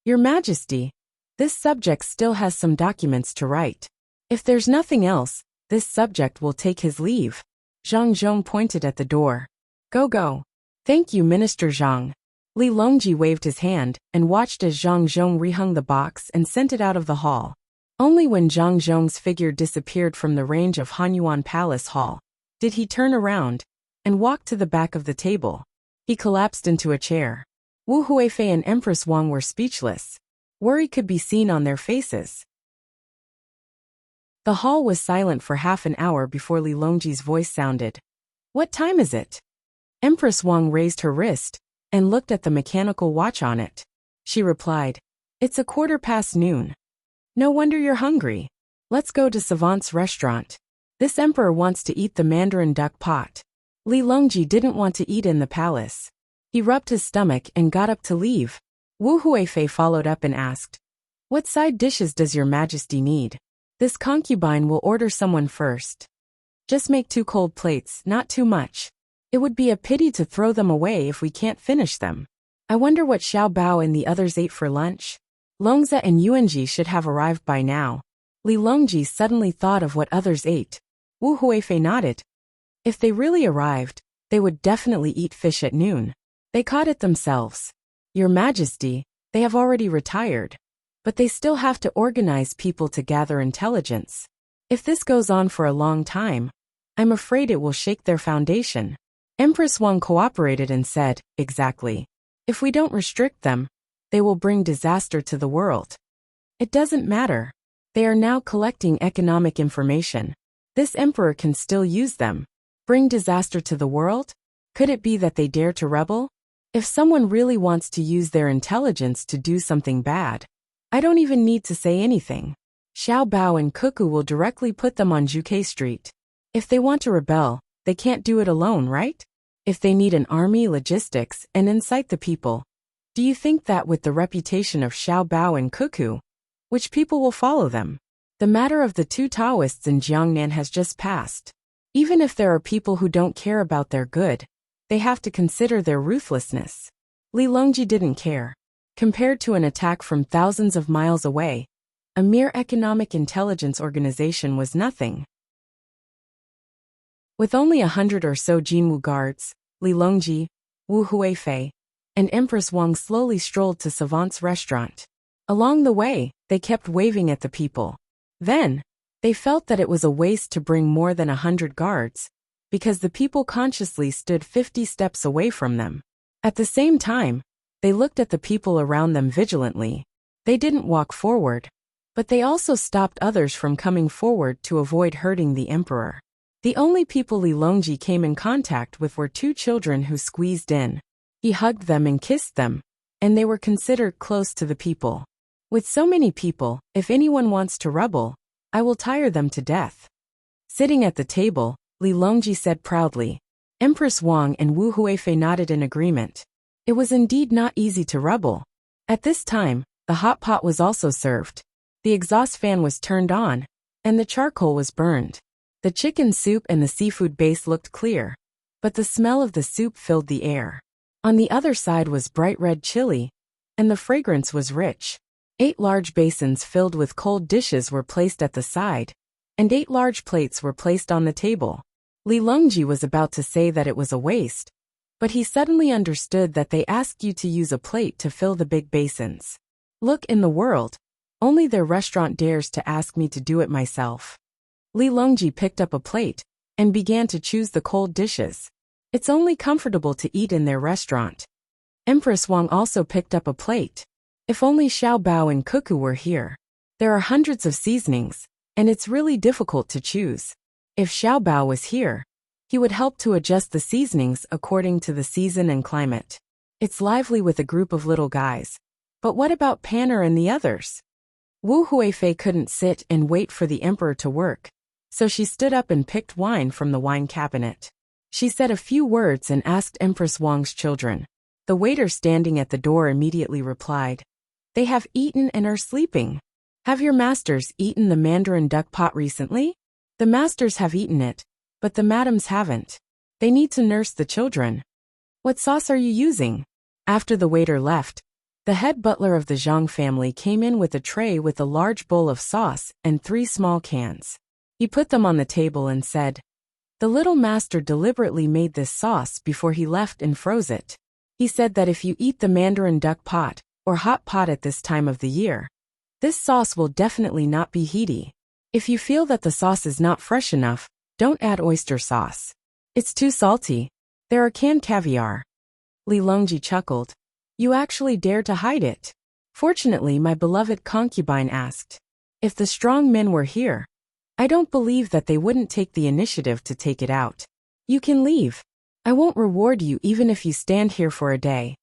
Your Majesty, this subject still has some documents to write. If there's nothing else, this subject will take his leave. Zhang Zhong pointed at the door. Go. Thank you, Minister Zhang. Li Longji waved his hand and watched as Zhang Zhong rehung the box and sent it out of the hall. Only when Zhang Zhong's figure disappeared from the range of Hanyuan Palace Hall did he turn around and walk to the back of the table. He collapsed into a chair. Wu Huifei and Empress Wang were speechless. Worry could be seen on their faces. The hall was silent for half an hour before Li Longji's voice sounded. What time is it? Empress Wang raised her wrist and looked at the mechanical watch on it. She replied, It's 1:15 noon. No wonder you're hungry. Let's go to Savant's restaurant. This emperor wants to eat the Mandarin duck pot. Li Longji didn't want to eat in the palace. He rubbed his stomach and got up to leave. Wu Huifei followed up and asked, What side dishes does your Majesty need? This concubine will order someone first. Just make 2 cold plates, not too much. It would be a pity to throw them away if we can't finish them. I wonder what Xiao Bao and the others ate for lunch. Longza and Yuanji should have arrived by now. Li Longji suddenly thought of what others ate. Wu Huifei nodded. If they really arrived, they would definitely eat fish at noon. They caught it themselves. Your Majesty, they have already retired. But they still have to organize people to gather intelligence. If this goes on for a long time, I'm afraid it will shake their foundation. Empress Wang cooperated and said, Exactly. If we don't restrict them, they will bring disaster to the world. It doesn't matter. They are now collecting economic information. This emperor can still use them. Bring disaster to the world? Could it be that they dare to rebel? If someone really wants to use their intelligence to do something bad, I don't even need to say anything. Xiao Bao and Cuckoo will directly put them on Juke Street. If they want to rebel, they can't do it alone, right? If they need an army, logistics, and incite the people, do you think that with the reputation of Xiao Bao and Cuckoo, which people will follow them? The matter of the 2 Taoists in Jiangnan has just passed. Even if there are people who don't care about their good, they have to consider their ruthlessness. Li Longji didn't care. Compared to an attack from thousands of miles away, a mere economic intelligence organization, was nothing. With only 100 or so Jinwu guards, Li Longji, Wu Huifei, and Empress Wang slowly strolled to Savant's restaurant. Along the way, they kept waving at the people. Then, they felt that it was a waste to bring more than 100 guards, because the people consciously stood 50 steps away from them. At the same time, they looked at the people around them vigilantly. They didn't walk forward, but they also stopped others from coming forward to avoid hurting the emperor. The only people Li Longji came in contact with were two children who squeezed in. He hugged them and kissed them, and they were considered close to the people. With so many people, if anyone wants to rebel, I will tire them to death. Sitting at the table, Li Longji said proudly. Empress Wang and Wu Huifei nodded in agreement. It was indeed not easy to rebel. At this time, the hot pot was also served. The exhaust fan was turned on, and the charcoal was burned. The chicken soup and the seafood base looked clear, but the smell of the soup filled the air. On the other side was bright red chili, and the fragrance was rich. 8 large basins filled with cold dishes were placed at the side, and 8 large plates were placed on the table. Li Longji was about to say that it was a waste, but he suddenly understood that they asked you to use a plate to fill the big basins. Look, in the world, only their restaurant dares to ask me to do it myself. Li Longji picked up a plate and began to choose the cold dishes. It's only comfortable to eat in their restaurant. Empress Wang also picked up a plate. If only Xiao Bao and Cuckoo were here. There are hundreds of seasonings, and it's really difficult to choose. If Xiao Bao was here, he would help to adjust the seasonings according to the season and climate. It's lively with a group of little guys. But what about Panner and the others? Wu Huifei couldn't sit and wait for the emperor to work, so she stood up and picked wine from the wine cabinet. She said a few words and asked Empress Wang's children. The waiter standing at the door immediately replied, "They have eaten and are sleeping. Have your masters eaten the mandarin duck pot recently?" "The masters have eaten it, but the madams haven't. They need to nurse the children." "What sauce are you using?" After the waiter left, the head butler of the Zhang family came in with a tray with a large bowl of sauce and 3 small cans. He put them on the table and said, "The little master deliberately made this sauce before he left and froze it. He said that if you eat the mandarin duck pot, or hot pot at this time of the year, this sauce will definitely not be heaty. If you feel that the sauce is not fresh enough, don't add oyster sauce. It's too salty. There are canned caviar." Li Longji chuckled. "You actually dare to hide it?" Fortunately, my beloved concubine asked. "If the strong men were here, I don't believe that they wouldn't take the initiative to take it out. You can leave. I won't reward you even if you stand here for a day.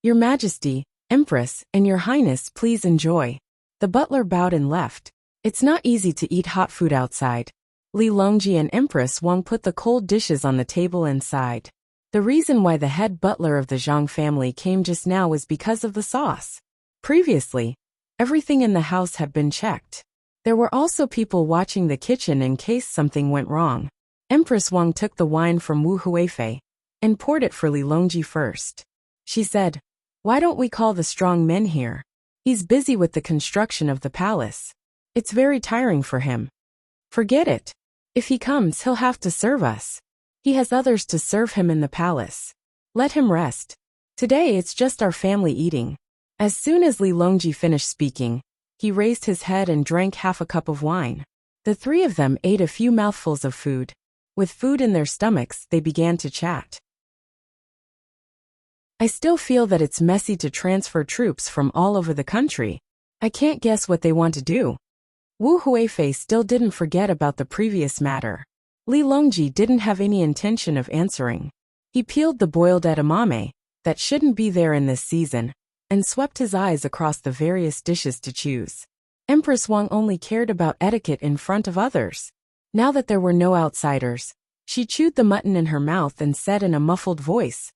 Your Majesty, Empress, and Your Highness, please enjoy." The butler bowed and left. It's not easy to eat hot food outside. Li Longji and Empress Wang put the cold dishes on the table inside. The reason why the head butler of the Zhang family came just now was because of the sauce. Previously, everything in the house had been checked. There were also people watching the kitchen in case something went wrong. Empress Wang took the wine from Wu Huifei and poured it for Li Longji first. She said, "Why don't we call the strong men here? He's busy with the construction of the palace. It's very tiring for him." "Forget it. If he comes, he'll have to serve us. He has others to serve him in the palace. Let him rest. Today it's just our family eating." As soon as Li Longji finished speaking, he raised his head and drank half a cup of wine. The 3 of them ate a few mouthfuls of food. With food in their stomachs, they began to chat. "I still feel that it's messy to transfer troops from all over the country. I can't guess what they want to do." Wu Huifei still didn't forget about the previous matter. Li Longji didn't have any intention of answering. He peeled the boiled edamame, that shouldn't be there in this season, and swept his eyes across the various dishes to choose. Empress Wang only cared about etiquette in front of others. Now that there were no outsiders, she chewed the mutton in her mouth and said in a muffled voice,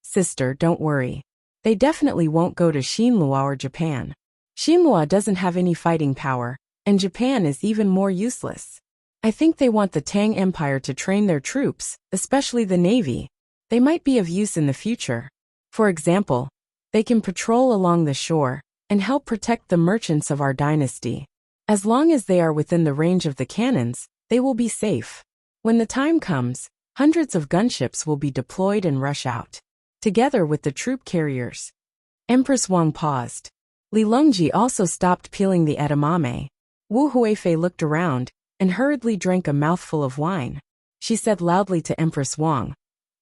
"Sister, don't worry. They definitely won't go to Xinlua or Japan. Xinlua doesn't have any fighting power, and Japan is even more useless. I think they want the Tang Empire to train their troops, especially the navy. They might be of use in the future. For example, they can patrol along the shore and help protect the merchants of our dynasty." As long as they are within the range of the cannons, they will be safe. When the time comes, hundreds of gunships will be deployed and rush out, together with the troop carriers. Empress Wang paused. Li Longji also stopped peeling the edamame. Wu Huifei looked around and hurriedly drank a mouthful of wine. She said loudly to Empress Wang,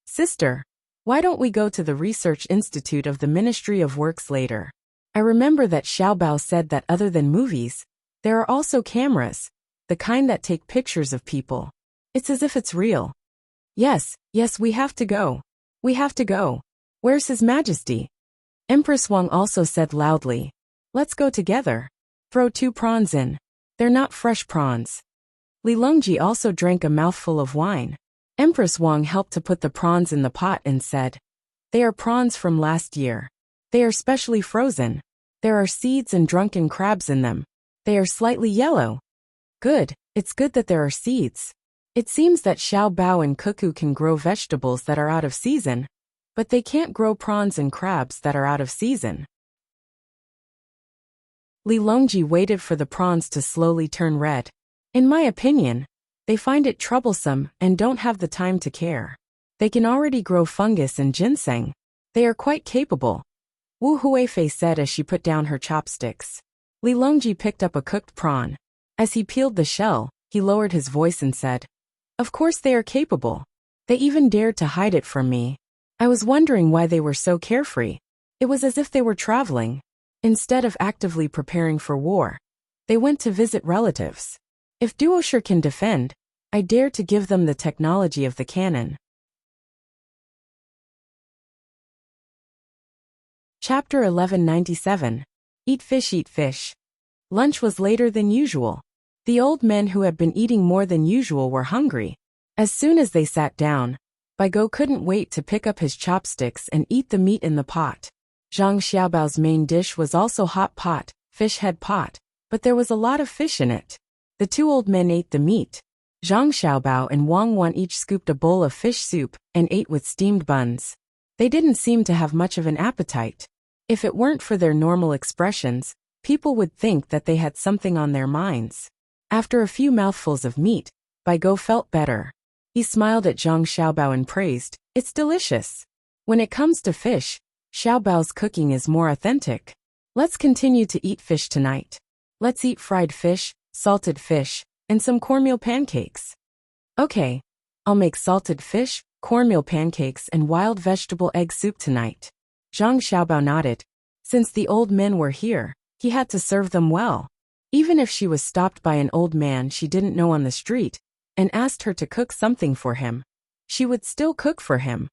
"Sister, why don't we go to the Research Institute of the Ministry of Works later? I remember that Xiaobao said that other than movies, there are also cameras, the kind that take pictures of people. It's as if it's real." Yes, we have to go. We have to go. Where's His Majesty?" Empress Wang also said loudly, "Let's go together. Throw 2 prawns in. They're not fresh prawns." Li Longji also drank a mouthful of wine. Empress Wang helped to put the prawns in the pot and said, "They are prawns from last year. They are specially frozen. There are seeds and drunken crabs in them. They are slightly yellow." "Good, it's good that there are seeds. It seems that Xiao Bao and Cuckoo can grow vegetables that are out of season, but they can't grow prawns and crabs that are out of season." Li Longji waited for the prawns to slowly turn red. "In my opinion, they find it troublesome and don't have the time to care. They can already grow fungus and ginseng. They are quite capable," Wu Huifei said as she put down her chopsticks. Li Longji picked up a cooked prawn. As he peeled the shell, he lowered his voice and said, "Of course they are capable. They even dared to hide it from me. I was wondering why they were so carefree. It was as if they were traveling. Instead of actively preparing for war, they went to visit relatives. If Duosher can defend, I dare to give them the technology of the cannon." Chapter 1197. Eat fish, eat fish. Lunch was later than usual. The old men who had been eating more than usual were hungry. As soon as they sat down, Baigo couldn't wait to pick up his chopsticks and eat the meat in the pot. Zhang Xiaobao's main dish was also hot pot, fish head pot, but there was a lot of fish in it. The 2 old men ate the meat. Zhang Xiaobao and Wang Wan each scooped a bowl of fish soup and ate with steamed buns. They didn't seem to have much of an appetite. If it weren't for their normal expressions, people would think that they had something on their minds. After a few mouthfuls of meat, Baigo felt better. He smiled at Zhang Xiaobao and praised, "It's delicious. When it comes to fish, Xiaobao's cooking is more authentic. Let's continue to eat fish tonight. Let's eat fried fish, salted fish, and some cornmeal pancakes." "Okay, I'll make salted fish, cornmeal pancakes, and wild vegetable egg soup tonight." Zhang Xiaobao nodded. Since the old men were here, he had to serve them well. Even if she was stopped by an old man she didn't know on the street and asked her to cook something for him, she would still cook for him,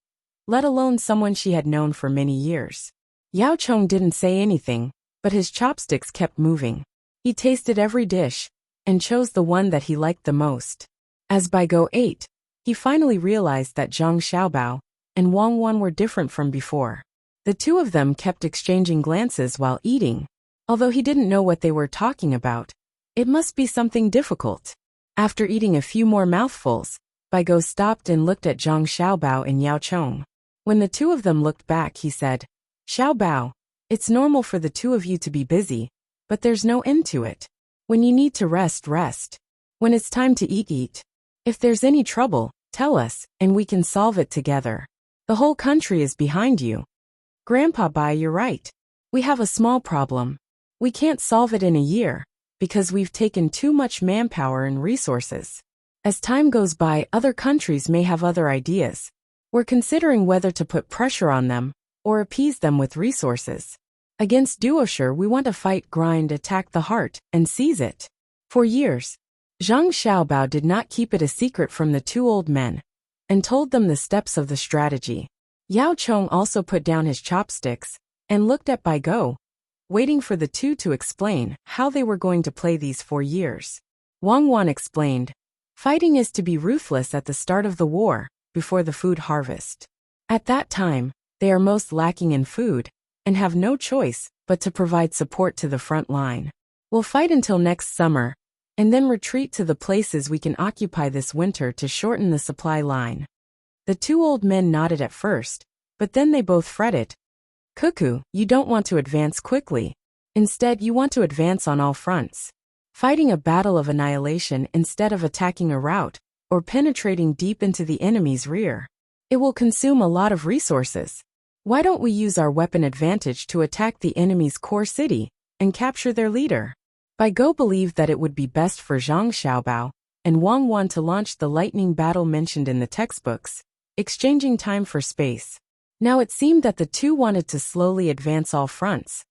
let alone someone she had known for many years. Yao Chong didn't say anything, but his chopsticks kept moving. He tasted every dish and chose the one that he liked the most. As Baigo ate, he finally realized that Zhang Xiaobao and Wang Wan were different from before. The 2 of them kept exchanging glances while eating. Although he didn't know what they were talking about, it must be something difficult. After eating a few more mouthfuls, Baigo stopped and looked at Zhang Xiaobao and Yao Chong. When the 2 of them looked back, he said, "Xiaobao, it's normal for the 2 of you to be busy, but there's no end to it. When you need to rest, rest. When it's time to eat, eat. If there's any trouble, tell us, and we can solve it together. The whole country is behind you." "Grandpa Bai, you're right. We have a small problem. We can't solve it in a year, because we've taken too much manpower and resources. As time goes by, other countries may have other ideas. We're considering whether to put pressure on them, or appease them with resources. Against Duosher we want to fight, grind, attack the heart, and seize it." For years, Zhang Xiaobao did not keep it a secret from the 2 old men, and told them the steps of the strategy. Yao Chong also put down his chopsticks, and looked at Baigo, waiting for the 2 to explain how they were going to play these 4 years. Wang Wan explained, "Fighting is to be ruthless at the start of the war, before the food harvest. At that time, they are most lacking in food, and have no choice but to provide support to the front line. We'll fight until next summer, and then retreat to the places we can occupy this winter to shorten the supply line." The 2 old men nodded at first, but then they both fretted. "Cuckoo, you don't want to advance quickly. Instead, you want to advance on all fronts. fighting a battle of annihilation instead of attacking a rout, or penetrating deep into the enemy's rear. It will consume a lot of resources. Why don't we use our weapon advantage to attack the enemy's core city and capture their leader? Bai Go believed that it would be best for Zhang Xiaobao and Wang Wan to launch the lightning battle mentioned in the textbooks, exchanging time for space. Now it seemed that the two wanted to slowly advance all fronts,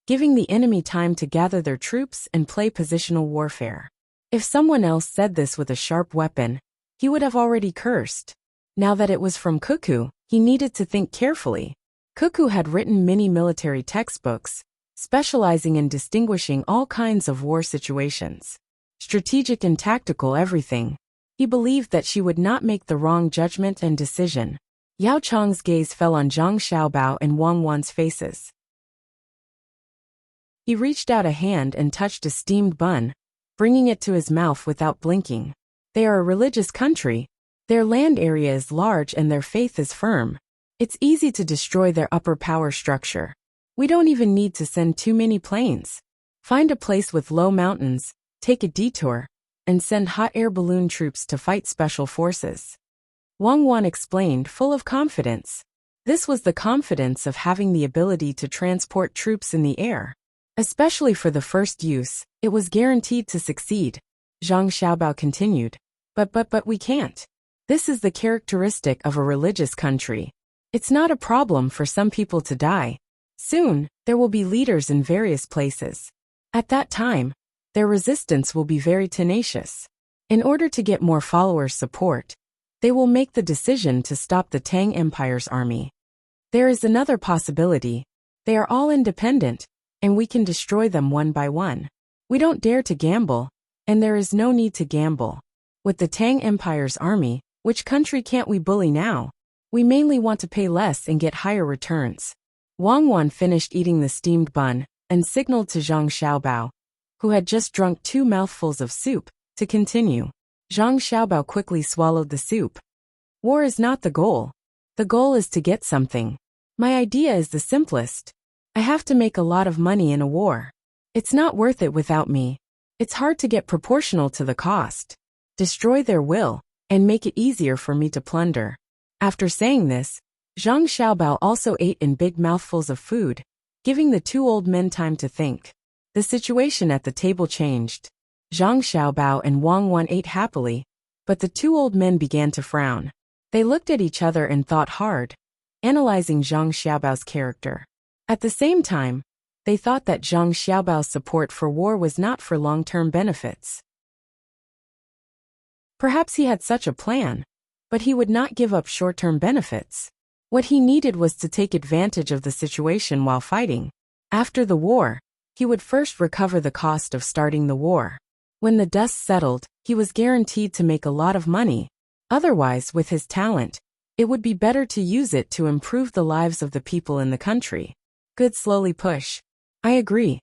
giving the enemy time to gather their troops and play positional warfare. If someone else said this with a sharp weapon, he would have already cursed. Now that it was from Cuckoo, he needed to think carefully. Cuckoo had written many military textbooks, specializing in distinguishing all kinds of war situations. Strategic and tactical everything. He believed that she would not make the wrong judgment and decision. Yao Chang's gaze fell on Zhang Xiaobao and Wang Wan's faces. He reached out a hand and touched a steamed bun, bringing it to his mouth without blinking. They are a religious country. Their land area is large and their faith is firm. It's easy to destroy their upper power structure. We don't even need to send too many planes. Find a place with low mountains, take a detour, and send hot air balloon troops to fight special forces. Wang Wan explained, full of confidence. This was the confidence of having the ability to transport troops in the air. Especially for the first use, it was guaranteed to succeed. Zhang Xiaobao continued. But we can't. This is the characteristic of a religious country. It's not a problem for some people to die. Soon, there will be leaders in various places. At that time, their resistance will be very tenacious. In order to get more followers' support, they will make the decision to stop the Tang Empire's army. There is another possibility. They are all independent, and we can destroy them one by one. We don't dare to gamble, and there is no need to gamble. With the Tang Empire's army, which country can't we bully now? We mainly want to pay less and get higher returns. Wang Wan finished eating the steamed bun and signaled to Zhang Xiaobao, who had just drunk 2 mouthfuls of soup, to continue. Zhang Xiaobao quickly swallowed the soup. War is not the goal. The goal is to get something. My idea is the simplest. I have to make a lot of money in a war. It's not worth it without me. It's hard to get proportional to the cost. Destroy their will, and make it easier for me to plunder. After saying this, Zhang Xiaobao also ate in big mouthfuls of food, giving the 2 old men time to think. The situation at the table changed. Zhang Xiaobao and Wang Wan ate happily, but the 2 old men began to frown. They looked at each other and thought hard, analyzing Zhang Xiaobao's character. At the same time, they thought that Zhang Xiaobao's support for war was not for long-term benefits. Perhaps he had such a plan, but he would not give up short-term benefits. What he needed was to take advantage of the situation while fighting. After the war, he would first recover the cost of starting the war. When the dust settled, he was guaranteed to make a lot of money. Otherwise, with his talent, it would be better to use it to improve the lives of the people in the country. Good, slowly push. I agree.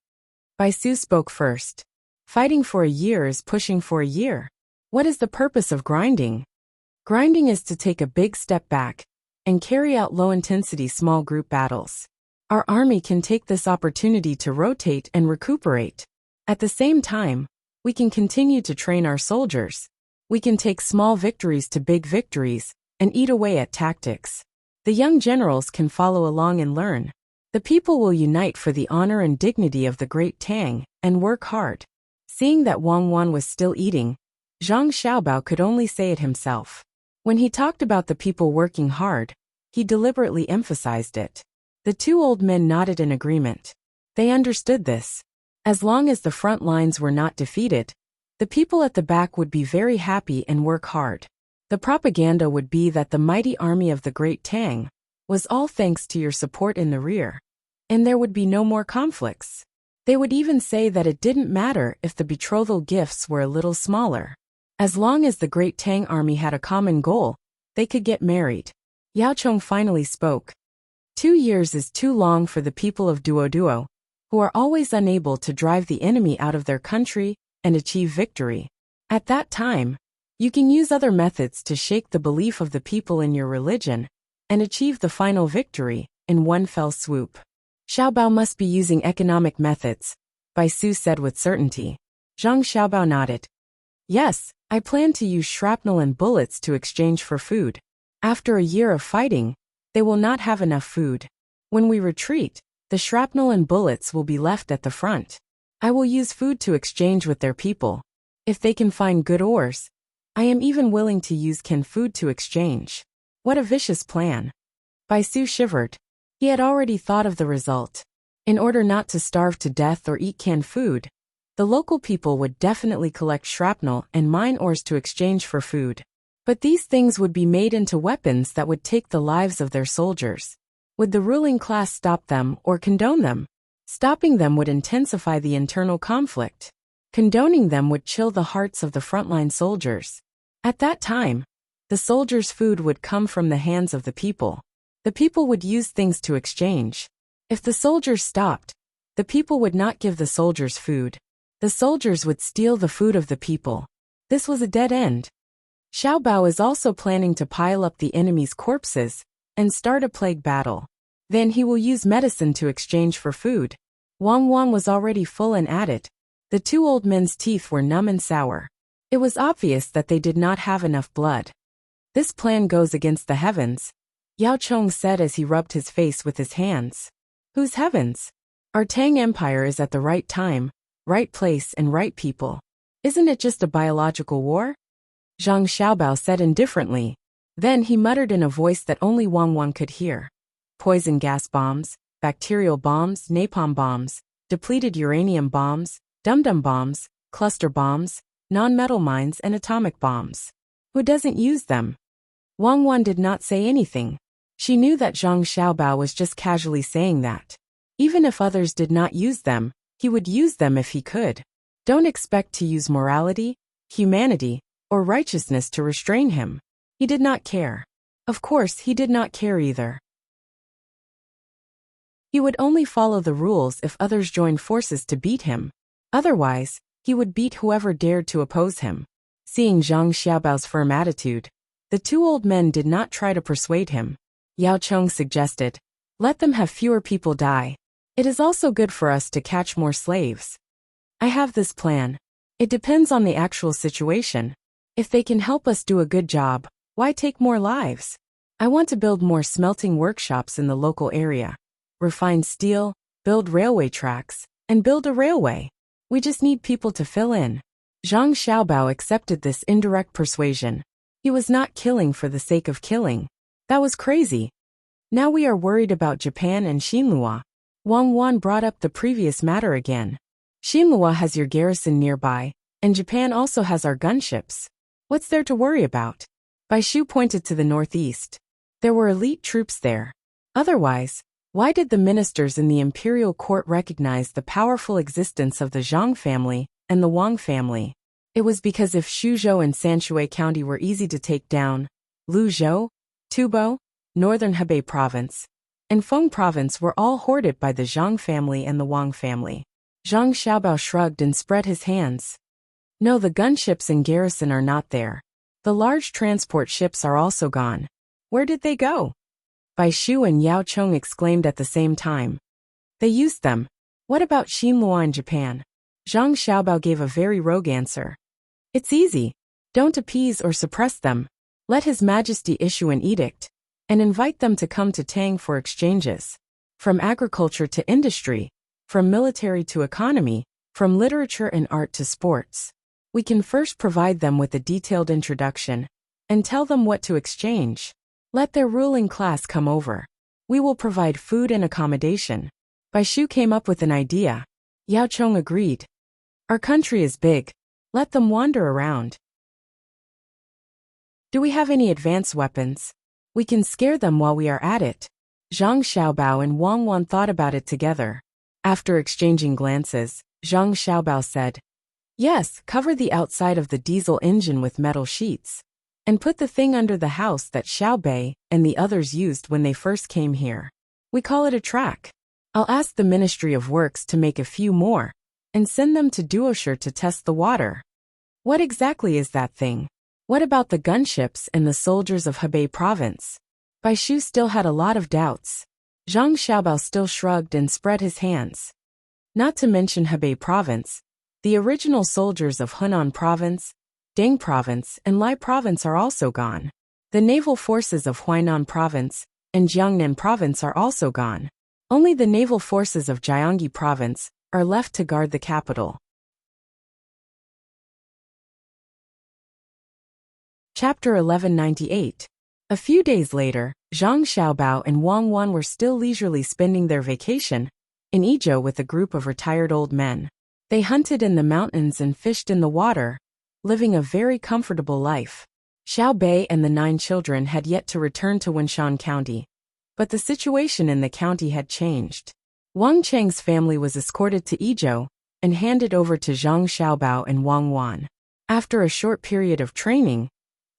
Bai Su spoke first. Fighting for a year is pushing for a year. What is the purpose of grinding? Grinding is to take a big step back and carry out low-intensity small group battles. Our army can take this opportunity to rotate and recuperate. At the same time, we can continue to train our soldiers. We can take small victories to big victories and eat away at tactics. The young generals can follow along and learn. The people will unite for the honor and dignity of the great Tang and work hard. Seeing that Wang Wan was still eating, Zhang Xiaobao could only say it himself. When he talked about the people working hard, he deliberately emphasized it. The 2 old men nodded in agreement. They understood this. As long as the front lines were not defeated, the people at the back would be very happy and work hard. The propaganda would be that the mighty army of the great Tang was all thanks to your support in the rear, and there would be no more conflicts. They would even say that it didn't matter if the betrothal gifts were a little smaller. As long as the great Tang army had a common goal, they could get married. Yao Chong finally spoke. 2 years is too long for the people of Duoduo, who are always unable to drive the enemy out of their country and achieve victory. At that time, you can use other methods to shake the belief of the people in your religion and achieve the final victory in one fell swoop. Xiaobao must be using economic methods, Bai Su said with certainty. Zhang Xiaobao nodded. Yes, I plan to use shrapnel and bullets to exchange for food. After a year of fighting, they will not have enough food. When we retreat, the shrapnel and bullets will be left at the front. I will use food to exchange with their people. If they can find good ores, I am even willing to use canned food to exchange. What a vicious plan. Bai Su shivered. He had already thought of the result. In order not to starve to death or eat canned food, the local people would definitely collect shrapnel and mine ores to exchange for food. But these things would be made into weapons that would take the lives of their soldiers. Would the ruling class stop them or condone them? Stopping them would intensify the internal conflict. Condoning them would chill the hearts of the frontline soldiers. At that time, the soldiers' food would come from the hands of the people. The people would use things to exchange. If the soldiers stopped, the people would not give the soldiers food. The soldiers would steal the food of the people. This was a dead end. Xiao Bao is also planning to pile up the enemy's corpses and start a plague battle. Then he will use medicine to exchange for food. Wang Wang was already full and at it. The two old men's teeth were numb and sour. It was obvious that they did not have enough blood. This plan goes against the heavens, Yao Chong said as he rubbed his face with his hands. Whose heavens? Our Tang Empire is at the right time, right place and right people. Isn't it just a biological war? Zhang Xiaobao said indifferently. Then he muttered in a voice that only Wang Wang could hear. Poison gas bombs, bacterial bombs, napalm bombs, depleted uranium bombs, dum-dum bombs, cluster bombs, non-metal mines and atomic bombs. Who doesn't use them? Wang Wang did not say anything. She knew that Zhang Xiaobao was just casually saying that. Even if others did not use them, he would use them if he could. Don't expect to use morality, humanity, or righteousness to restrain him. He did not care. Of course, he did not care either. He would only follow the rules if others joined forces to beat him. Otherwise, he would beat whoever dared to oppose him. Seeing Zhang Xiaobao's firm attitude, the two old men did not try to persuade him. Yao Chong suggested, let them have fewer people die. It is also good for us to catch more slaves. I have this plan. It depends on the actual situation. If they can help us do a good job, why take more lives? I want to build more smelting workshops in the local area. Refine steel, build railway tracks, and build a railway. We just need people to fill in. Zhang Xiaobao accepted this indirect persuasion. He was not killing for the sake of killing. That was crazy. Now we are worried about Japan and Xinhua. Wang Wan brought up the previous matter again. Xinhua has your garrison nearby, and Japan also has our gunships. What's there to worry about? Bai Shu pointed to the northeast. There were elite troops there. Otherwise, why did the ministers in the imperial court recognize the powerful existence of the Zhang family and the Wang family? It was because if Shuzhou and Sanshui County were easy to take down, Luzhou, Tubo, Northern Hebei Province, and Feng Province were all hoarded by the Zhang family and the Wang family. Zhang Xiaobao shrugged and spread his hands. No, the gunships and garrison are not there. The large transport ships are also gone. Where did they go? Bai Shu and Yao Chong exclaimed at the same time. They used them. What about Xinhua in Japan? Zhang Xiaobao gave a very rogue answer. It's easy. Don't appease or suppress them. Let His Majesty issue an edict, and invite them to come to Tang for exchanges. From agriculture to industry, from military to economy, from literature and art to sports. We can first provide them with a detailed introduction, and tell them what to exchange. Let their ruling class come over. We will provide food and accommodation. Bai Shu came up with an idea. Yao Chong agreed. Our country is big. Let them wander around. Do we have any advanced weapons? We can scare them while we are at it. Zhang Xiaobao and Wang Wan thought about it together. After exchanging glances, Zhang Xiaobao said, yes, cover the outside of the diesel engine with metal sheets. And put the thing under the house that Xiao Bei and the others used when they first came here. We call it a track. I'll ask the Ministry of Works to make a few more, and send them to Duoshi to test the water. What exactly is that thing? What about the gunships and the soldiers of Hebei Province? Bai Shu still had a lot of doubts. Zhang Xiaobao still shrugged and spread his hands. Not to mention Hebei Province. The original soldiers of Hunan Province, Tang Province, and Lai Province are also gone. The naval forces of Huainan Province and Jiangnan Province are also gone. Only the naval forces of Jiangxi Province are left to guard the capital. Chapter 1198. A few days later, Zhang Xiaobao and Wang Wan were still leisurely spending their vacation in Idyll with a group of retired old men. They hunted in the mountains and fished in the water, living a very comfortable life. Xiao Bei and the 9 children had yet to return to Wenshan County, but the situation in the county had changed. Wang Cheng's family was escorted to Idyll and handed over to Zhang Xiaobao and Wang Wan. After a short period of training,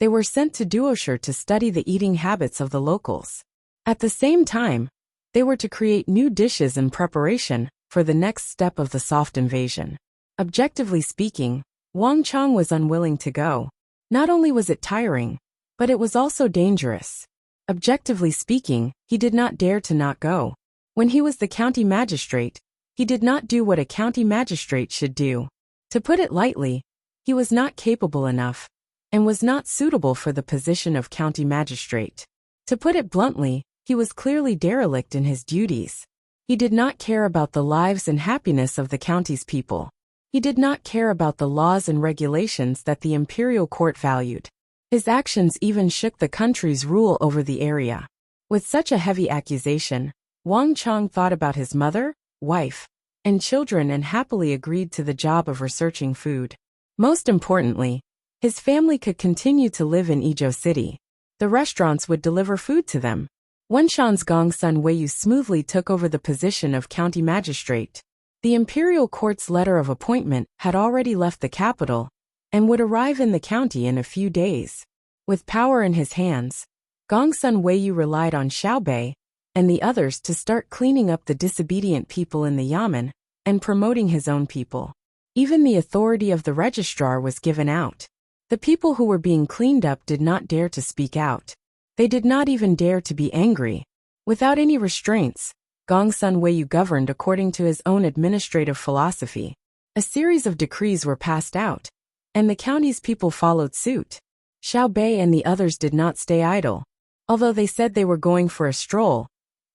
they were sent to Duoshi to study the eating habits of the locals. At the same time, they were to create new dishes in preparation for the next step of the soft invasion. Objectively speaking, Wang Chong was unwilling to go. Not only was it tiring, but it was also dangerous. Objectively speaking, he did not dare to not go. When he was the county magistrate, he did not do what a county magistrate should do. To put it lightly, he was not capable enough and was not suitable for the position of county magistrate. To put it bluntly, he was clearly derelict in his duties. He did not care about the lives and happiness of the county's people. He did not care about the laws and regulations that the imperial court valued. His actions even shook the country's rule over the area. With such a heavy accusation, Wang Chong thought about his mother, wife, and children and happily agreed to the job of researching food. Most importantly, his family could continue to live in Idyll City. The restaurants would deliver food to them. Wenshan's Gongsun Weiyu smoothly took over the position of county magistrate. The imperial court's letter of appointment had already left the capital and would arrive in the county in a few days. With power in his hands, Gongsun Weiyu relied on Xiao Bei and the others to start cleaning up the disobedient people in the yamen and promoting his own people. Even the authority of the registrar was given out. The people who were being cleaned up did not dare to speak out. They did not even dare to be angry. Without any restraints, Gongsun Weiyu governed according to his own administrative philosophy. A series of decrees were passed out, and the county's people followed suit. Xiao Bei and the others did not stay idle. Although they said they were going for a stroll,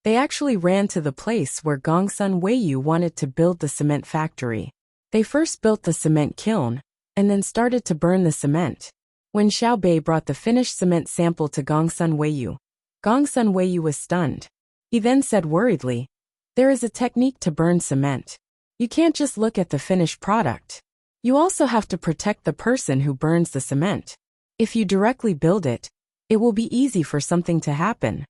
they actually ran to the place where Gongsun Weiyu wanted to build the cement factory. They first built the cement kiln, and then started to burn the cement. When Xiao Bei brought the finished cement sample to Gongsun Weiyu was stunned. He then said worriedly, "There is a technique to burn cement. You can't just look at the finished product. You also have to protect the person who burns the cement. If you directly build it, it will be easy for something to happen."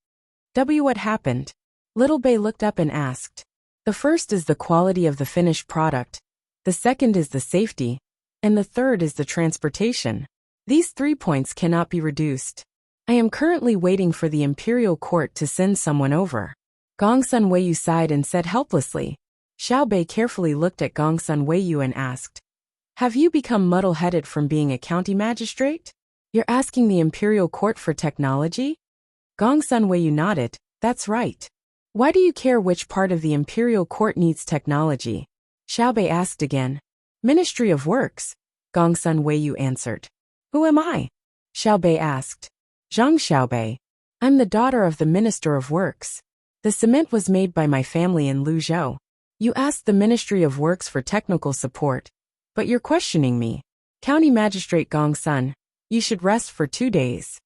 What happened? Little Bei looked up and asked. The first is the quality of the finished product, the second is the safety, and the third is the transportation. These 3 points cannot be reduced. I am currently waiting for the imperial court to send someone over. Gongsun Weiyu sighed and said helplessly. Xiao Bei carefully looked at Gongsun Weiyu and asked, "Have you become muddle-headed from being a county magistrate? You're asking the imperial court for technology?" Gongsun Weiyu nodded. "That's right. Why do you care which part of the imperial court needs technology?" Xiao Bei asked again. "Ministry of Works," Gongsun Weiyu answered. "Who am I?" Xiao Bei asked. "Zhang Xiaobei. I'm the daughter of the Minister of Works. The cement was made by my family in Luzhou. You asked the Ministry of Works for technical support, but you're questioning me. County Magistrate Gongsun, you should rest for 2 days.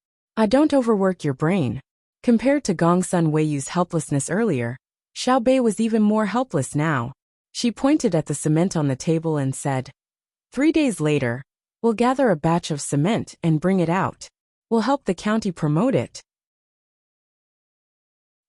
Don't overwork your brain." Compared to Gongsun Weiyu's helplessness earlier, Xiao Bei was even more helpless now. She pointed at the cement on the table and said, 3 days later, we'll gather a batch of cement and bring it out. We'll help the county promote it.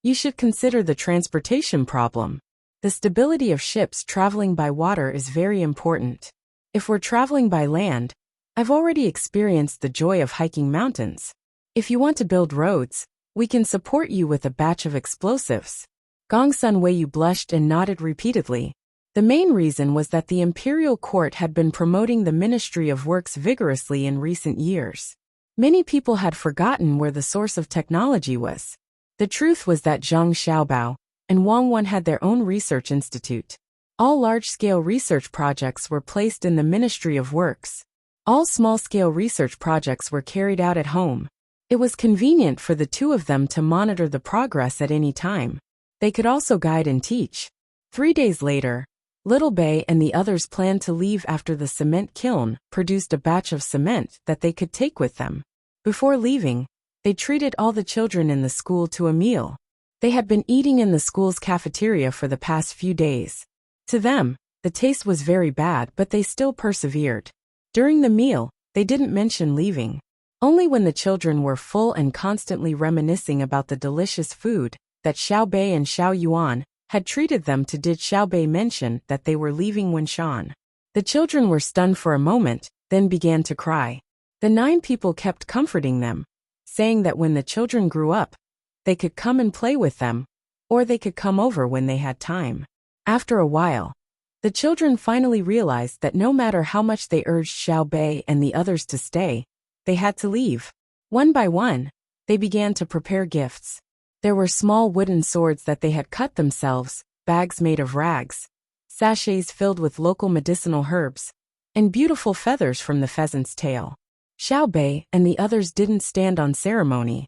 You should consider the transportation problem. The stability of ships traveling by water is very important. If we're traveling by land, I've already experienced the joy of hiking mountains. If you want to build roads, we can support you with a batch of explosives. Gongsun Weiyu blushed and nodded repeatedly. The main reason was that the imperial court had been promoting the Ministry of Works vigorously in recent years. Many people had forgotten where the source of technology was. The truth was that Zhang Xiaobao and Wang Wan had their own research institute. All large-scale research projects were placed in the Ministry of Works. All small-scale research projects were carried out at home. It was convenient for the two of them to monitor the progress at any time. They could also guide and teach. 3 days later, Little Bay and the others planned to leave after the cement kiln produced a batch of cement that they could take with them. Before leaving, they treated all the children in the school to a meal. They had been eating in the school's cafeteria for the past few days. To them, the taste was very bad, but they still persevered. During the meal, they didn't mention leaving. Only when the children were full and constantly reminiscing about the delicious food that Xiao Bei and Xiao Yuan had treated them to did Xiao Bei mention that they were leaving Wenshan. The children were stunned for a moment, then began to cry. The 9 people kept comforting them, saying that when the children grew up, they could come and play with them, or they could come over when they had time. After a while, the children finally realized that no matter how much they urged Xiao Bei and the others to stay, they had to leave. One by one, they began to prepare gifts. There were small wooden swords that they had cut themselves, bags made of rags, sachets filled with local medicinal herbs, and beautiful feathers from the pheasant's tail. Xiao Bei and the others didn't stand on ceremony.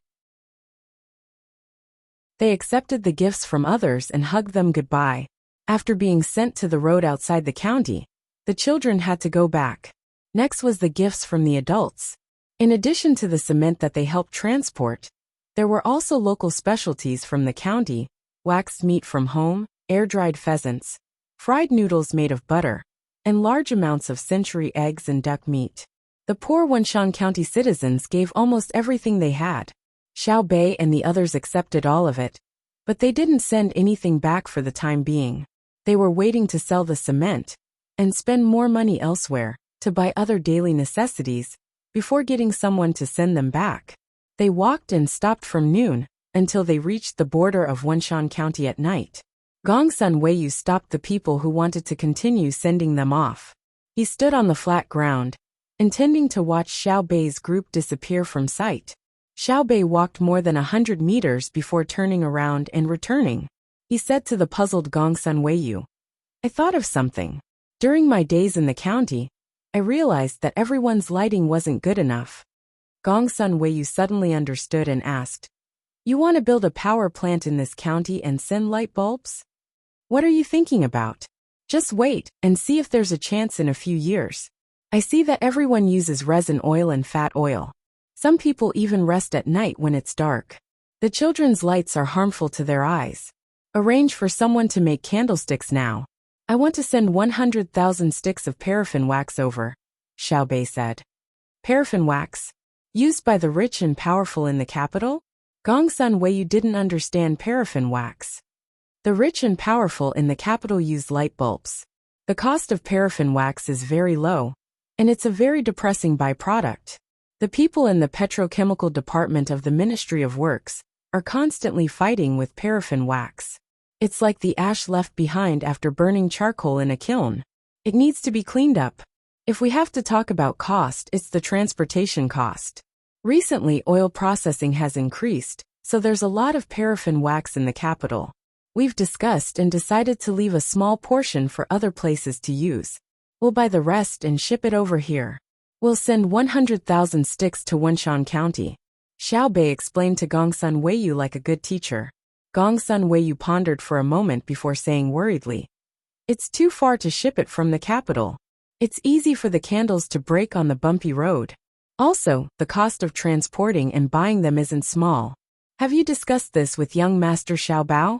They accepted the gifts from others and hugged them goodbye. After being sent to the road outside the county, the children had to go back. Next was the gifts from the adults. In addition to the cement that they helped transport, there were also local specialties from the county, waxed meat from home, air-dried pheasants, fried noodles made of butter, and large amounts of century eggs and duck meat. The poor Wenshan County citizens gave almost everything they had. Xiao Bei and the others accepted all of it, but they didn't send anything back for the time being. They were waiting to sell the cement and spend more money elsewhere to buy other daily necessities before getting someone to send them back. They walked and stopped from noon until they reached the border of Wenshan County at night. Gongsun Weiyu stopped the people who wanted to continue sending them off. He stood on the flat ground, intending to watch Xiao Bei's group disappear from sight. Xiao Bei walked more than 100 meters before turning around and returning. He said to the puzzled Gongsun Weiyu, "I thought of something. During my days in the county, I realized that everyone's lighting wasn't good enough." Gongsun Weiyu suddenly understood and asked, "You want to build a power plant in this county and send light bulbs? What are you thinking about? Just wait and see if there's a chance in a few years. I see that everyone uses resin oil and fat oil. Some people even rest at night when it's dark. The children's lights are harmful to their eyes. Arrange for someone to make candlesticks now. I want to send 100,000 sticks of paraffin wax over," Xiao Bei said. Paraffin wax? Used by the rich and powerful in the capital? Gongsun Weiyu didn't understand paraffin wax. The rich and powerful in the capital use light bulbs. The cost of paraffin wax is very low, and it's a very depressing byproduct. The people in the petrochemical department of the Ministry of Works are constantly fighting with paraffin wax. It's like the ash left behind after burning charcoal in a kiln. It needs to be cleaned up. If we have to talk about cost, it's the transportation cost. Recently, oil processing has increased, so there's a lot of paraffin wax in the capital. We've discussed and decided to leave a small portion for other places to use. We'll buy the rest and ship it over here. We'll send 100,000 sticks to Wenshan County," Xiao Bei explained to Gongsun Weiyu like a good teacher. Gongsun Weiyu pondered for a moment before saying worriedly, "It's too far to ship it from the capital. It's easy for the candles to break on the bumpy road. Also, the cost of transporting and buying them isn't small. Have you discussed this with young Master Xiao Bao?"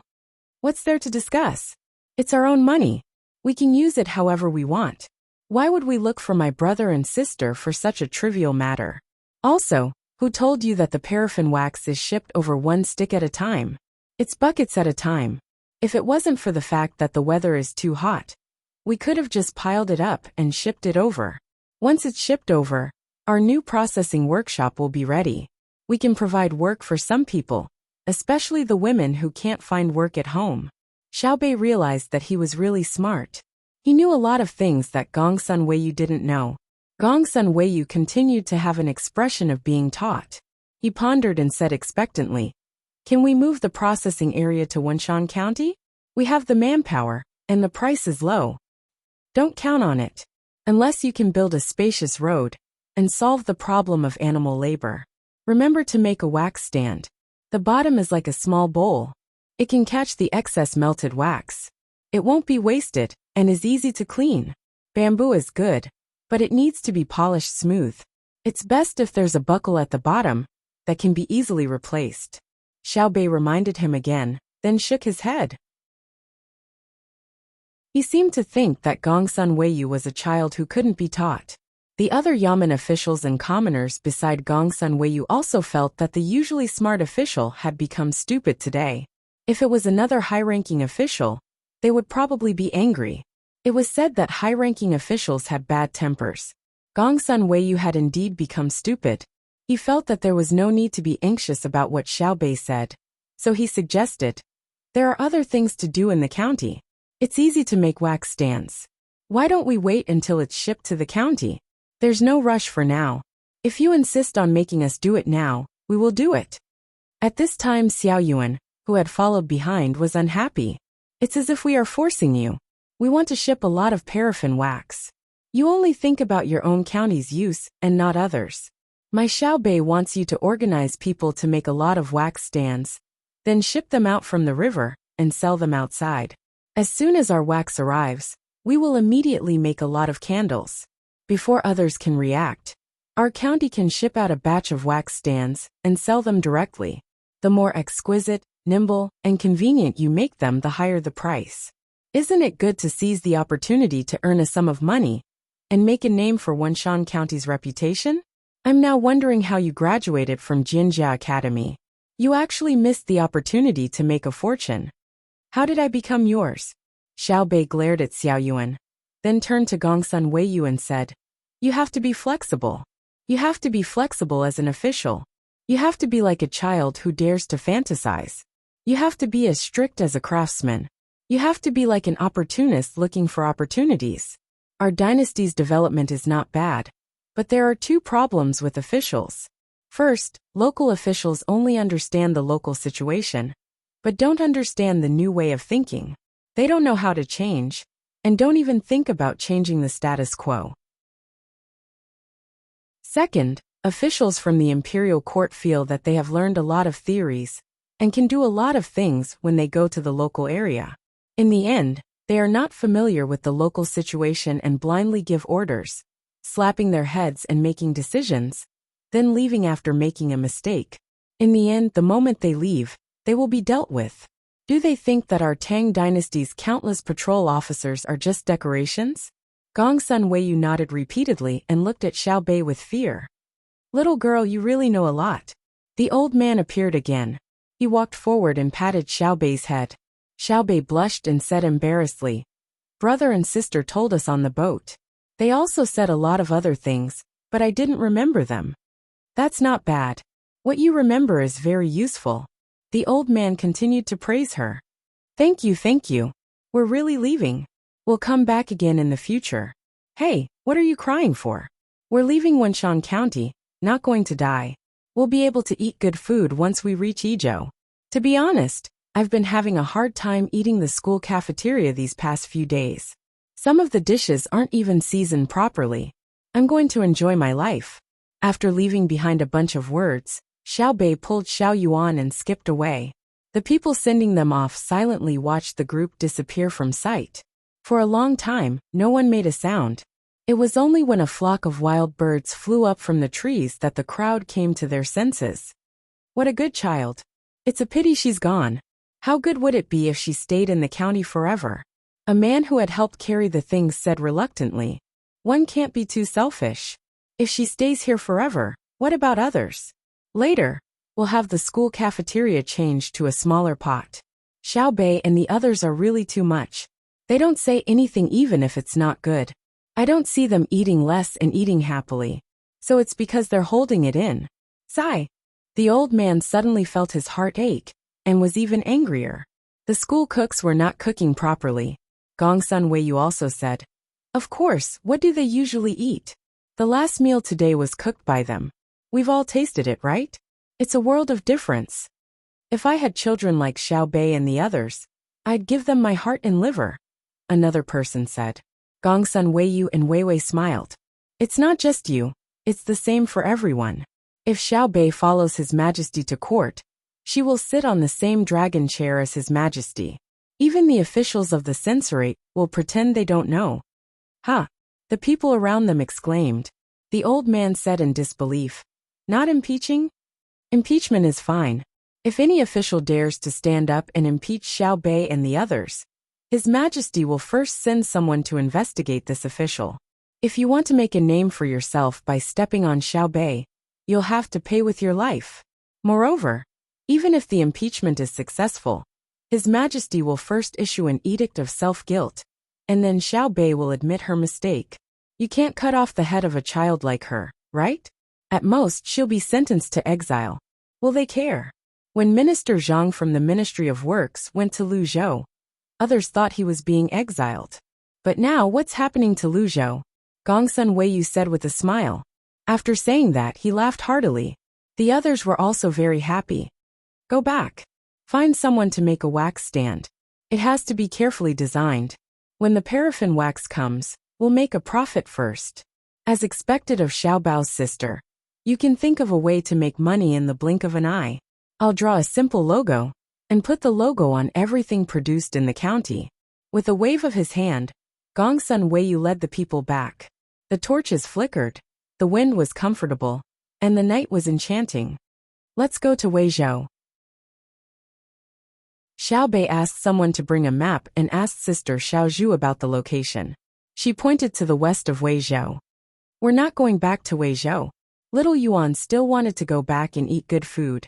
"What's there to discuss? It's our own money. We can use it however we want. Why would we look for my brother and sister for such a trivial matter? Also, who told you that the paraffin wax is shipped over one stick at a time? It's buckets at a time. If it wasn't for the fact that the weather is too hot, we could have just piled it up and shipped it over. Once it's shipped over, our new processing workshop will be ready. We can provide work for some people, especially the women who can't find work at home." Xiao Bei realized that he was really smart. He knew a lot of things that Gongsun Weiyu didn't know. Gongsun Weiyu continued to have an expression of being taught. He pondered and said expectantly, "Can we move the processing area to Wenshan County? We have the manpower, and the price is low. Don't count on it. Unless you can build a spacious road and solve the problem of animal labor. Remember to make a wax stand. The bottom is like a small bowl. It can catch the excess melted wax. It won't be wasted and is easy to clean. Bamboo is good, but it needs to be polished smooth. It's best if there's a buckle at the bottom that can be easily replaced. Xiaobei reminded him again, then shook his head. He seemed to think that Gongsun Weiyu was a child who couldn't be taught. The other Yamen officials and commoners beside Gongsun Weiyu also felt that the usually smart official had become stupid today. If it was another high-ranking official, they would probably be angry. It was said that high-ranking officials had bad tempers. Gongsun Weiyu had indeed become stupid. He felt that there was no need to be anxious about what Xiaobei said. So he suggested, "There are other things to do in the county. It's easy to make wax stands. Why don't we wait until it's shipped to the county? There's no rush for now. If you insist on making us do it now, we will do it." At this time Xiao Yuan, who had followed behind, was unhappy. "It's as if we are forcing you. We want to ship a lot of paraffin wax. You only think about your own county's use and not others. My Xiaobei wants you to organize people to make a lot of wax stands, then ship them out from the river and sell them outside. As soon as our wax arrives, we will immediately make a lot of candles. Before others can react, our county can ship out a batch of wax stands and sell them directly. The more exquisite, nimble, and convenient you make them, the higher the price. Isn't it good to seize the opportunity to earn a sum of money and make a name for Wenshan County's reputation? I'm now wondering how you graduated from Jinjia Academy. You actually missed the opportunity to make a fortune. How did I become yours?" Xiaobei glared at Xiao Yuan, then turned to Gongsun Weiyu and said, "You have to be flexible. You have to be flexible as an official. You have to be like a child who dares to fantasize. You have to be as strict as a craftsman. You have to be like an opportunist looking for opportunities. Our dynasty's development is not bad, but there are two problems with officials. First, local officials only understand the local situation, but don't understand the new way of thinking. They don't know how to change, and don't even think about changing the status quo. Second, officials from the imperial court feel that they have learned a lot of theories and can do a lot of things when they go to the local area. In the end, they are not familiar with the local situation and blindly give orders, slapping their heads and making decisions, then leaving after making a mistake. In the end, the moment they leave, they will be dealt with. Do they think that our Tang dynasty's countless patrol officers are just decorations?" Gongsun Weiyu nodded repeatedly and looked at Xiaobei with fear. "Little girl, you really know a lot." The old man appeared again. He walked forward and patted Xiaobei's head. Xiaobei blushed and said embarrassedly, "Brother and sister told us on the boat. They also said a lot of other things, but I didn't remember them." "That's not bad. What you remember is very useful." The old man continued to praise her. Thank you. We're really leaving. We'll come back again in the future." "Hey, what are you crying for? We're leaving Wenshan County, not going to die. We'll be able to eat good food once we reach Idyll. To be honest, I've been having a hard time eating the school cafeteria these past few days. Some of the dishes aren't even seasoned properly. I'm going to enjoy my life." After leaving behind a bunch of words, Xiaobei pulled Xiao Yuan and skipped away. The people sending them off silently watched the group disappear from sight. For a long time, no one made a sound. It was only when a flock of wild birds flew up from the trees that the crowd came to their senses. "What a good child. It's a pity she's gone. How good would it be if she stayed in the county forever?" A man who had helped carry the things said reluctantly, "One can't be too selfish. If she stays here forever, what about others? Later, we'll have the school cafeteria changed to a smaller pot. Xiaobei and the others are really too much. They don't say anything even if it's not good. I don't see them eating less and eating happily. So it's because they're holding it in." Sigh. The old man suddenly felt his heart ache, and was even angrier. The school cooks were not cooking properly. Gongsun Weiyu also said, "Of course, what do they usually eat? The last meal today was cooked by them. We've all tasted it, right? It's a world of difference. If I had children like Xiaobei and the others, I'd give them my heart and liver. another person said. Gongsun Weiyu and Weiwei smiled. It's not just you, it's the same for everyone. If Xiao Bei follows His Majesty to court, she will sit on the same dragon chair as His Majesty. Even the officials of the censorate will pretend they don't know. Ha! The people around them exclaimed. The old man said in disbelief. Not impeaching? Impeachment is fine. If any official dares to stand up and impeach Xiao Bei and the others, His Majesty will first send someone to investigate this official. If you want to make a name for yourself by stepping on Xiao Bei, you'll have to pay with your life. Moreover, even if the impeachment is successful, His Majesty will first issue an edict of self-guilt, and then Xiao Bei will admit her mistake. You can't cut off the head of a child like her, right? At most, she'll be sentenced to exile. Will they care? When Minister Zhang from the Ministry of Works went to Luzhou, others thought he was being exiled. But now what's happening to Luzhou? Gongsun Weiyu said with a smile. After saying that, he laughed heartily. The others were also very happy. Go back. Find someone to make a wax stand. It has to be carefully designed. When the paraffin wax comes, we'll make a profit first. As expected of Xiao Bao's sister, you can think of a way to make money in the blink of an eye. I'll draw a simple logo, and put the logo on everything produced in the county. With a wave of his hand, Gongsun Weiyu led the people back. The torches flickered, the wind was comfortable, and the night was enchanting. Let's go to Weizhou. Xiao Bei asked someone to bring a map and asked Sister Xiao Zhu about the location. She pointed to the west of Weizhou. We're not going back to Weizhou. Little Yuan still wanted to go back and eat good food.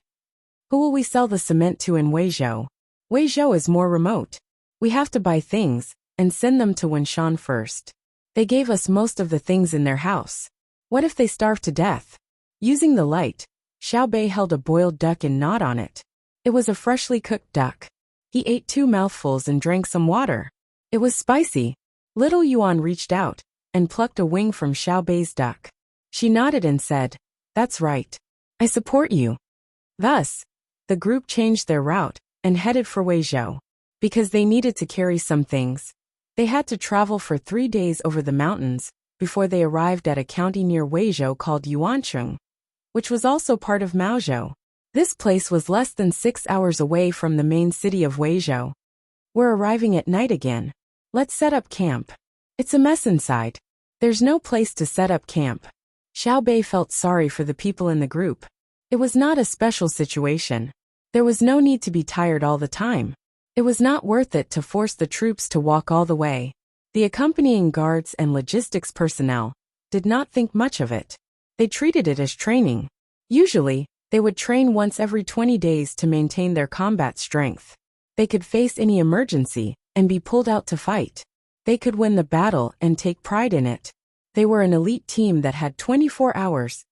Who will we sell the cement to in Weizhou? Weizhou is more remote. We have to buy things and send them to Wenshan first. They gave us most of the things in their house. What if they starve to death? Using the light, Xiao Bei held a boiled duck and gnawed on it. It was a freshly cooked duck. He ate 2 mouthfuls and drank some water. It was spicy. Little Yuan reached out and plucked a wing from Xiao Bei's duck. She nodded and said, That's right. I support you. Thus, the group changed their route and headed for Weizhou. Because they needed to carry some things, they had to travel for 3 days over the mountains before they arrived at a county near Weizhou called Yuancheng, which was also part of Maozhou. This place was less than 6 hours away from the main city of Weizhou. We're arriving at night again. Let's set up camp. It's a mess inside. There's no place to set up camp. Xiao Bei felt sorry for the people in the group. It was not a special situation. There was no need to be tired all the time. It was not worth it to force the troops to walk all the way. The accompanying guards and logistics personnel did not think much of it. They treated it as training. Usually, they would train once every 20 days to maintain their combat strength. They could face any emergency and be pulled out to fight. They could win the battle and take pride in it. They were an elite team that had 24 hours,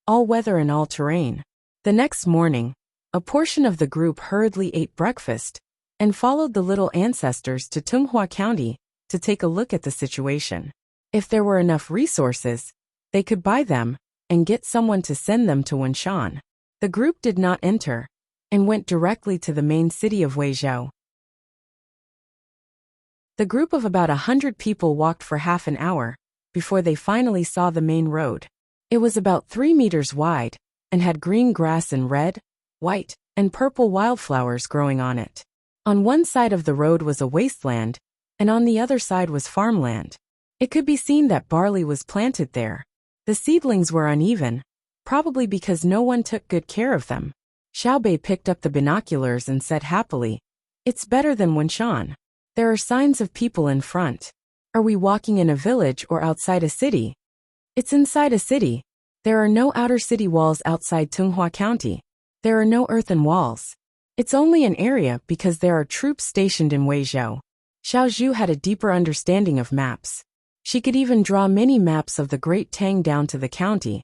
all weather and all terrain. The next morning, a portion of the group hurriedly ate breakfast and followed the little ancestors to Tunghua County to take a look at the situation. If there were enough resources, they could buy them and get someone to send them to Wenshan. The group did not enter and went directly to the main city of Weizhou. The group of about 100 people walked for half an hour before they finally saw the main road. It was about 3 meters wide and had green grass and red, white, and purple wildflowers growing on it. On one side of the road was a wasteland, and on the other side was farmland. It could be seen that barley was planted there. The seedlings were uneven, probably because no one took good care of them. Xiao Bei picked up the binoculars and said happily, It's better than Wenshan. There are signs of people in front. Are we walking in a village or outside a city? It's inside a city. There are no outer city walls outside Tunghua County. There are no earthen walls. It's only an area because there are troops stationed in Weizhou. Xiao Zhu had a deeper understanding of maps. She could even draw many maps of the Great Tang down to the county.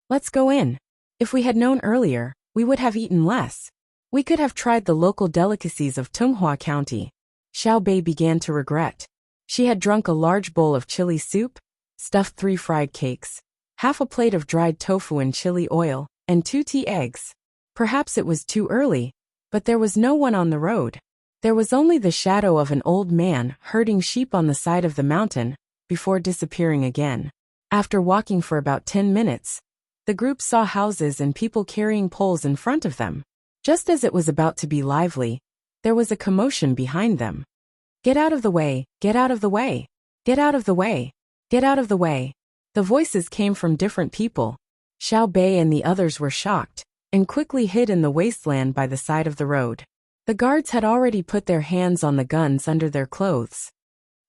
Let's go in. If we had known earlier, we would have eaten less. We could have tried the local delicacies of Tunghua County. Xiao Bei began to regret. She had drunk a large bowl of chili soup, stuffed 3 fried cakes, half a plate of dried tofu in chili oil, and 2 tea eggs. Perhaps it was too early, but there was no one on the road. There was only the shadow of an old man herding sheep on the side of the mountain, before disappearing again. After walking for about 10 minutes, the group saw houses and people carrying poles in front of them. Just as it was about to be lively, there was a commotion behind them. "Get out of the way, get out of the way, get out of the way, get out of the way." The voices came from different people. Xiao Bei and the others were shocked, and quickly hid in the wasteland by the side of the road. The guards had already put their hands on the guns under their clothes.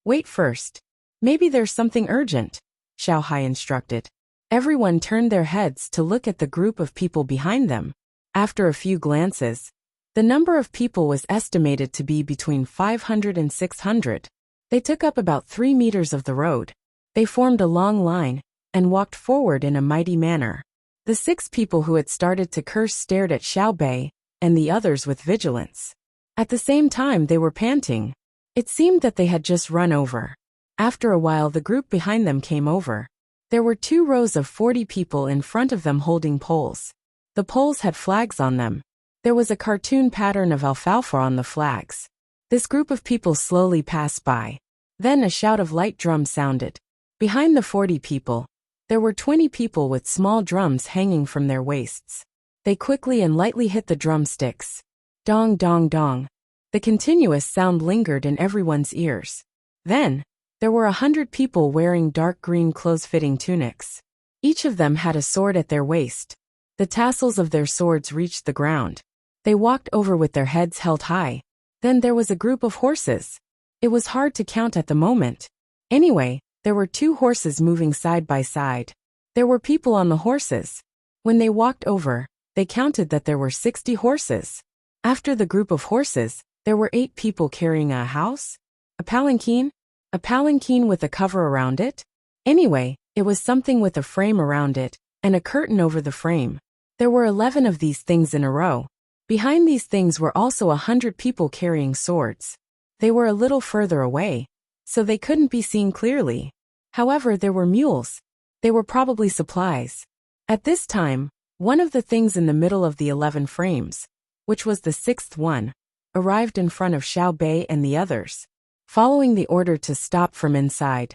"Wait first. Maybe there's something urgent," Xiao Hai instructed. Everyone turned their heads to look at the group of people behind them. After a few glances, the number of people was estimated to be between 500 and 600. They took up about 3 meters of the road. They formed a long line and walked forward in a mighty manner. The 6 people who had started to curse stared at Xiao Bei and the others with vigilance. At the same time they were panting. It seemed that they had just run over. After a while the group behind them came over. There were 2 rows of 40 people in front of them holding poles. The poles had flags on them. There was a cartoon pattern of alfalfa on the flags. This group of people slowly passed by. Then a shout of light drums sounded. Behind the 40 people, there were 20 people with small drums hanging from their waists. They quickly and lightly hit the drumsticks. Dong dong dong. The continuous sound lingered in everyone's ears. Then, there were 100 people wearing dark green close-fitting tunics. Each of them had a sword at their waist. The tassels of their swords reached the ground. They walked over with their heads held high. Then there was a group of horses. It was hard to count at the moment. Anyway, there were 2 horses moving side by side. There were people on the horses. When they walked over, they counted that there were 60 horses. After the group of horses, there were 8 people carrying a house? A palanquin? A palanquin with a cover around it? Anyway, it was something with a frame around it, and a curtain over the frame. There were 11 of these things in a row. Behind these things were also 100 people carrying swords. They were a little further away, so they couldn't be seen clearly. However, there were mules. They were probably supplies. At this time, one of the things in the middle of the 11 frames, which was the 6th one, arrived in front of Xiao Bei and the others. Following the order to stop from inside,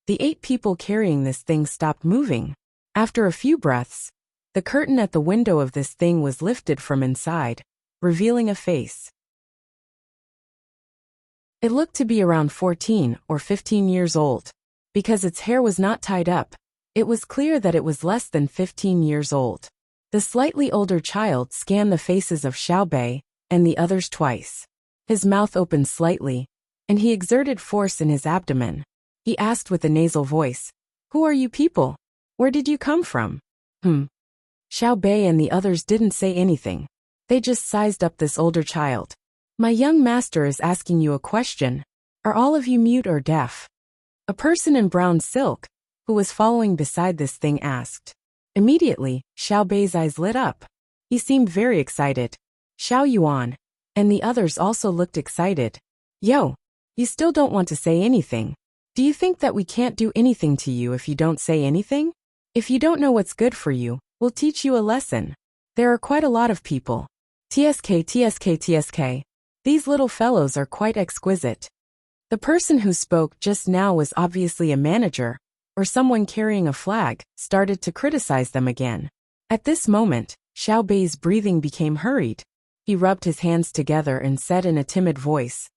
the 8 people carrying this thing stopped moving. After a few breaths, the curtain at the window of this thing was lifted from inside, revealing a face. It looked to be around 14 or 15 years old. Because its hair was not tied up, it was clear that it was less than 15 years old. The slightly older child scanned the faces of Xiao Bei and the others twice. His mouth opened slightly, and he exerted force in his abdomen. He asked with a nasal voice, "Who are you people? Where did you come from?" Xiao Bei and the others didn't say anything. They just sized up this older child. "My young master is asking you a question. Are all of you mute or deaf?" A person in brown silk, who was following beside this thing, asked. Immediately, Xiao Bei's eyes lit up. He seemed very excited. Xiao Yuan and the others also looked excited. "Yo, you still don't want to say anything? Do you think that we can't do anything to you if you don't say anything? If you don't know what's good for you, we'll teach you a lesson. There are quite a lot of people. TSK, TSK, TSK. These little fellows are quite exquisite." The person who spoke just now was obviously a manager, or someone carrying a flag, started to criticize them again. At this moment, Xiao Bei's breathing became hurried. He rubbed his hands together and said in a timid voice,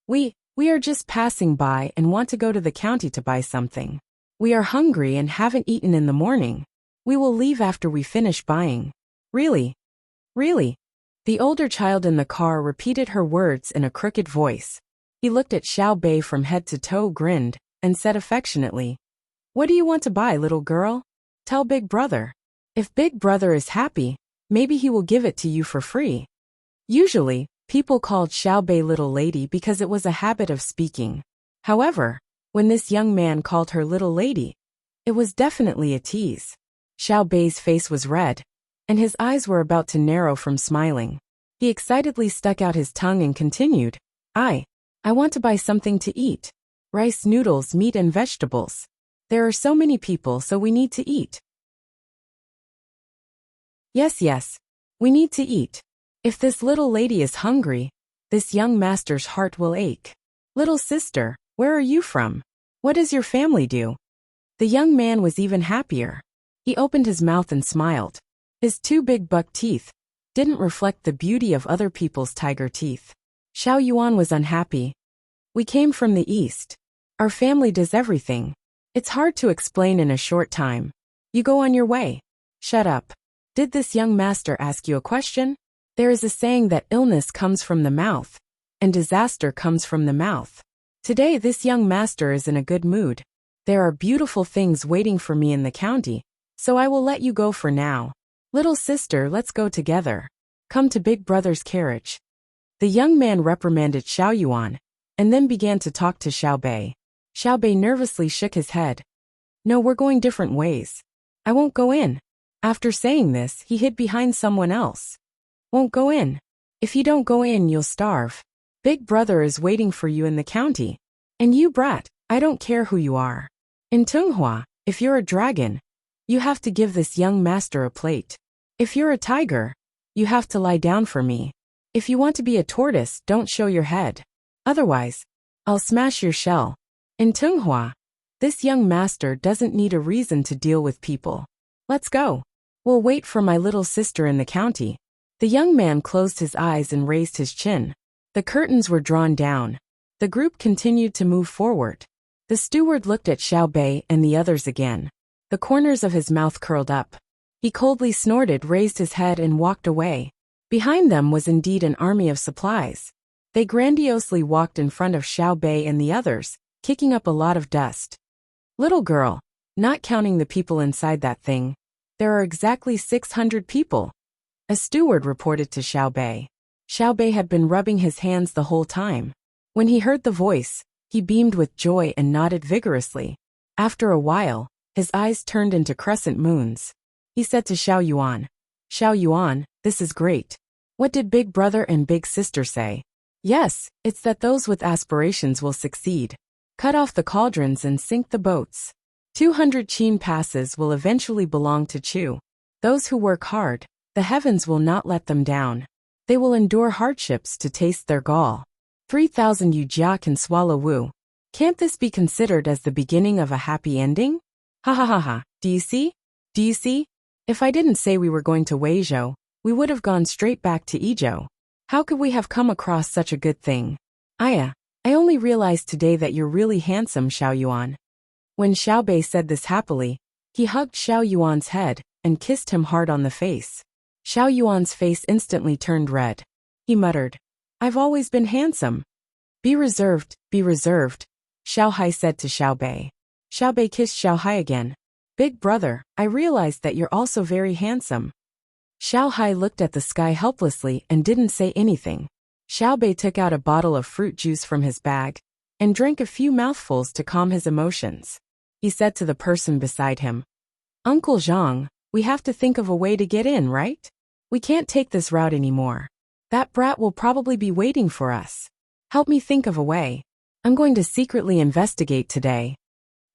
We are just passing by and want to go to the county to buy something. We are hungry and haven't eaten in the morning. We will leave after we finish buying." "Really? Really?" The older child in the car repeated her words in a crooked voice. He looked at Xiao Bei from head to toe, grinned, and said affectionately, "What do you want to buy, little girl? Tell Big Brother. If Big Brother is happy, maybe he will give it to you for free." Usually, people called Xiao Bei little lady because it was a habit of speaking. However, when this young man called her little lady, it was definitely a tease. Xiao Bei's face was red, and his eyes were about to narrow from smiling. He excitedly stuck out his tongue and continued, I want to buy something to eat. Rice, noodles, meat and vegetables. There are so many people, so we need to eat." Yes, we need to eat. If this little lady is hungry, this young master's heart will ache. Little sister, where are you from? What does your family do? The young man was even happier. He opened his mouth and smiled. His two big buck teeth didn't reflect the beauty of other people's tiger teeth. Xiao Yuan was unhappy. We came from the east. Our family does everything. It's hard to explain in a short time. You go on your way. Shut up. Did this young master ask you a question? There is a saying that illness comes from the mouth, and disaster comes from the mouth. Today this young master is in a good mood. There are beautiful things waiting for me in the county, so I will let you go for now. Little sister, let's go together. Come to big brother's carriage. The young man reprimanded Xiao Yuan, and then began to talk to Xiao Bei. Xiao Bei nervously shook his head. No, we're going different ways. I won't go in. After saying this, he hid behind someone else. Won't go in. If you don't go in, you'll starve. Big brother is waiting for you in the county. And you brat, I don't care who you are. In Tunghua, if you're a dragon, you have to give this young master a plate. If you're a tiger, you have to lie down for me. If you want to be a tortoise, don't show your head. Otherwise, I'll smash your shell. In Tunghua, this young master doesn't need a reason to deal with people. Let's go. We'll wait for my little sister in the county. The young man closed his eyes and raised his chin. The curtains were drawn down. The group continued to move forward. The steward looked at Xiao Bei and the others again. The corners of his mouth curled up. He coldly snorted, raised his head and walked away. Behind them was indeed an army of supplies. They grandiosely walked in front of Xiao Bei and the others, kicking up a lot of dust. Little girl, not counting the people inside that thing, there are exactly 600 people. A steward reported to Xiao Bei. Xiao Bei had been rubbing his hands the whole time. When he heard the voice, he beamed with joy and nodded vigorously. After a while, his eyes turned into crescent moons. He said to Xiao Yuan, Xiao Yuan, this is great. What did big brother and big sister say? Yes, it's that those with aspirations will succeed. Cut off the cauldrons and sink the boats. 200 Qin passes will eventually belong to Chu. Those who work hard, the heavens will not let them down. They will endure hardships to taste their gall. 3,000 Yujia can swallow Wu. Can't this be considered as the beginning of a happy ending? Ha ha ha ha, do you see? Do you see? If I didn't say we were going to Weizhou, we would have gone straight back to Idyll. How could we have come across such a good thing? I only realized today that you're really handsome, Xiao Yuan. When Xiao Bei said this happily, he hugged Xiao Yuan's head and kissed him hard on the face. Xiao Yuan's face instantly turned red. He muttered, I've always been handsome. Be reserved, Xiao Hai said to Xiao Bei. Xiao Bei kissed Xiao Hai again. Big brother, I realized that you're also very handsome. Xiao Hai looked at the sky helplessly and didn't say anything. Xiao Bei took out a bottle of fruit juice from his bag and drank a few mouthfuls to calm his emotions. He said to the person beside him, Uncle Zhang, we have to think of a way to get in, right? We can't take this route anymore. That brat will probably be waiting for us. Help me think of a way. I'm going to secretly investigate today.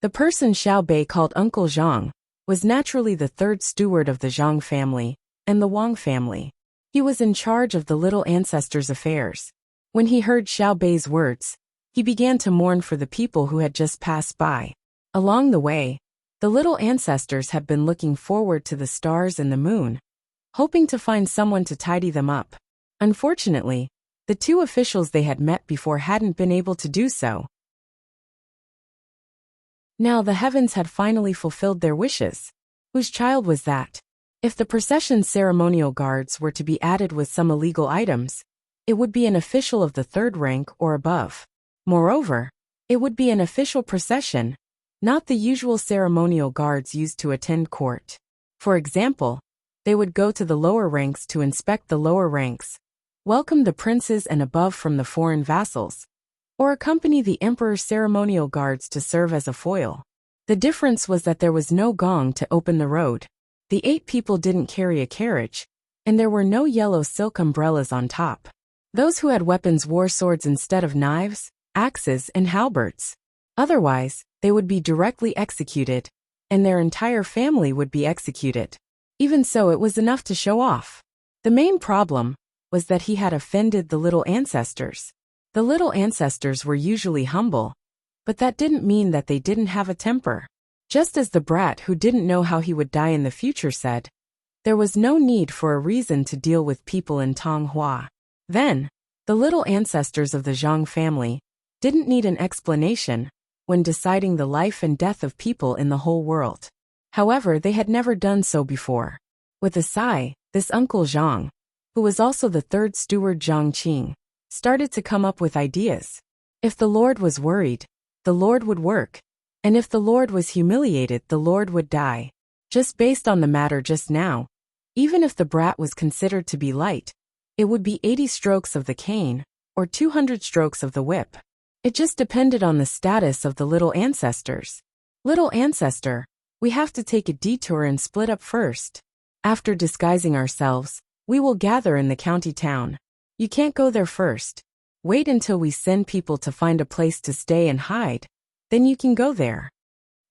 The person Xiao Bei called Uncle Zhang was naturally the third steward of the Zhang family and the Wang family. He was in charge of the little ancestors' affairs. When he heard Xiao Bei's words, he began to mourn for the people who had just passed by. Along the way, the little ancestors had been looking forward to the stars and the moon, hoping to find someone to tidy them up. Unfortunately, the two officials they had met before hadn't been able to do so. Now the heavens had finally fulfilled their wishes. Whose child was that? If the procession's ceremonial guards were to be added with some illegal items, it would be an official of the third rank or above. Moreover, it would be an official procession, not the usual ceremonial guards used to attend court. For example, they would go to the lower ranks to inspect the lower ranks, welcome the princes and above from the foreign vassals, or accompany the emperor's ceremonial guards to serve as a foil. The difference was that there was no gong to open the road. The 8 people didn't carry a carriage, and there were no yellow silk umbrellas on top. Those who had weapons wore swords instead of knives, axes, and halberds. Otherwise, they would be directly executed, and their entire family would be executed. Even so, it was enough to show off. The main problem was that he had offended the little ancestors. The little ancestors were usually humble, but that didn't mean that they didn't have a temper. Just as the brat who didn't know how he would die in the future said, there was no need for a reason to deal with people in Tang Hua. Then, the little ancestors of the Zhang family didn't need an explanation when deciding the life and death of people in the whole world. However, they had never done so before. With a sigh, this Uncle Zhang, who was also the third steward Zhang Qing, started to come up with ideas. If the Lord was worried, the Lord would work, and if the Lord was humiliated, the Lord would die. Just based on the matter just now, even if the brat was considered to be light, it would be 80 strokes of the cane, or 200 strokes of the whip. It just depended on the status of the little ancestors. Little ancestor, we have to take a detour and split up first. After disguising ourselves, we will gather in the county town. You can't go there first. Wait until we send people to find a place to stay and hide. Then you can go there.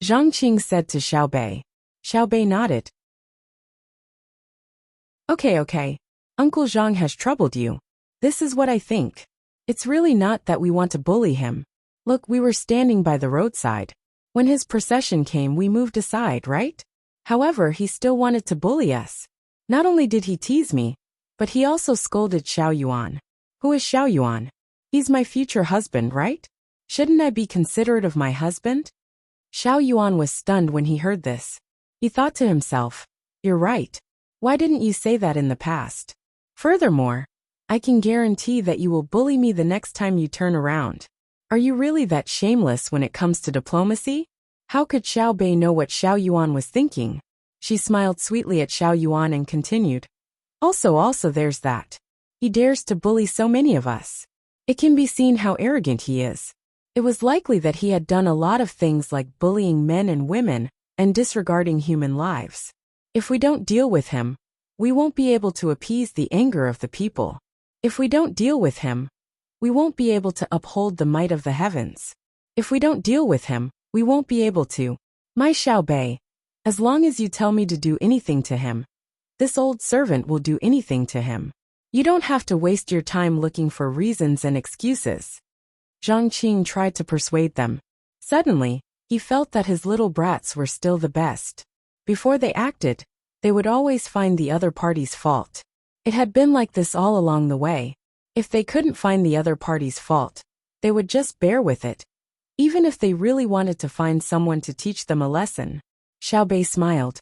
Zhang Qing said to Xiao Bei. Xiao Bei nodded. Okay. Uncle Zhang has troubled you. This is what I think. It's really not that we want to bully him. Look, we were standing by the roadside. When his procession came, we moved aside, right? However, he still wanted to bully us. Not only did he tease me, but he also scolded Xiao Yuan. Who is Xiao Yuan? He's my future husband, right? Shouldn't I be considerate of my husband? Xiao Yuan was stunned when he heard this. He thought to himself, you're right. Why didn't you say that in the past? Furthermore, I can guarantee that you will bully me the next time you turn around. Are you really that shameless when it comes to diplomacy? How could Xiao Bei know what Xiao Yuan was thinking? She smiled sweetly at Xiao Yuan and continued. Also there's that. He dares to bully so many of us. It can be seen how arrogant he is. It was likely that he had done a lot of things like bullying men and women and disregarding human lives. If we don't deal with him, we won't be able to appease the anger of the people. If we don't deal with him, we won't be able to uphold the might of the heavens. If we don't deal with him, we won't be able to. My Xiao Bei, as long as you tell me to do anything to him, this old servant will do anything to him. You don't have to waste your time looking for reasons and excuses. Zhang Qing tried to persuade them. Suddenly, he felt that his little brats were still the best. Before they acted, they would always find the other party's fault. It had been like this all along the way. If they couldn't find the other party's fault, they would just bear with it, even if they really wanted to find someone to teach them a lesson. Xiao Bei smiled.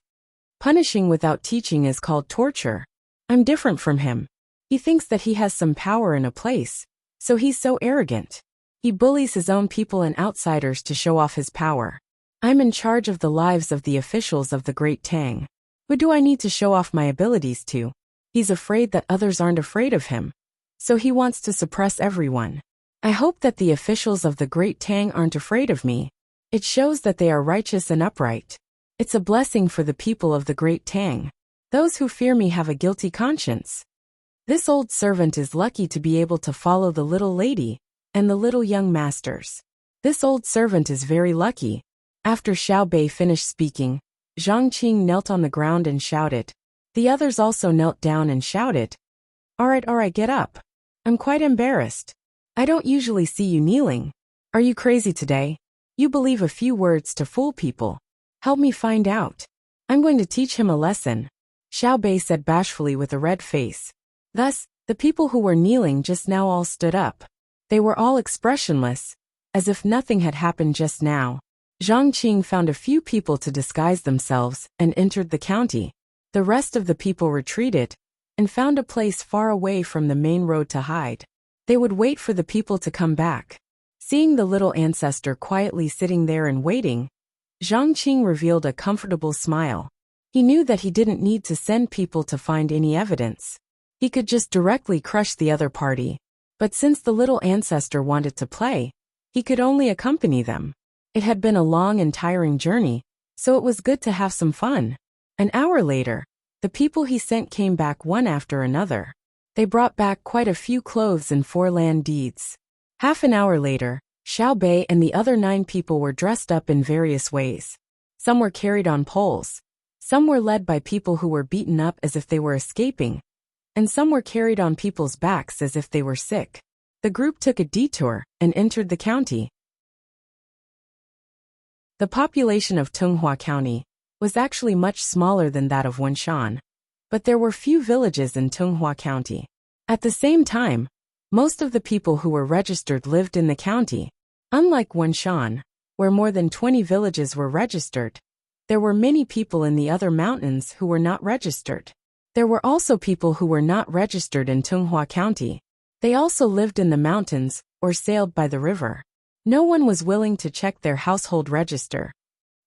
Punishing without teaching is called torture. I'm different from him. He thinks that he has some power in a place, so he's so arrogant. He bullies his own people and outsiders to show off his power. I'm in charge of the lives of the officials of the Great Tang. Who do I need to show off my abilities to? He's afraid that others aren't afraid of him, so he wants to suppress everyone. I hope that the officials of the Great Tang aren't afraid of me. It shows that they are righteous and upright. It's a blessing for the people of the Great Tang. Those who fear me have a guilty conscience. This old servant is lucky to be able to follow the little lady and the little young masters. This old servant is very lucky. After Xiao Bei finished speaking, Zhang Qing knelt on the ground and shouted. The others also knelt down and shouted. All right, get up. I'm quite embarrassed. I don't usually see you kneeling. Are you crazy today? You believe a few words to fool people. Help me find out. I'm going to teach him a lesson. Xiao Bei said bashfully with a red face. Thus, the people who were kneeling just now all stood up. They were all expressionless, as if nothing had happened just now. Zhang Qing found a few people to disguise themselves and entered the county. The rest of the people retreated and found a place far away from the main road to hide. They would wait for the people to come back. Seeing the little ancestor quietly sitting there and waiting, Zhang Qing revealed a comfortable smile. He knew that he didn't need to send people to find any evidence. He could just directly crush the other party. But since the little ancestor wanted to play, he could only accompany them. It had been a long and tiring journey, so it was good to have some fun. An hour later, the people he sent came back one after another. They brought back quite a few clothes and 4 land deeds. Half an hour later, Xiao Bei and the other 9 people were dressed up in various ways. Some were carried on poles. Some were led by people who were beaten up as if they were escaping. and some were carried on people's backs as if they were sick. The group took a detour and entered the county. The population of Tunghua County was actually much smaller than that of Wenshan, but there were few villages in Tunghua County. At the same time, most of the people who were registered lived in the county. Unlike Wenshan, where more than 20 villages were registered, there were many people in the other mountains who were not registered. There were also people who were not registered in Tunghua County. They also lived in the mountains or sailed by the river. No one was willing to check their household register.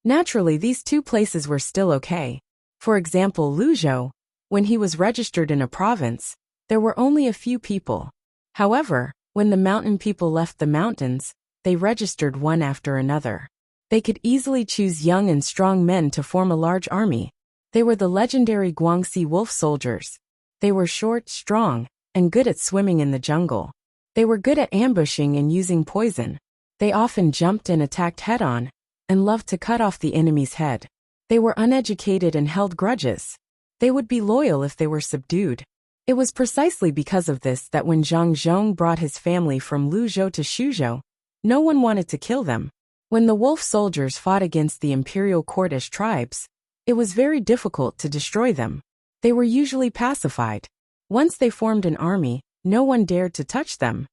Naturally, these two places were still okay. For example, Luzhou, when he was registered in a province, there were only a few people. However, when the mountain people left the mountains, they registered one after another. They could easily choose young and strong men to form a large army. They were the legendary Guangxi wolf soldiers. They were short, strong, and good at swimming in the jungle. They were good at ambushing and using poison. They often jumped and attacked head-on, and loved to cut off the enemy's head. They were uneducated and held grudges. They would be loyal if they were subdued. It was precisely because of this that when Zhang Zhong brought his family from Luzhou to Shuzhou, no one wanted to kill them. When the wolf soldiers fought against the imperial court as tribes, it was very difficult to destroy them. They were usually pacified. Once they formed an army, no one dared to touch them.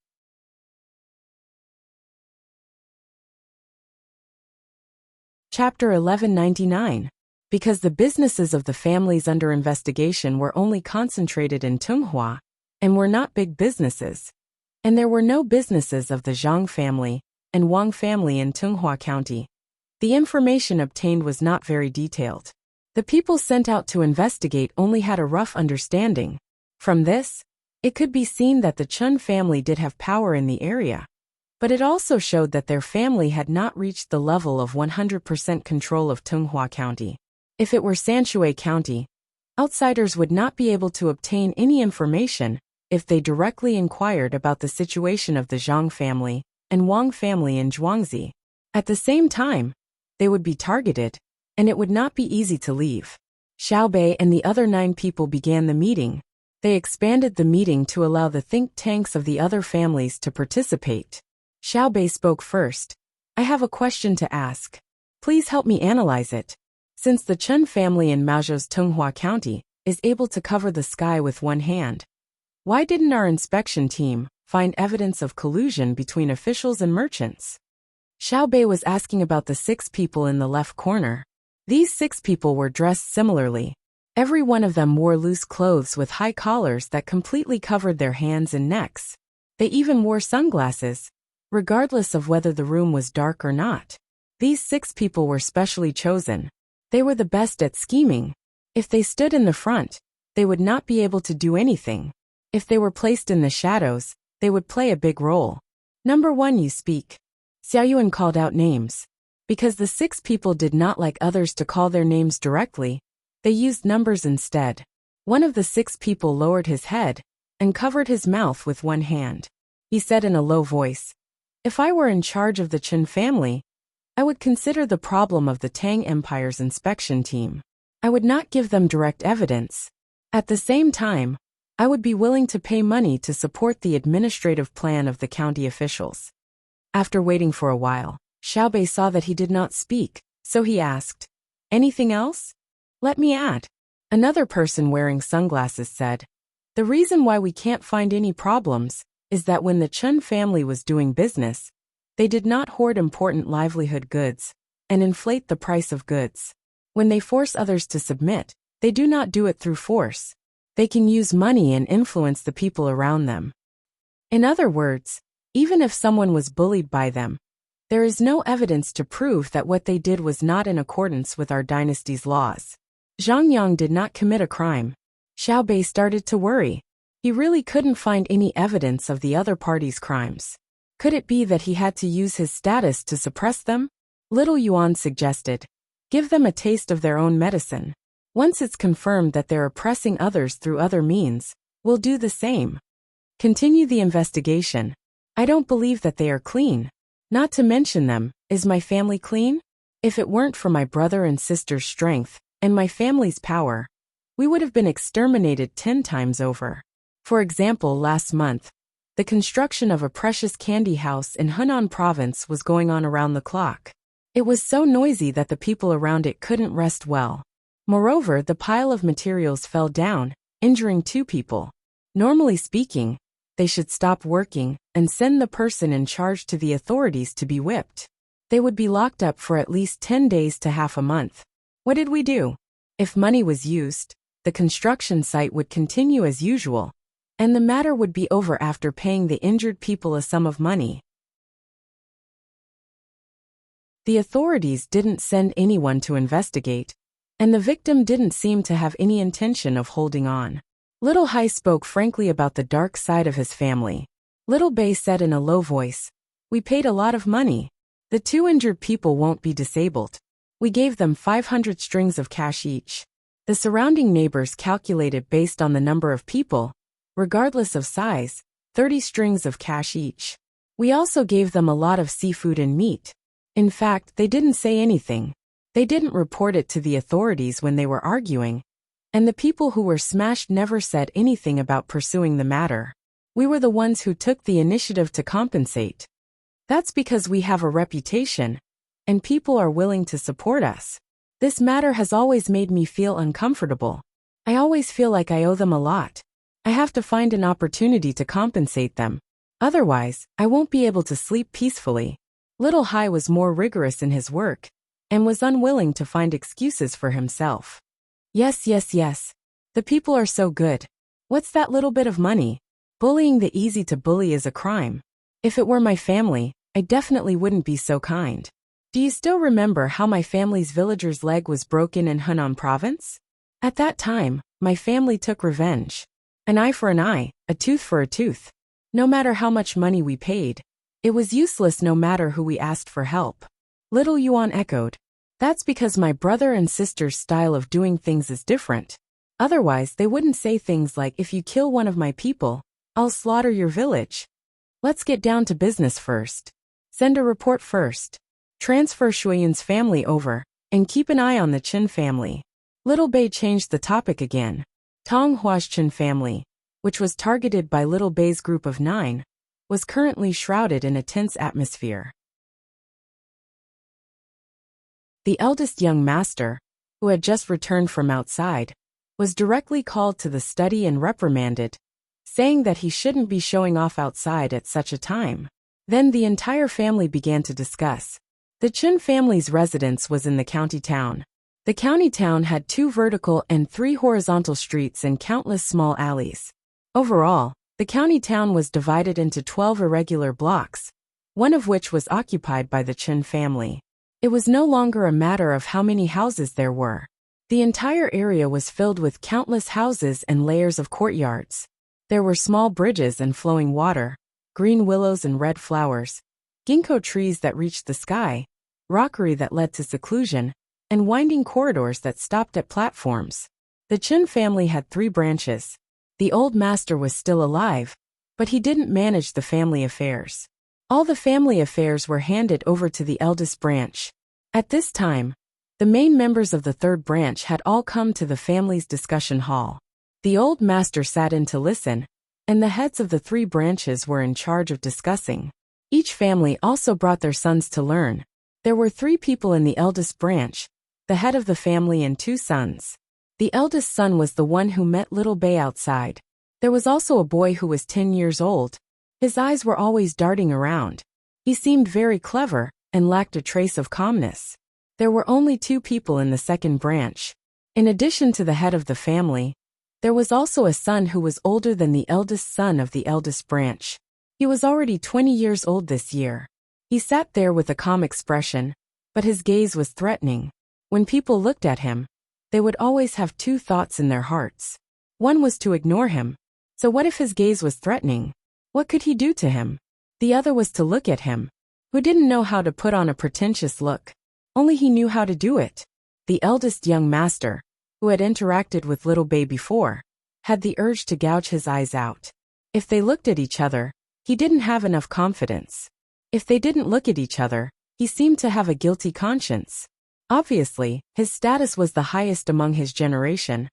Chapter 1199. Because the businesses of the families under investigation were only concentrated in Tunghua, and were not big businesses, and there were no businesses of the Zhang family and Wang family in Tunghua County, the information obtained was not very detailed. The people sent out to investigate only had a rough understanding. From this, it could be seen that the Chun family did have power in the area, but it also showed that their family had not reached the level of 100% control of Tunghua County. If it were Sanshui County, outsiders would not be able to obtain any information if they directly inquired about the situation of the Zhang family and Wang family in Zhuangzi. At the same time, they would be targeted, and it would not be easy to leave. Xiaobei and the other 9 people began the meeting. They expanded the meeting to allow the think tanks of the other families to participate. Xiaobei spoke first. I have a question to ask. Please help me analyze it. Since the Chun family in Maozhou's Tunghua County is able to cover the sky with one hand, why didn't our inspection team find evidence of collusion between officials and merchants? Xiaobei was asking about the 6 people in the left corner. These 6 people were dressed similarly. Every one of them wore loose clothes with high collars that completely covered their hands and necks. They even wore sunglasses, regardless of whether the room was dark or not. These 6 people were specially chosen. They were the best at scheming. If they stood in the front, they would not be able to do anything. If they were placed in the shadows, they would play a big role. Number 1, you speak. Xiaoyuan called out names. Because the 6 people did not like others to call their names directly, they used numbers instead. One of the 6 people lowered his head and covered his mouth with one hand. He said in a low voice, "If I were in charge of the Chen family, I would consider the problem of the Tang Empire's inspection team. I would not give them direct evidence. At the same time, I would be willing to pay money to support the administrative plan of the county officials." After waiting for a while, Xiaobei saw that he did not speak, so he asked, "Anything else?" "Let me add." Another person wearing sunglasses said, "The reason why we can't find any problems is that when the Chun family was doing business, they did not hoard important livelihood goods and inflate the price of goods. When they force others to submit, they do not do it through force. They can use money and influence the people around them. In other words, even if someone was bullied by them, there is no evidence to prove that what they did was not in accordance with our dynasty's laws. Zhang Yang did not commit a crime. Xiaobei started to worry. He really couldn't find any evidence of the other party's crimes. Could it be that he had to use his status to suppress them? Little Yuan suggested, "Give them a taste of their own medicine. Once it's confirmed that they're oppressing others through other means, we'll do the same. Continue the investigation. I don't believe that they are clean. Not to mention them, is my family clean? If it weren't for my brother and sister's strength, and my family's power, we would have been exterminated 10 times over. For example, last month, the construction of a precious candy house in Hunan province was going on around the clock. It was so noisy that the people around it couldn't rest well. Moreover, the pile of materials fell down, injuring 2 people. Normally speaking, they should stop working and send the person in charge to the authorities to be whipped. They would be locked up for at least 10 days to half a month. What did we do? If money was used, the construction site would continue as usual, and the matter would be over after paying the injured people a sum of money. The authorities didn't send anyone to investigate, and the victim didn't seem to have any intention of holding on. Little Hai spoke frankly about the dark side of his family. Little Bei said in a low voice, "We paid a lot of money. The 2 injured people won't be disabled. We gave them 500 strings of cash each." The surrounding neighbors calculated based on the number of people, regardless of size, 30 strings of cash each. We also gave them a lot of seafood and meat. In fact, they didn't say anything. They didn't report it to the authorities when they were arguing, and the people who were smashed never said anything about pursuing the matter. We were the ones who took the initiative to compensate. That's because we have a reputation, and people are willing to support us. This matter has always made me feel uncomfortable. I always feel like I owe them a lot. I have to find an opportunity to compensate them. Otherwise, I won't be able to sleep peacefully. Little Hai was more rigorous in his work, and was unwilling to find excuses for himself. Yes. The people are so good. What's that little bit of money? Bullying the easy to bully is a crime. If it were my family, I definitely wouldn't be so kind. Do you still remember how my family's villager's leg was broken in Hunan province? At that time, my family took revenge. An eye for an eye, a tooth for a tooth. No matter how much money we paid, it was useless no matter who we asked for help. Little Yuan echoed. That's because my brother and sister's style of doing things is different. Otherwise, they wouldn't say things like, "If you kill one of my people, I'll slaughter your village." Let's get down to business first. Send a report first. Transfer Shuiyun's family over, and keep an eye on the Qin family. Little Bei changed the topic again. Tang Hua's Qin family, which was targeted by Little Bei's group of 9, was currently shrouded in a tense atmosphere. The eldest young master, who had just returned from outside, was directly called to the study and reprimanded, saying that he shouldn't be showing off outside at such a time. Then the entire family began to discuss. The Qin family's residence was in the county town. The county town had 2 vertical and 3 horizontal streets and countless small alleys. Overall, the county town was divided into 12 irregular blocks, one of which was occupied by the Qin family. It was no longer a matter of how many houses there were. The entire area was filled with countless houses and layers of courtyards. There were small bridges and flowing water, green willows and red flowers, ginkgo trees that reached the sky, rockery that led to seclusion, and winding corridors that stopped at platforms. The Qin family had 3 branches. The old master was still alive, but he didn't manage the family affairs. All the family affairs were handed over to the eldest branch. At this time, the main members of the 3rd branch had all come to the family's discussion hall. The old master sat in to listen, and the heads of the 3 branches were in charge of discussing. Each family also brought their sons to learn. There were 3 people in the eldest branch, the head of the family and 2 sons. The eldest son was the one who met Little Bei outside. There was also a boy who was 10 years old. His eyes were always darting around. He seemed very clever, and lacked a trace of calmness. There were only 2 people in the 2nd branch. In addition to the head of the family, there was also a son who was older than the eldest son of the eldest branch. He was already 20 years old this year. He sat there with a calm expression, but his gaze was threatening. When people looked at him, they would always have 2 thoughts in their hearts. One was to ignore him. So what if his gaze was threatening? What could he do to him? The other was to look at him, who didn't know how to put on a pretentious look. Only he knew how to do it. The eldest young master, who had interacted with Little Bei before, had the urge to gouge his eyes out. If they looked at each other, he didn't have enough confidence. If they didn't look at each other, he seemed to have a guilty conscience. Obviously, his status was the highest among his generation,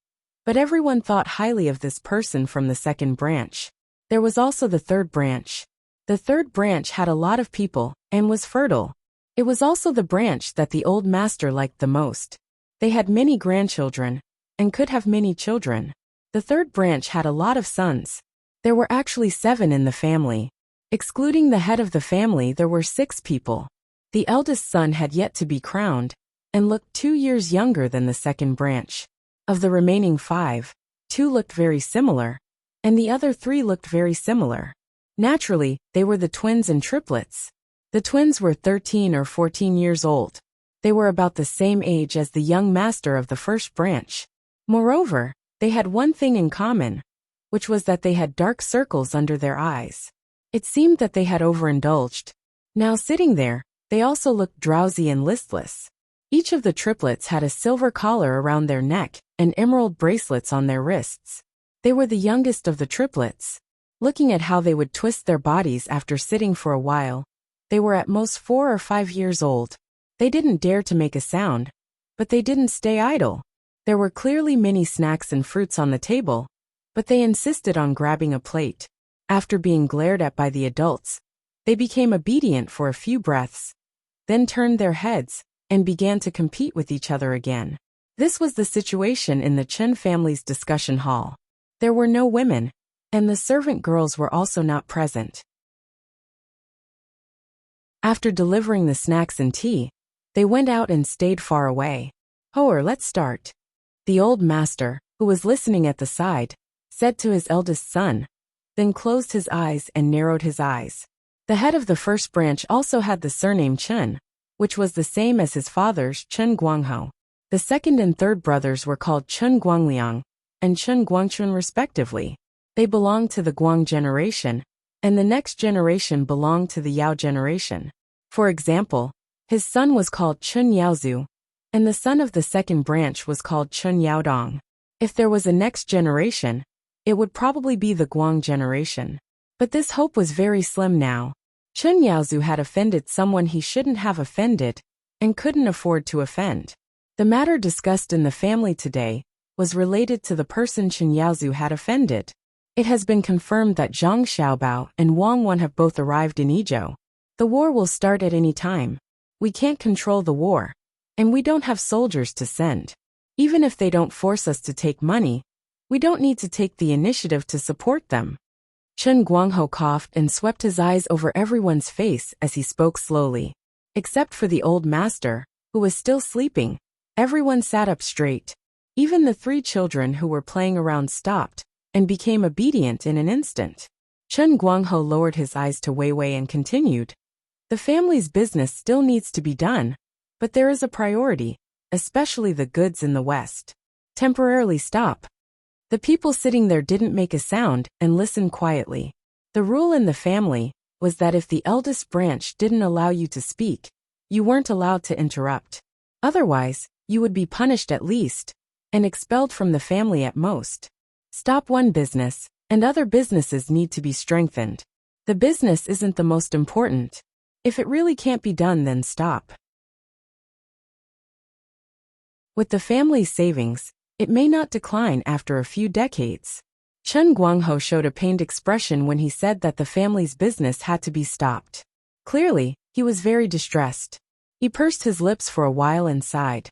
But everyone thought highly of this person from the second branch. There was also the third branch. The third branch had a lot of people and was fertile. It was also the branch that the old master liked the most. They had many grandchildren and could have many children. The third branch had a lot of sons. There were actually 7 in the family. Excluding the head of the family, there were 6 people. The eldest son had yet to be crowned and looked 2 years younger than the second branch. Of the remaining 5, 2 looked very similar, and the other 3 looked very similar. Naturally, they were the twins and triplets. The twins were 13 or 14 years old. They were about the same age as the young master of the first branch. Moreover, they had one thing in common, which was that they had dark circles under their eyes. It seemed that they had overindulged. Now sitting there, they also looked drowsy and listless. Each of the triplets had a silver collar around their neck and emerald bracelets on their wrists. They were the youngest of the triplets. Looking at how they would twist their bodies after sitting for a while, they were at most 4 or 5 years old. They didn't dare to make a sound, but they didn't stay idle. There were clearly many snacks and fruits on the table, but they insisted on grabbing a plate. After being glared at by the adults, they became obedient for a few breaths, then turned their heads and began to compete with each other again. This was the situation in the Chen family's discussion hall. There were no women, and the servant girls were also not present. After delivering the snacks and tea, they went out and stayed far away. "Hoer, let's start." The old master, who was listening at the side, said to his eldest son, then closed his eyes and narrowed his eyes. The head of the first branch also had the surname Chen, which was the same as his father's, Chen Guangho. The second and third brothers were called Chen Guangliang and Chen Guangchun respectively. They belonged to the Guang generation, and the next generation belonged to the Yao generation. For example, his son was called Chen Yaozu, and the son of the second branch was called Chen Yaodong. If there was a next generation, it would probably be the Guang generation. But this hope was very slim now. Chen Yaozu had offended someone he shouldn't have offended, and couldn't afford to offend. The matter discussed in the family today was related to the person Chen Yaozu had offended. It has been confirmed that Zhang Xiaobao and Wang Wan have both arrived in Idyll. The war will start at any time. We can't control the war, and we don't have soldiers to send. Even if they don't force us to take money, we don't need to take the initiative to support them. Chen Guangho coughed and swept his eyes over everyone's face as he spoke slowly. Except for the old master, who was still sleeping, everyone sat up straight. Even the 3 children who were playing around stopped and became obedient in an instant. Chen Guangho lowered his eyes to Weiwei and continued. The family's business still needs to be done, but there is a priority, especially the goods in the West. Temporarily stop. The people sitting there didn't make a sound and listened quietly. The rule in the family was that if the eldest branch didn't allow you to speak, you weren't allowed to interrupt. Otherwise, you would be punished at least, and expelled from the family at most. Stop one business, and other businesses need to be strengthened. The business isn't the most important. If it really can't be done, then stop. With the family's savings, it may not decline after a few decades. Chen Guangho showed a pained expression when he said that the family's business had to be stopped. Clearly, he was very distressed. He pursed his lips for a while and sighed.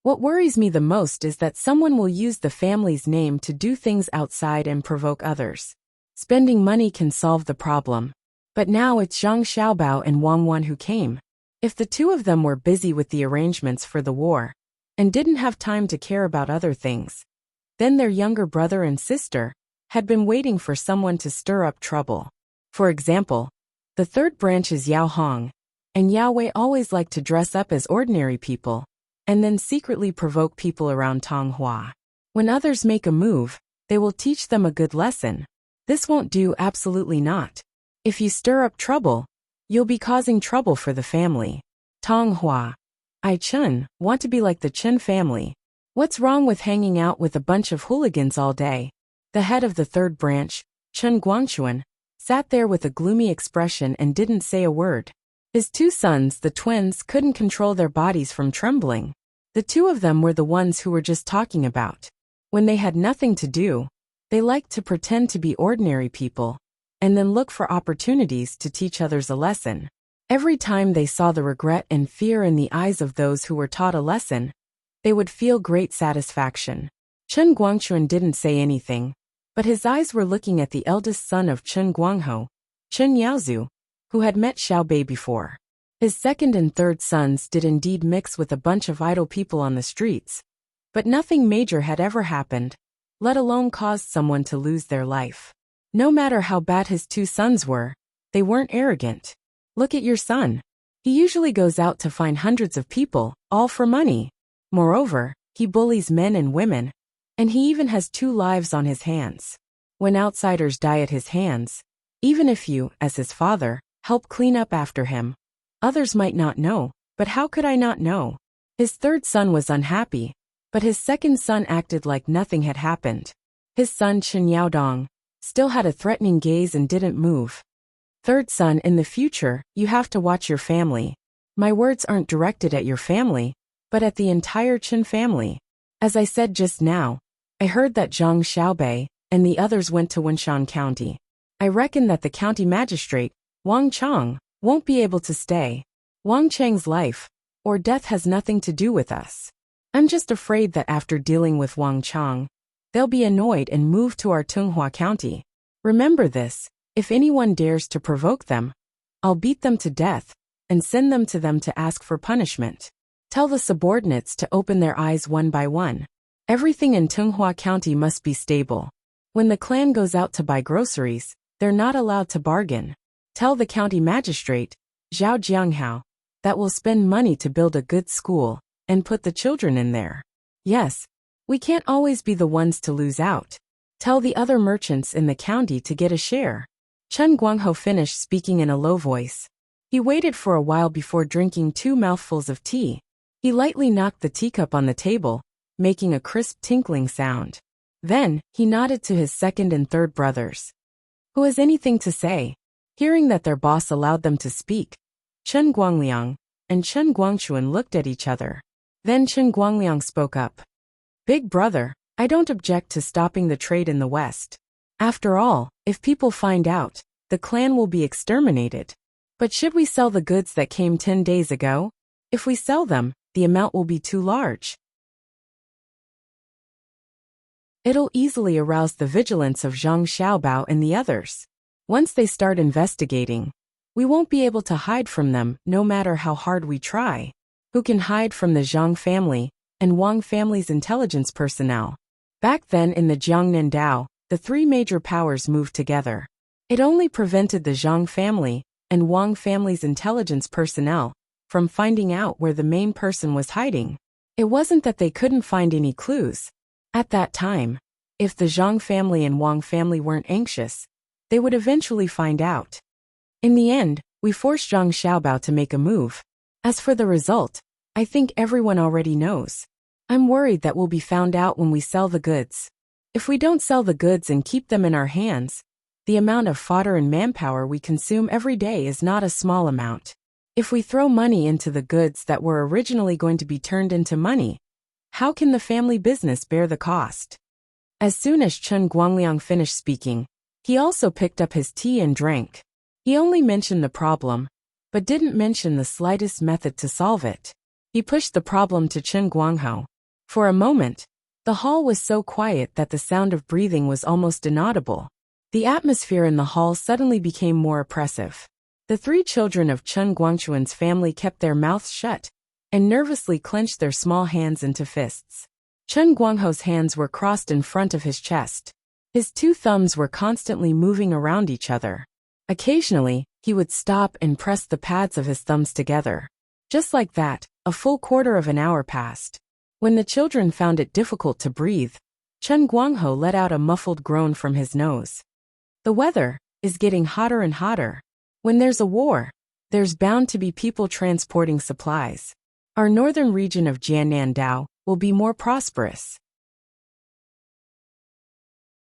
What worries me the most is that someone will use the family's name to do things outside and provoke others. Spending money can solve the problem. But now it's Zhang Xiaobao and Wang Wan who came. If the 2 of them were busy with the arrangements for the war, and didn't have time to care about other things, then their younger brother and sister had been waiting for someone to stir up trouble. For example, the third branch's Yao Hong and Yao Wei always like to dress up as ordinary people, and then secretly provoke people around Tang Hua. When others make a move, they will teach them a good lesson. This won't do, absolutely not. If you stir up trouble, you'll be causing trouble for the family. Tang Hua, I Chen, want to be like the Chen family. What's wrong with hanging out with a bunch of hooligans all day? The head of the third branch, Chen Guangchuan, sat there with a gloomy expression and didn't say a word. His 2 sons, the twins, couldn't control their bodies from trembling. The 2 of them were the ones who were just talking about. When they had nothing to do, they liked to pretend to be ordinary people, and then look for opportunities to teach others a lesson. Every time they saw the regret and fear in the eyes of those who were taught a lesson, they would feel great satisfaction. Chen Guangchuan didn't say anything, but his eyes were looking at the eldest son of Chen Guangho, Chen Yaozu, who had met Xiaobei before. His second and third sons did indeed mix with a bunch of idle people on the streets, but nothing major had ever happened, let alone caused someone to lose their life. No matter how bad his two sons were, they weren't arrogant. Look at your son. He usually goes out to find hundreds of people, all for money. Moreover, he bullies men and women, and he even has 2 lives on his hands. When outsiders die at his hands, even if you, as his father, help clean up after him, others might not know, but how could I not know? His third son was unhappy, but his second son acted like nothing had happened. His son Chen Yaodong still had a threatening gaze and didn't move. Third son, in the future, you have to watch your family. My words aren't directed at your family, but at the entire Chen family. As I said just now, I heard that Zhang Xiaobei and the others went to Wenshan County. I reckon that the county magistrate, Wang Chang, won't be able to stay. Wang Chang's life or death has nothing to do with us. I'm just afraid that after dealing with Wang Chang, they'll be annoyed and move to our Tunghua County. Remember this, if anyone dares to provoke them, I'll beat them to death and send them to ask for punishment. Tell the subordinates to open their eyes one by one. Everything in Tunghua County must be stable. When the clan goes out to buy groceries, they're not allowed to bargain. Tell the county magistrate, Zhao Jianghao, that we'll spend money to build a good school and put the children in there. Yes, we can't always be the ones to lose out. Tell the other merchants in the county to get a share. Chen Guangho finished speaking in a low voice. He waited for a while before drinking 2 mouthfuls of tea. He lightly knocked the teacup on the table, making a crisp tinkling sound. Then, he nodded to his second and third brothers. Who has anything to say? Hearing that their boss allowed them to speak, Chen Guangliang and Chen Guangchuan looked at each other. Then Chen Guangliang spoke up. Big brother, I don't object to stopping the trade in the West. After all, if people find out, the clan will be exterminated. But should we sell the goods that came 10 days ago? If we sell them, the amount will be too large. It'll easily arouse the vigilance of Zhang Xiaobao and the others. Once they start investigating, we won't be able to hide from them no matter how hard we try. Who can hide from the Zhang family and Wang family's intelligence personnel? Back then in the Jiangnan Dao, the 3 major powers moved together. It only prevented the Zhang family and Wang family's intelligence personnel from finding out where the main person was hiding. It wasn't that they couldn't find any clues. At that time, if the Zhang family and Wang family weren't anxious, they would eventually find out. In the end, we forced Zhang Xiaobao to make a move. As for the result, I think everyone already knows. I'm worried that we'll be found out when we sell the goods. If we don't sell the goods and keep them in our hands, the amount of fodder and manpower we consume every day is not a small amount. If we throw money into the goods that were originally going to be turned into money, how can the family business bear the cost? As soon as Chen Guangliang finished speaking, he also picked up his tea and drank. He only mentioned the problem, but didn't mention the slightest method to solve it. He pushed the problem to Chen Guangho. For a moment, the hall was so quiet that the sound of breathing was almost inaudible. The atmosphere in the hall suddenly became more oppressive. The 3 children of Chen Guangchuan's family kept their mouths shut and nervously clenched their small hands into fists. Chen Guangho's hands were crossed in front of his chest. His 2 thumbs were constantly moving around each other. Occasionally, he would stop and press the pads of his thumbs together. Just like that, a full quarter of an hour passed. When the children found it difficult to breathe, Chen Guangho let out a muffled groan from his nose. The weather is getting hotter and hotter. When there's a war, there's bound to be people transporting supplies. Our northern region of Jiangnan Dao will be more prosperous.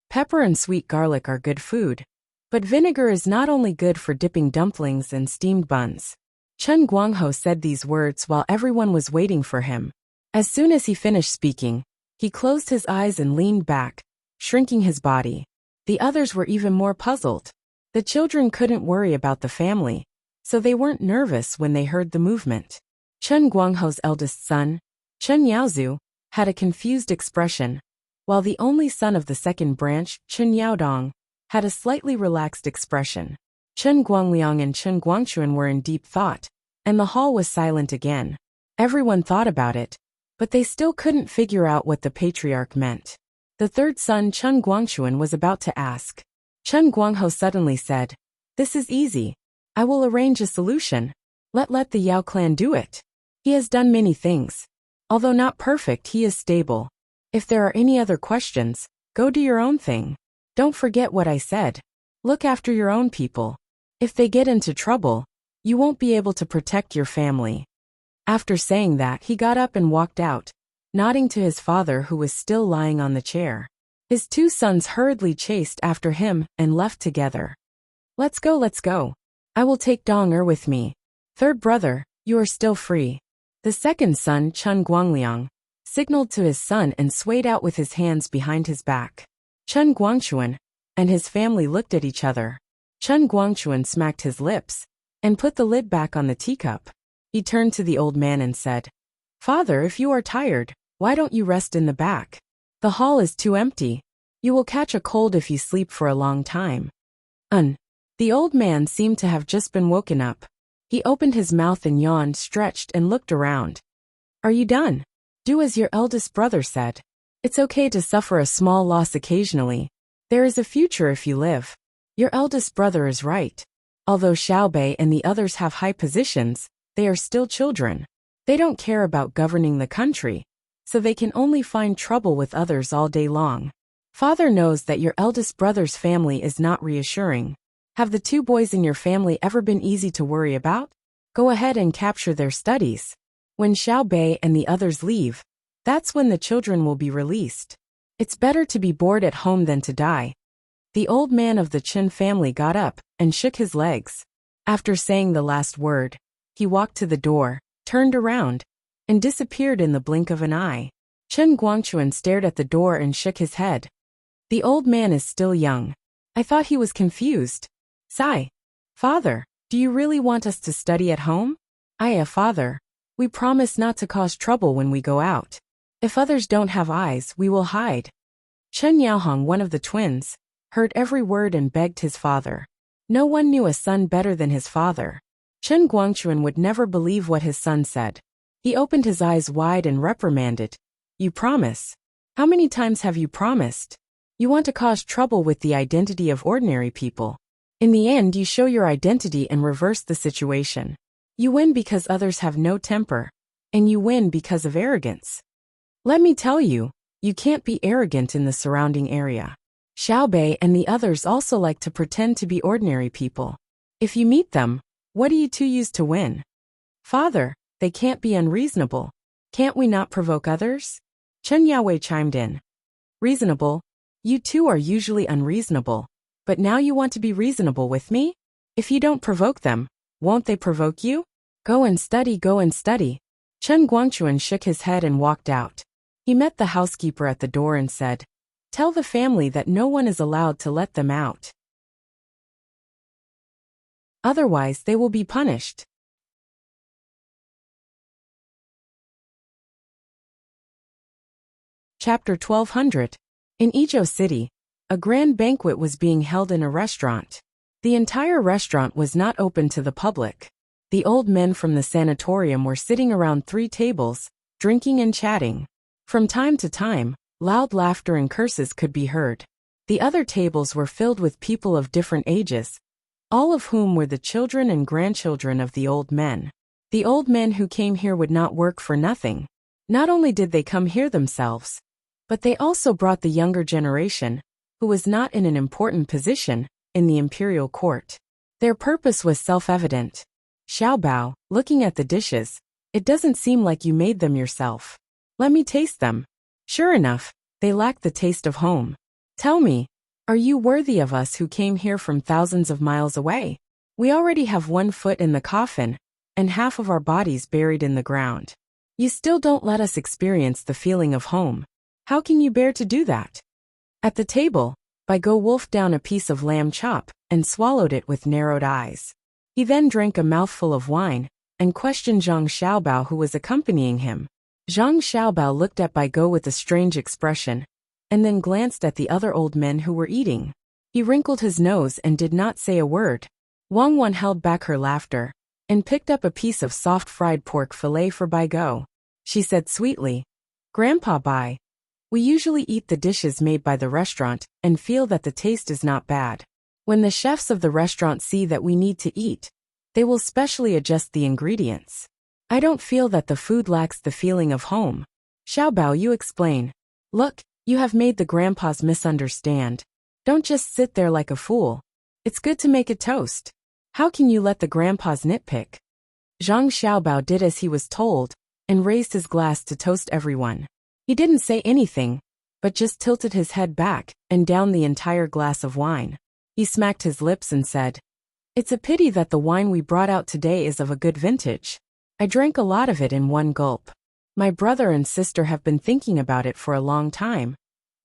Pepper and sweet garlic are good food, but vinegar is not only good for dipping dumplings and steamed buns. Chen Guangho said these words while everyone was waiting for him. As soon as he finished speaking, He closed his eyes and leaned back, shrinking his body. The others were even more puzzled. The children couldn't worry about the family, so they weren't nervous when they heard the movement. Chen Guangho's eldest son, Chen Yaozu, had a confused expression, while the only son of the second branch, Chen Yaodong, had a slightly relaxed expression. Chen Guangliang and Chen Guangchuan were in deep thought, and the hall was silent again. Everyone thought about it, but they still couldn't figure out what the patriarch meant. The third son, Chen Guangchuan, was about to ask. Chen Guangho suddenly said, "This is easy. I will arrange a solution. Let the Yao clan do it. He has done many things. Although not perfect, he is stable. If there are any other questions, go do your own thing. Don't forget what I said. Look after your own people. If they get into trouble, you won't be able to protect your family." After saying that, he got up and walked out, nodding to his father who was still lying on the chair. His two sons hurriedly chased after him and left together. Let's go. I will take Dong with me. Third brother, you are still free." The second son, Chen Guangliang, signaled to his son and swayed out with his hands behind his back. Chen Guangchuan and his family looked at each other. Chen Guangchuan smacked his lips and put the lid back on the teacup. He turned to the old man and said, "Father, if you are tired, why don't you rest in the back? The hall is too empty. You will catch a cold if you sleep for a long time." The old man seemed to have just been woken up. He opened his mouth and yawned, stretched, and looked around. "Are you done? Do as your eldest brother said. It's okay to suffer a small loss occasionally. There is a future if you live. Your eldest brother is right. Although Xiaobei and the others have high positions, they are still children. They don't care about governing the country, so they can only find trouble with others all day long. Father knows that your eldest brother's family is not reassuring. Have the two boys in your family ever been easy to worry about? Go ahead and capture their studies. When Xiaobei and the others leave, that's when the children will be released. It's better to be bored at home than to die." The old man of the Chen family got up and shook his legs. After saying the last word, he walked to the door, turned around, and disappeared in the blink of an eye. Chen Guangchuan stared at the door and shook his head. "The old man is still young. I thought he was confused." Sigh. "Father, do you really want us to study at home?" Father. We promise not to cause trouble when we go out. If others don't have eyes, we will hide." Chen Yaohong, one of the twins, heard every word and begged his father. No one knew a son better than his father. Chen Guangchuan would never believe what his son said. He opened his eyes wide and reprimanded. "You promise? How many times have you promised? You want to cause trouble with the identity of ordinary people. In the end, you show your identity and reverse the situation. You win because others have no temper, and you win because of arrogance. Let me tell you, you can't be arrogant in the surrounding area. Xiaobei and the others also like to pretend to be ordinary people. If you meet them, what do you two use to win?" "Father, they can't be unreasonable. Can't we not provoke others?" Chen Yaowei chimed in. "Reasonable? You two are usually unreasonable, but now you want to be reasonable with me? If you don't provoke them, won't they provoke you? Go and study, go and study." Chen Guangchuan shook his head and walked out. He met the housekeeper at the door and said, "Tell the family that no one is allowed to let them out. Otherwise, they will be punished." Chapter 1200. In Idyll City, a grand banquet was being held in a restaurant. The entire restaurant was not open to the public. The old men from the sanatorium were sitting around 3 tables, drinking and chatting. From time to time, loud laughter and curses could be heard. The other tables were filled with people of different ages, all of whom were the children and grandchildren of the old men. The old men who came here would not work for nothing. Not only did they come here themselves, but they also brought the younger generation, who was not in an important position, in the imperial court. Their purpose was self-evident. "Xiaobao, looking at the dishes, it doesn't seem like you made them yourself. Let me taste them." Sure enough, they lacked the taste of home. "Tell me, are you worthy of us who came here from thousands of miles away? We already have 1 foot in the coffin, and half of our bodies buried in the ground. You still don't let us experience the feeling of home. How can you bear to do that? At the table, Bai Go wolfed down a piece of lamb chop and swallowed it with narrowed eyes. He then drank a mouthful of wine and questioned Zhang Xiaobao, who was accompanying him. Zhang Xiaobao looked at Bai Go with a strange expression and then glanced at the other old men who were eating. He wrinkled his nose and did not say a word. Wang Wan held back her laughter and picked up a piece of soft fried pork fillet for Bai Go. She said sweetly, "Grandpa Bai, we usually eat the dishes made by the restaurant and feel that the taste is not bad. When the chefs of the restaurant see that we need to eat, they will specially adjust the ingredients. I don't feel that the food lacks the feeling of home." Xiaobao, you explain. Look, you have made the grandpas misunderstand. Don't just sit there like a fool. It's good to make a toast. How can you let the grandpas nitpick? Zhang Xiaobao did as he was told and raised his glass to toast everyone. He didn't say anything, but just tilted his head back and downed the entire glass of wine. He smacked his lips and said, "It's a pity that the wine we brought out today is of a good vintage. I drank a lot of it in one gulp. My brother and sister have been thinking about it for a long time,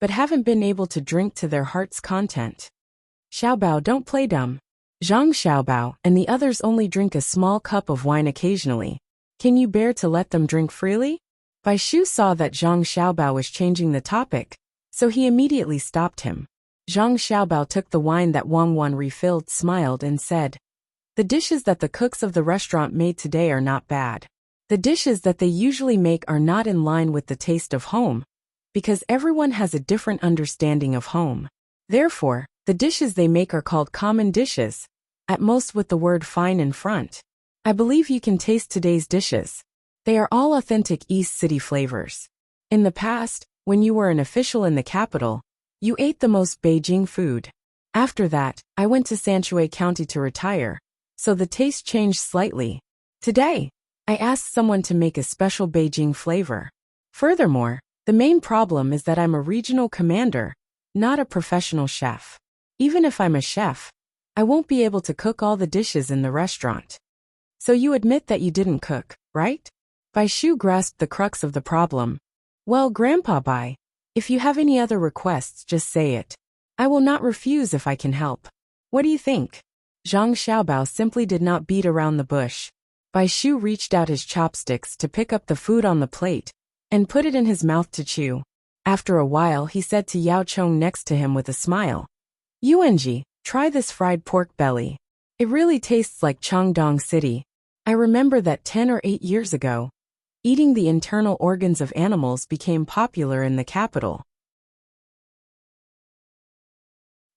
but haven't been able to drink to their heart's content." Xiaobao, don't play dumb. Zhang Xiaobao and the others only drink a small cup of wine occasionally. Can you bear to let them drink freely? Bai Shu saw that Zhang Xiaobao was changing the topic, so he immediately stopped him. Zhang Xiaobao took the wine that Wang Wan refilled, smiled and said, "The dishes that the cooks of the restaurant made today are not bad. The dishes that they usually make are not in line with the taste of home, because everyone has a different understanding of home. Therefore, the dishes they make are called common dishes, at most with the word fine in front. I believe you can taste today's dishes. They are all authentic East City flavors. In the past, when you were an official in the capital, you ate the most Beijing food. After that, I went to Sanshui County to retire, so the taste changed slightly. Today, I asked someone to make a special Beijing flavor. Furthermore, the main problem is that I'm a regional commander, not a professional chef. Even if I'm a chef, I won't be able to cook all the dishes in the restaurant." So you admit that you didn't cook, right? Bai Shu grasped the crux of the problem. "Well, Grandpa Bai, if you have any other requests, just say it. I will not refuse if I can help. What do you think?" Zhang Xiaobao simply did not beat around the bush. Bai Shu reached out his chopsticks to pick up the food on the plate and put it in his mouth to chew. After a while, he said to Yao Chong next to him with a smile, "Yuanji, try this fried pork belly. It really tastes like Changdong City. I remember that 10 or 8 years ago, eating the internal organs of animals became popular in the capital.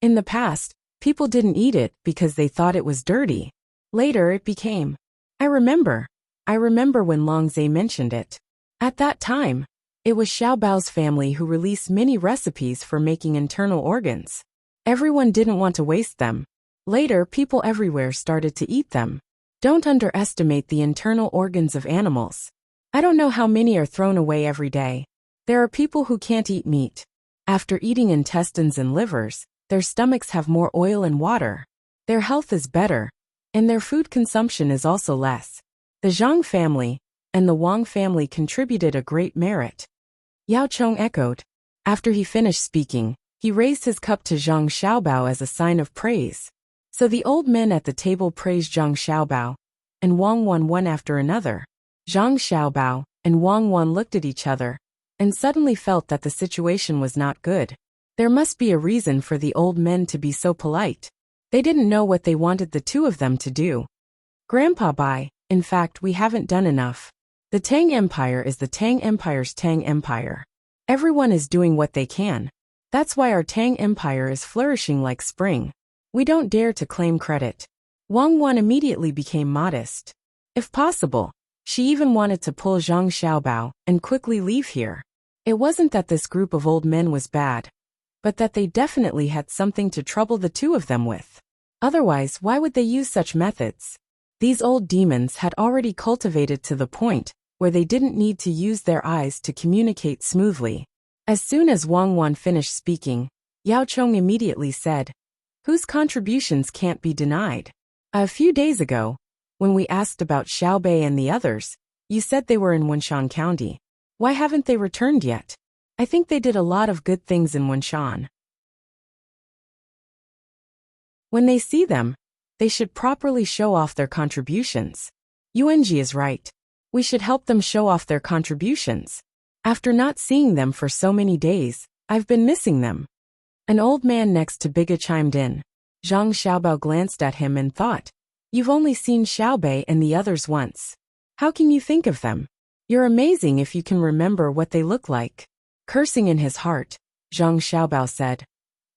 In the past, people didn't eat it because they thought it was dirty. Later it became. I remember when Long Zhe mentioned it. At that time, it was Xiaobao's family who released many recipes for making internal organs. Everyone didn't want to waste them. Later, people everywhere started to eat them. Don't underestimate the internal organs of animals. I don't know how many are thrown away every day. There are people who can't eat meat. After eating intestines and livers, their stomachs have more oil and water. Their health is better, and their food consumption is also less. The Zhang family and the Wang family contributed a great merit." Yao Chong echoed. After he finished speaking, he raised his cup to Zhang Xiaobao as a sign of praise. So the old men at the table praised Zhang Xiaobao, and Wang Wan one after another. Zhang Xiaobao and Wang Wan looked at each other, and suddenly felt that the situation was not good. There must be a reason for the old men to be so polite. They didn't know what they wanted the two of them to do. "Grandpa Bai, in fact we haven't done enough. The Tang Empire is the Tang Empire's Tang Empire. Everyone is doing what they can. That's why our Tang Empire is flourishing like spring. We don't dare to claim credit." Wang Wan immediately became modest. If possible, she even wanted to pull Zhang Xiaobao and quickly leave here. It wasn't that this group of old men was bad, but that they definitely had something to trouble the two of them with. Otherwise, why would they use such methods? These old demons had already cultivated to the point where they didn't need to use their eyes to communicate smoothly. As soon as Wang Wan finished speaking, Yao Chong immediately said, "Whose contributions can't be denied? A few days ago, when we asked about Xiaobei and the others, you said they were in Wenshan County. Why haven't they returned yet?" I think they did a lot of good things in Wenshan. When they see them, they should properly show off their contributions. Yuanji is right. We should help them show off their contributions. After not seeing them for so many days, I've been missing them. An old man next to Biga chimed in. Zhang Xiaobao glanced at him and thought, "You've only seen Xiaobei and the others once. How can you think of them? You're amazing if you can remember what they look like." Cursing in his heart, Zhang Xiaobao said.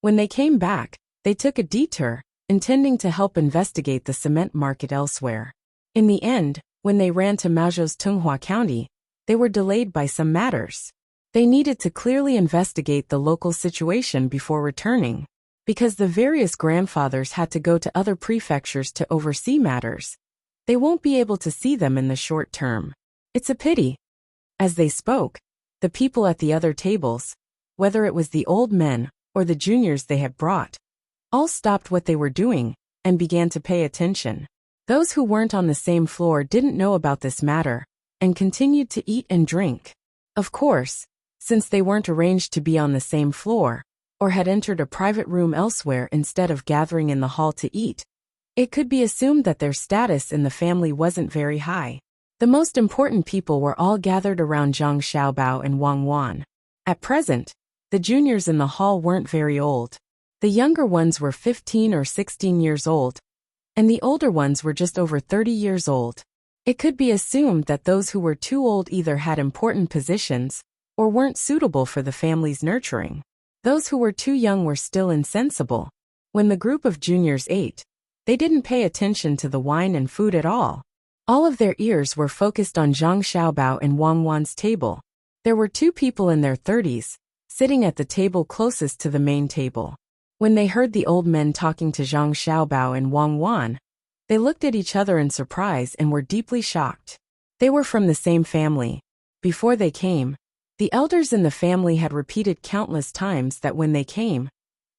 When they came back, they took a detour, intending to help investigate the cement market elsewhere. In the end, when they ran to Maozhou's Tunghua County, they were delayed by some matters. They needed to clearly investigate the local situation before returning, because the various grandfathers had to go to other prefectures to oversee matters. They won't be able to see them in the short term. It's a pity. As they spoke, the people at the other tables, whether it was the old men or the juniors they had brought, all stopped what they were doing and began to pay attention. Those who weren't on the same floor didn't know about this matter and continued to eat and drink. Of course, since they weren't arranged to be on the same floor or had entered a private room elsewhere instead of gathering in the hall to eat, it could be assumed that their status in the family wasn't very high. The most important people were all gathered around Zhang Xiaobao and Wang Wan. At present, the juniors in the hall weren't very old. The younger ones were 15 or 16 years old, and the older ones were just over 30 years old. It could be assumed that those who were too old either had important positions or weren't suitable for the family's nurturing. Those who were too young were still insensible. When the group of juniors ate, they didn't pay attention to the wine and food at all. All of their ears were focused on Zhang Xiaobao and Wang Wan's table. There were two people in their 30s, sitting at the table closest to the main table. When they heard the old men talking to Zhang Xiaobao and Wang Wan, they looked at each other in surprise and were deeply shocked. They were from the same family. Before they came, the elders in the family had repeated countless times that when they came,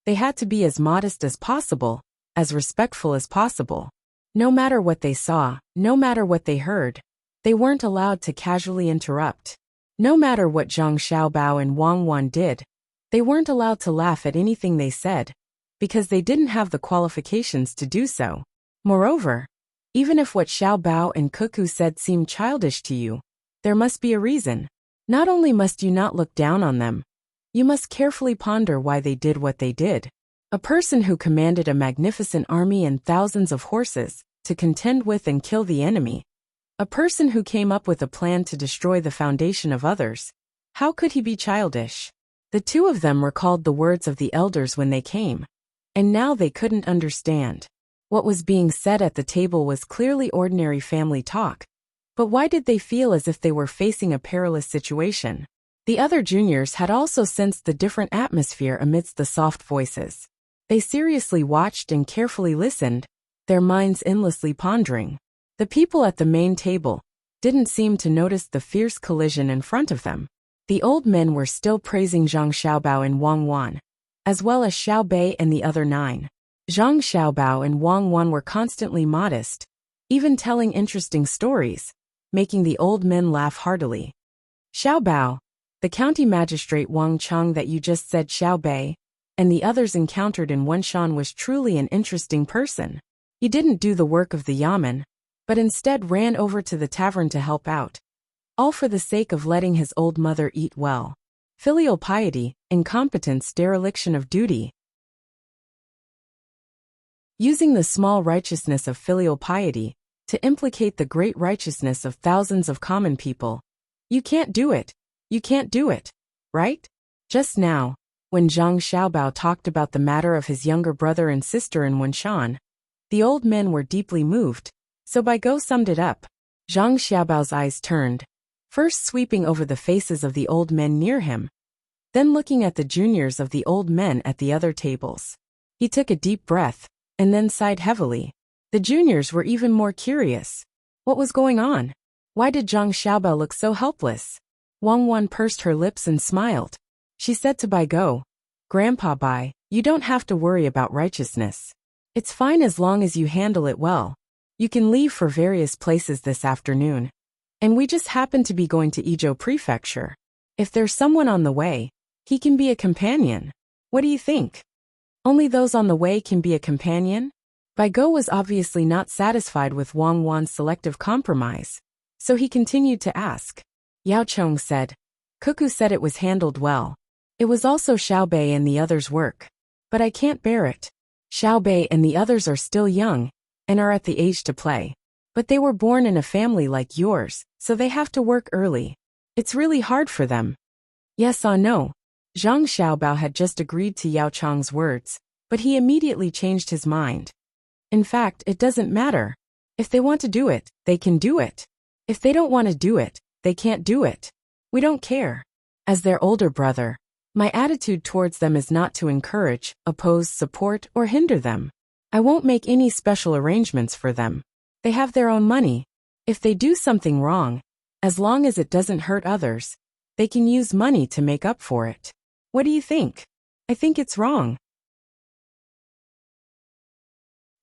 they had to be as modest as possible, as respectful as possible. No matter what they saw, no matter what they heard, they weren't allowed to casually interrupt. No matter what Zhang Xiaobao and Wang Wan did, they weren't allowed to laugh at anything they said, because they didn't have the qualifications to do so. Moreover, even if what Xiaobao and Cuckoo said seemed childish to you, there must be a reason. Not only must you not look down on them, you must carefully ponder why they did what they did. A person who commanded a magnificent army and thousands of horses to contend with and kill the enemy. A person who came up with a plan to destroy the foundation of others. How could he be childish? The two of them recalled the words of the elders when they came, and now they couldn't understand. What was being said at the table was clearly ordinary family talk, but why did they feel as if they were facing a perilous situation? The other juniors had also sensed the different atmosphere amidst the soft voices. They seriously watched and carefully listened, their minds endlessly pondering. The people at the main table didn't seem to notice the fierce collision in front of them. The old men were still praising Zhang Xiaobao and Wang Wan, as well as Xiaobei and the other 9. Zhang Xiaobao and Wang Wan were constantly modest, even telling interesting stories, making the old men laugh heartily. Xiaobao, the county magistrate Wang Cheng that you just said Xiaobei, and the others encountered in Wenshan was truly an interesting person. He didn't do the work of the yamen, but instead ran over to the tavern to help out. All for the sake of letting his old mother eat well. Filial piety, incompetence, dereliction of duty. Using the small righteousness of filial piety to implicate the great righteousness of thousands of common people. You can't do it. You can't do it. Right? Just now, when Zhang Xiaobao talked about the matter of his younger brother and sister in Wenshan, the old men were deeply moved, so Baigo summed it up. Zhang Xiaobao's eyes turned, first sweeping over the faces of the old men near him, then looking at the juniors of the old men at the other tables. He took a deep breath, and then sighed heavily. The juniors were even more curious. What was going on? Why did Zhang Xiaobao look so helpless? Wang Wan pursed her lips and smiled. She said to Baigo, "Grandpa Bai, you don't have to worry about righteousness. It's fine as long as you handle it well. You can leave for various places this afternoon. And we just happen to be going to Idyll Prefecture. If there's someone on the way, he can be a companion. What do you think? Only those on the way can be a companion? Bai Go was obviously not satisfied with Wang Wan's selective compromise, so he continued to ask. Yao Chong said. Cuckoo said it was handled well. It was also Xiao Bei and the others' work. But I can't bear it. Xiao Bei and the others are still young, and are at the age to play. But they were born in a family like yours, so they have to work early. It's really hard for them. Yes or no? Zhang Xiaobao had just agreed to Yao Chong's words, but he immediately changed his mind. In fact, it doesn't matter. If they want to do it, they can do it. If they don't want to do it, they can't do it. We don't care. As their older brother, my attitude towards them is not to encourage, oppose, support, or hinder them. I won't make any special arrangements for them. They have their own money. If they do something wrong, as long as it doesn't hurt others, they can use money to make up for it. What do you think? I think it's wrong.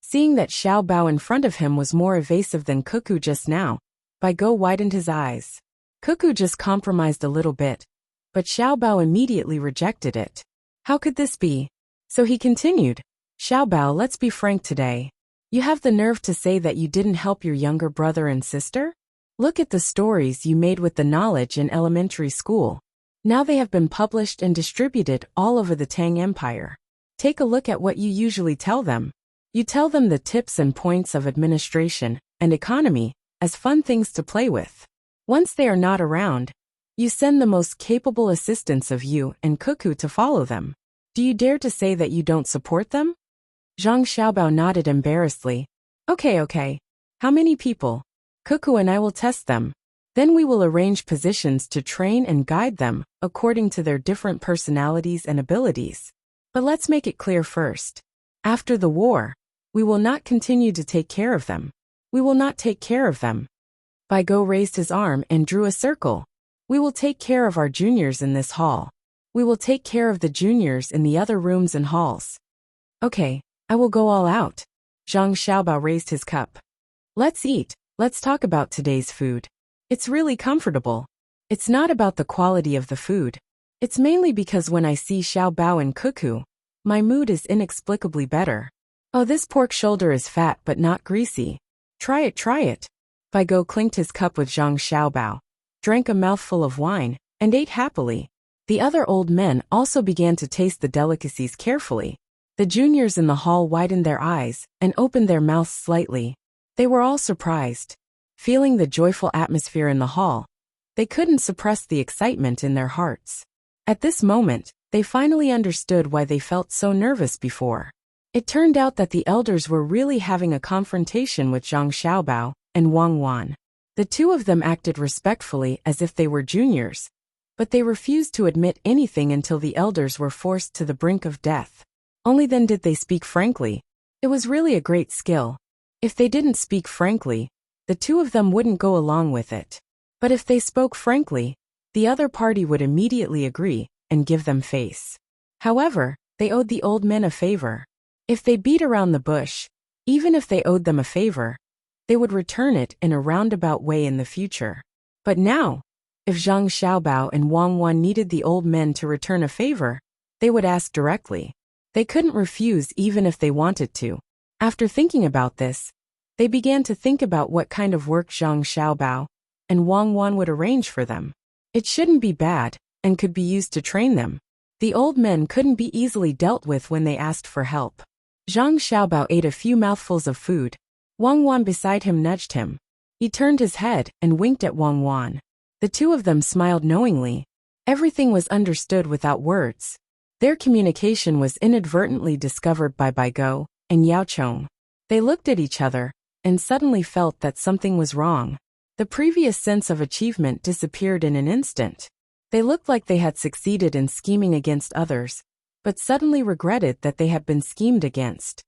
Seeing that Xiao Bao in front of him was more evasive than Cuckoo just now, Bai Go widened his eyes. Cuckoo just compromised a little bit, but Xiao Bao immediately rejected it. How could this be? So he continued, Xiao Bao, let's be frank today. You have the nerve to say that you didn't help your younger brother and sister? Look at the stories you made with the knowledge in elementary school. Now they have been published and distributed all over the Tang Empire. Take a look at what you usually tell them. You tell them the tips and points of administration and economy as fun things to play with. Once they are not around, you send the most capable assistants of you and Cuckoo to follow them. Do you dare to say that you don't support them? Zhang Xiaobao nodded embarrassedly. Okay. How many people? Cuckoo and I will test them. Then we will arrange positions to train and guide them according to their different personalities and abilities. But let's make it clear first. After the war, we will not continue to take care of them. We will not take care of them. Bai Go raised his arm and drew a circle. We will take care of our juniors in this hall. We will take care of the juniors in the other rooms and halls. Okay, I will go all out. Zhang Xiaobao raised his cup. Let's eat. Let's talk about today's food. It's really comfortable. It's not about the quality of the food. It's mainly because when I see Xiao Bao and Cuckoo, my mood is inexplicably better. Oh, this pork shoulder is fat but not greasy. Try it. Bai Go clinked his cup with Zhang Xiaobao, drank a mouthful of wine, and ate happily. The other old men also began to taste the delicacies carefully. The juniors in the hall widened their eyes and opened their mouths slightly. They were all surprised. Feeling the joyful atmosphere in the hall, they couldn't suppress the excitement in their hearts. At this moment, they finally understood why they felt so nervous before. It turned out that the elders were really having a confrontation with Zhang Xiaobao and Wang Wan. The two of them acted respectfully as if they were juniors, but they refused to admit anything until the elders were forced to the brink of death. Only then did they speak frankly. It was really a great skill. If they didn't speak frankly, the two of them wouldn't go along with it. But if they spoke frankly, the other party would immediately agree and give them face. However, they owed the old men a favor. If they beat around the bush, even if they owed them a favor, they would return it in a roundabout way in the future. But now, if Zhang Xiaobao and Wang Wan needed the old men to return a favor, they would ask directly. They couldn't refuse even if they wanted to. After thinking about this, they began to think about what kind of work Zhang Xiaobao and Wang Wan would arrange for them. It shouldn't be bad and could be used to train them. The old men couldn't be easily dealt with when they asked for help. Zhang Xiaobao ate a few mouthfuls of food. Wang Wan beside him nudged him. He turned his head and winked at Wang Wan. The two of them smiled knowingly. Everything was understood without words. Their communication was inadvertently discovered by Bai Go and Yao Chong. They looked at each other and suddenly felt that something was wrong. The previous sense of achievement disappeared in an instant. They looked like they had succeeded in scheming against others, but suddenly regretted that they had been schemed against.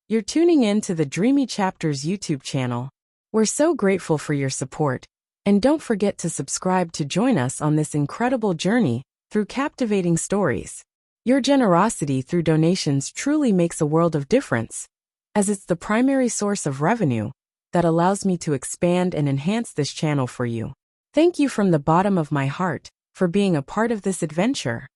You're tuning in to the Dreamy Chapters YouTube channel. We're so grateful for your support, and don't forget to subscribe to join us on this incredible journey through captivating stories. Your generosity through donations truly makes a world of difference, as it's the primary source of revenue that allows me to expand and enhance this channel for you. Thank you from the bottom of my heart, for being a part of this adventure.